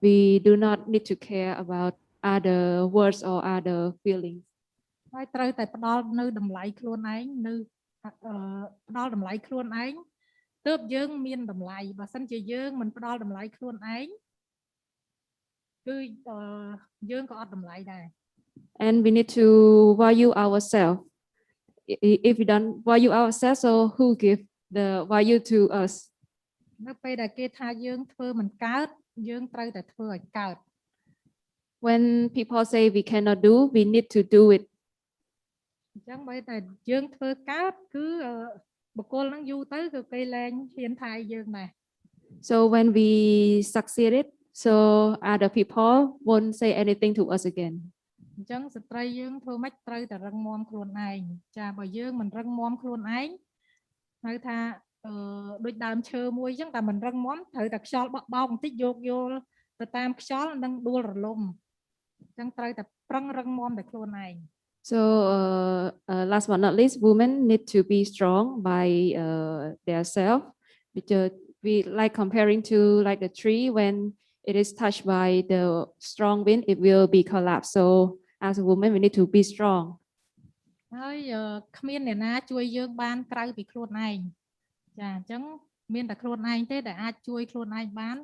we do not need to care about other words or other feelings. ហើយត្រូវតែផ្ដល់នៅតម្លៃខ្លួនឯងនៅផ្ដល់តម្លៃខ្លួនឯងទើបយើងមានតម្លៃបើមិនជាយើងមិនផ្ដល់តម្លៃខ្លួនឯងគឺយើងក៏អត់តម្លៃដែរ And we need to value ourselves. If we don't value ourselves, so who give the value to us? នៅពេលដែលគេថាយើងធ្វើមិនកើតយើងត្រូវតែធ្វើឲ្យកើត When people say we cannot do, we need to do it. អញ្ចឹងបើតែយើងធ្វើកើតគឺបុគ្គលនឹងយូរទៅគឺគេលែងហ៊ានថាយើងដែរ So when we succeeded, so other people won't say anything to us again. អញ្ចឹងស្ត្រីយើងធ្វើម៉េចត្រូវតែរឹងមាំខ្លួនឯងចាបើយើងមិនរឹងមាំខ្លួនឯងហៅថាដូចដើមឈើមួយអញ្ចឹងតែមិនរឹងមាំត្រូវតែខ្យល់បក់បោកបន្តិចយកយល់ទៅតាមខ្យល់នឹងដួលរលំអញ្ចឹងត្រូវតែប្រឹងរឹងមាំតែខ្លួនឯង So last but not least, women need to be strong by their self. We like comparing to like a tree when it is touched by the strong wind, it will be collapsed. So as a woman, we need to be strong. ហើយគ្មានអ្នកណាជួយយើងបានក្រៅពីខ្លួនឯងចាអញ្ចឹងមានតែខ្លួនឯងទេដែលអាចជួយខ្លួនឯងបាន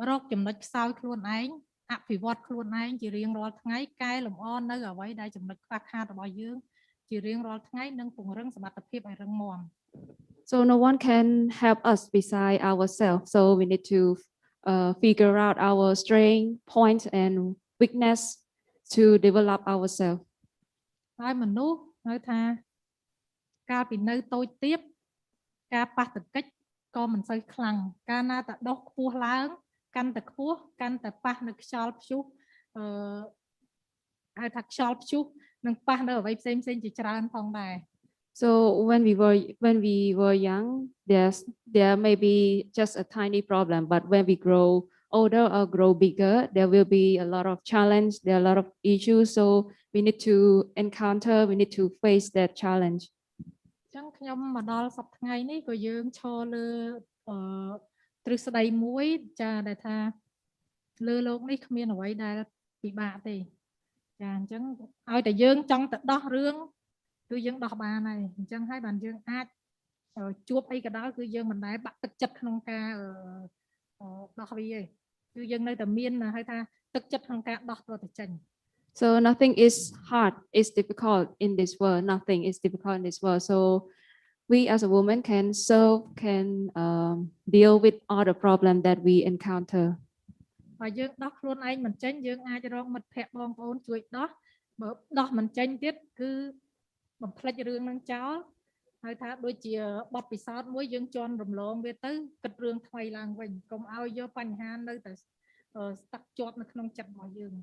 រកចំណុចខ្សោយខ្លួនឯងអភិវឌ្ឍខ្លួនឯងជារៀងរាល់ថ្ងៃកែលម្អនៅអ្វីដែលចំណុចខ្វះខាតរបស់យើងជារៀងរាល់ថ្ងៃនិងពង្រឹងសមត្ថភាពឲ្យរឹងមាំ So no one can help us beside ourselves. So we need to figure out our strength, point, and weakness to develop ourselves. ហើយមនុស្សហៅថាកាលពីនៅតូចទៀតការប៉ះទង្គិចក៏មិនសូវខ្លាំងកាលណាតែដុសខ្ពស់ឡើងកាន់តែខ្ពស់កាន់តែប៉ះនៅខ្យល់ព្យុះហៅថាខ្យល់ព្យុះនឹងប៉ះនៅអ្វីផ្សេងៗជាច្រើនផងដែរ So when we were young, there may be just a tiny problem, but when we grow older or grow bigger, there will be a lot of challenge, there are a lot of issues. So we need to encounter, we need to face that challenge. ចឹងខ្ញុំមកដល់សប្តាហ៍ថ្ងៃនេះក៏យើងឈរលើទ្រឹស្ដីមួយចាដែលថាលើโลกនេះគ្មានអ្វីដែលពិបាកទេចាអញ្ចឹងឲ្យតែយើងចង់ទៅដោះរឿងគឺយើងដោះបានហើយអញ្ចឹងហើយបានយើងអាចជួបអីក៏ដោយគឺយើងមិនដែលបាក់ទឹកចិត្តក្នុងការដោះវាទេគឺយើងនៅតែមានហៅថាទឹកចិត្តក្នុងការដោះទៅចេញ So nothing is hard, it's difficult in this world. Nothing is difficult in this world. So we as a woman can deal with all the problems that we encounter. បើយើងដោះខ្លួនឯងមិនចេញយើងអាចរកមិត្តភ័ក្តិបងប្អូនជួយដោះបើដោះមិនចេញទៀតគឺបំភ្លេចរឿងនឹងចោលហើយថាដូចជាបទពិសោធន៍មួយយើងជន់រំលងវាទៅគិតរឿងថ្មីឡើងវិញកុំឲ្យយកបញ្ហានៅតែស្តាក់ជាប់នៅក្នុងចិត្តរបស់យើង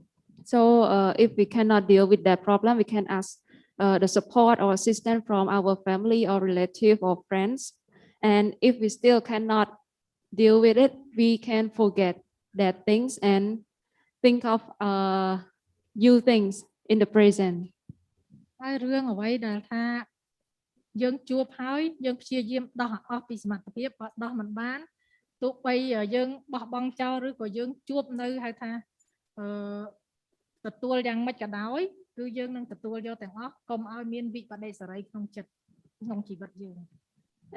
So if we cannot deal with that problem, we can ask the support or assistance from our family or relative or friends. And if we still cannot deal with it, we can forget that things and think of new things in the present. ហើយរឿងអ្វីដែលថាយើងជួបហើយយើងព្យាយាមដោះអស់ពីសមត្ថភាពបើដោះមិនបានទោះបីយើងបោះបង់ចោលឬក៏យើងជួបនៅហៅថាទទួលយ៉ាងម៉េចក៏ដោយគឺយើងនឹងទទួលយកទាំងអស់កុំឲ្យមានវិបដិសារីក្នុងចិត្តក្នុងជីវិតយើង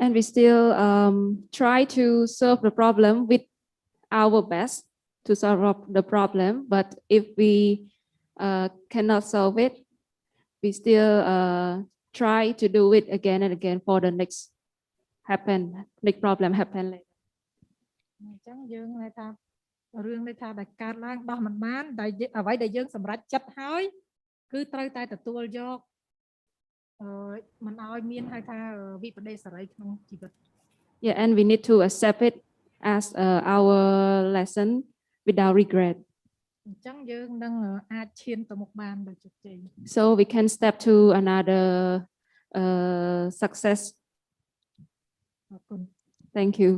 And we still try to solve the problem with our best to solve the problem. But if we cannot solve it, we still try to do it again and again for the next problem happen later. អញ្ចឹងយើងហៅថារឿងនេះថាដែលកើតឡើងដោះមិនបានដែលអ្វីដែលយើងសម្រេចចិត្តហើយគឺត្រូវតែទទួលយកមិនឲ្យមានហៅថាវិបដិសារីក្នុងជីវិត Yeah, and we need to accept it as our lesson without regret. អញ្ចឹងយើងនឹងអាចឈានទៅមុខបានដោយជោគជ័យ So we can step to another success. អរគុណ Thank you.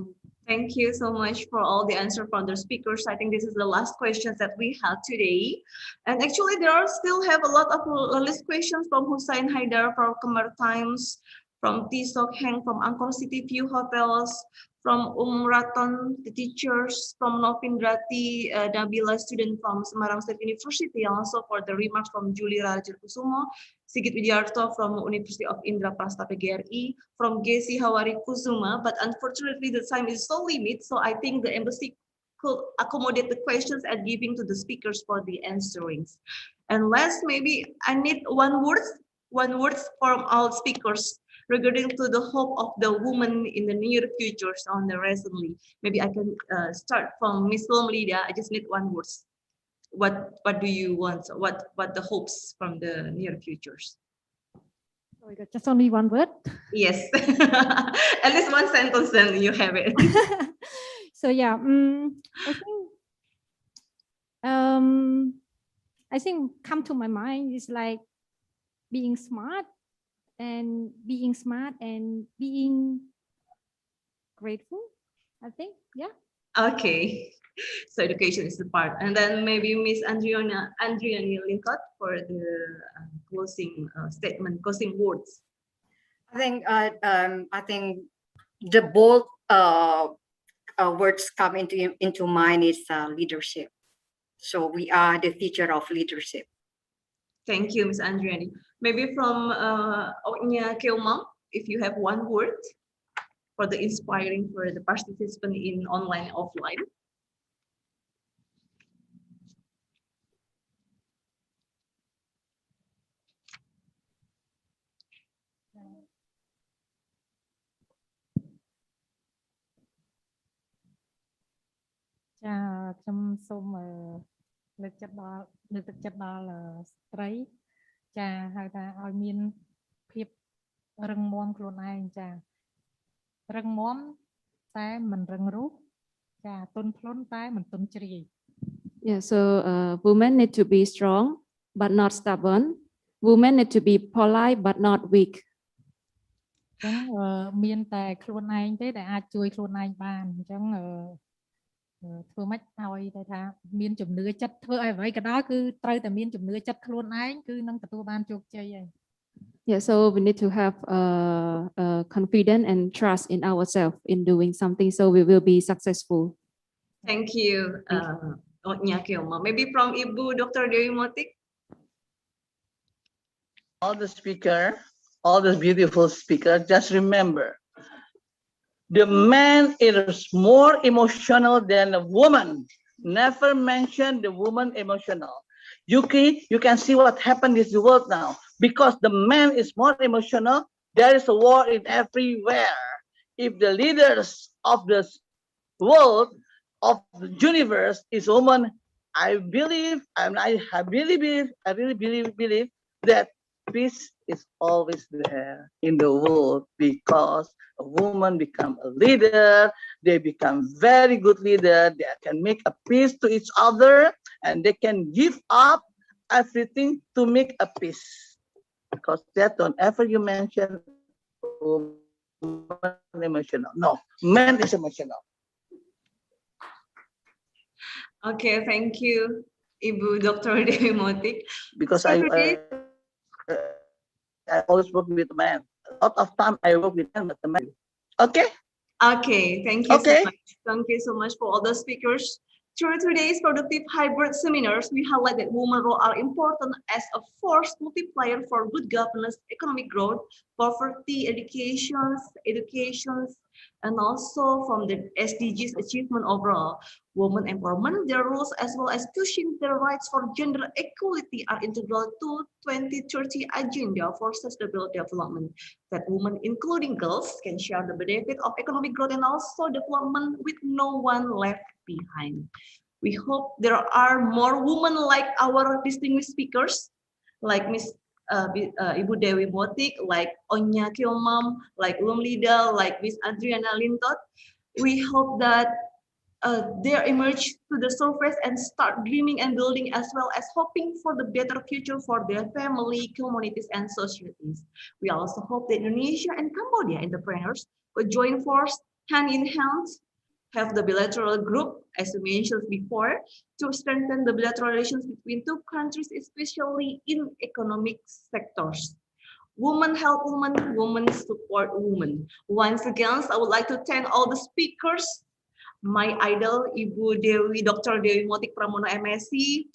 Thank you so much for all the answer from the speakers. I think this is the last questions that we have today. And actually there are still have a lot of list questions from Hussein Haidar, from Khmer Times, from Tisok Heng, from Angkor City View Hotels, from Raton, the teachers, from Novindrati Nabila, student from Semarang State University, and also for the remarks from Julie Rajarkusumo, Sigit Widyarto from University of Indraprastha PGRI, from Gesi Hawari Kusuma, but unfortunately the time is so limited, so I think the embassy could accommodate the questions and giving to the speakers for the answerings. And last, maybe I need one word from all speakers regarding to the hope of the woman in the near future on the recently. Maybe I can start from Miss Lomlida. I just need one word. What do you want? What the hopes from the near futures? Oh, we got just only one word. Yes, at least one sentence, then you have it. So yeah, I think come to my mind is like being smart and being grateful. I think, yeah. Okay, so education is the part, and then maybe Miss Andriani Lincott for the closing statement, closing words. I think the bold words come into mind is leadership. So we are the future of leadership. Thank you, Miss Andriani. Maybe from Onya Keoma, if you have one word for the inspiring for the participant in online offline. Chà, trong xômលើកចិត្តដល់ស្ត្រីចាហៅថាឲ្យមានភាពរឹងមាំខ្លួនឯងចារឹងមាំតែមិនរឹងរូសចាទន់ភ្លន់តែមិនទន់ជ្រាយ Yeah, so women need to be strong but not stubborn. Women need to be polite but not weak. អញ្ចឹងមានតែខ្លួនឯងទេដែលអាចជួយខ្លួនឯងបានអញ្ចឹងធ្វើម៉េចឲ្យតែថាមានជំនឿចិត្តធ្វើឲ្យអ្វីក៏ដោយគឺត្រូវតែមានជំនឿចិត្តខ្លួនឯងគឺនឹងទទួលបានជោគជ័យហើយ Yeah, so we need to have confidence and trust in ourselves in doing something so we will be successful. Thank you, Onya Keoma. Maybe from Ibu Dr. Dewi Motik. All the speaker, all the beautiful speakers, just remember, the man is more emotional than a woman. Never mention the woman emotional. You can see what happened in the world now. Because the man is more emotional, there is a war in everywhere. If the leaders of this world, of the universe is woman, I really believe that peace is always there in the world because a woman become a leader, they become very good leader, they can make a peace to each other and they can give up everything to make a peace. Because that don't ever you mention woman emotional. No, man is emotional. Okay, thank you, Ibu Dr. Dewi Motik. Because So I always work with men. A lot of time I work with men, but the men. Okay. Okay, thank you Okay. so much. Thank you so much for all the speakers. Through today's productive hybrid seminars, we highlight that women's roles are important as a force multiplier for good governance, economic growth, poverty, education, and also from the SDGs achievement overall. Women empowerment, their roles as well as pushing their rights for gender equality are integral to 2030 agenda for sustainable development. That women, including girls, can share the benefit of economic growth and also development with no one left behind. We hope there are more women like our distinguished speakers, like Ibu Dewi Motik, like Onya Kiomam, like Lumlida, like Miss Adriana Lintot. We hope that they emerge to the surface and start dreaming and building, as well as hoping for the better future for their family, communities, and societies. We also hope that Indonesia and Cambodia entrepreneurs could join force hand in hand, have the bilateral group, as we mentioned before, to strengthen the bilateral relations between two countries, especially in economic sectors. Women help women, women support women. Once again, I would like to thank all the speakers, my idol, Ibu Dewi, Dr. Dewi Motik Pramono MSc,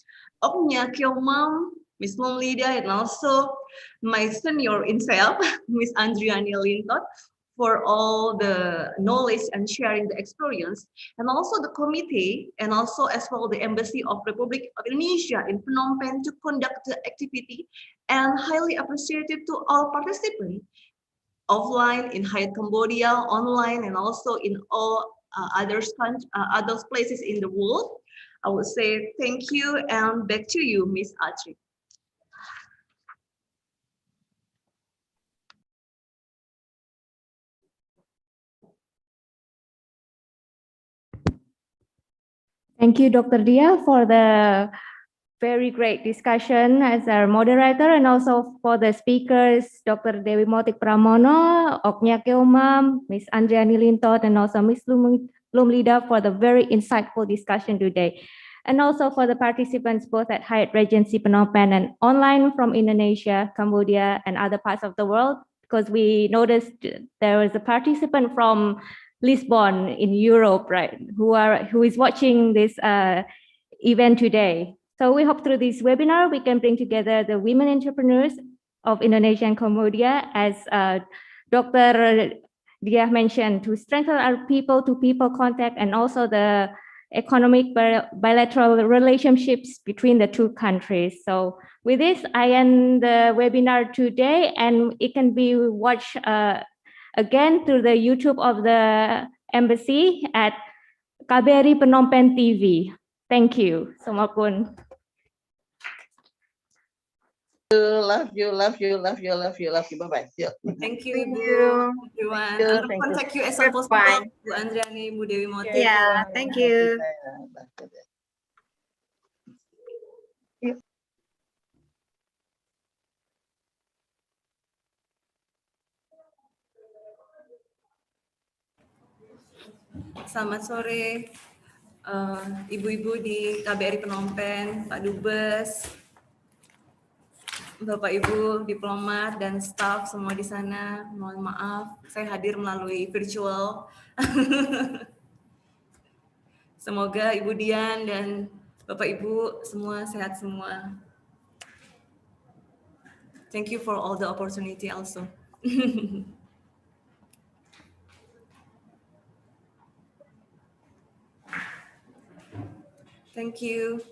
Oknya Kiomam, Miss Lumlida, and also my senior in SELF, Miss Andriani Lintot, for all the knowledge and sharing the experience, and also the committee, and also as well the Embassy of Republic of Indonesia in Phnom Penh to conduct the activity, and highly appreciative to all participants, offline, in Hyatt Cambodia, online, and also in all other places in the world. I would say thank you, and back to you, Miss Atri. Thank you, Dr. Dia, for the very great discussion as our moderator, and also for the speakers, Dr. Dewi Motik Pramono, Oknya Keumam, Miss Andriani Lintot, and also Miss Lumlida for the very insightful discussion today. And also for the participants both at Hyatt Regency Phnom Penh and online from Indonesia, Cambodia, and other parts of the world, because we noticed there was a participant from Lisbon in Europe, right, who is watching this event today. So we hope through this webinar, we can bring together the women entrepreneurs of Indonesia and Cambodia, as Dr. Dia mentioned, to strengthen our people-to-people contact and also the economic bilateral relationships between the two countries. So with this, I end the webinar today, and it can be watched again through the YouTube of the embassy at KBRI Phnom Penh TV. Thank you. Somakun. Love you. Bye-bye. Thank you, Ibu, everyone. I'm going to contact you as soon as possible, Bu Andriani, Bu Dewi Motik. Yeah, thank you. Selamat sore, ibu-ibu di KBRI Phnom Penh, Pak Dubes, Bapak Ibu diplomat dan staf semua di sana. Mohon maaf, saya hadir melalui virtual. Semoga Ibu Dian dan Bapak Ibu semua sehat semua. Thank you for all the opportunity also. Thank you.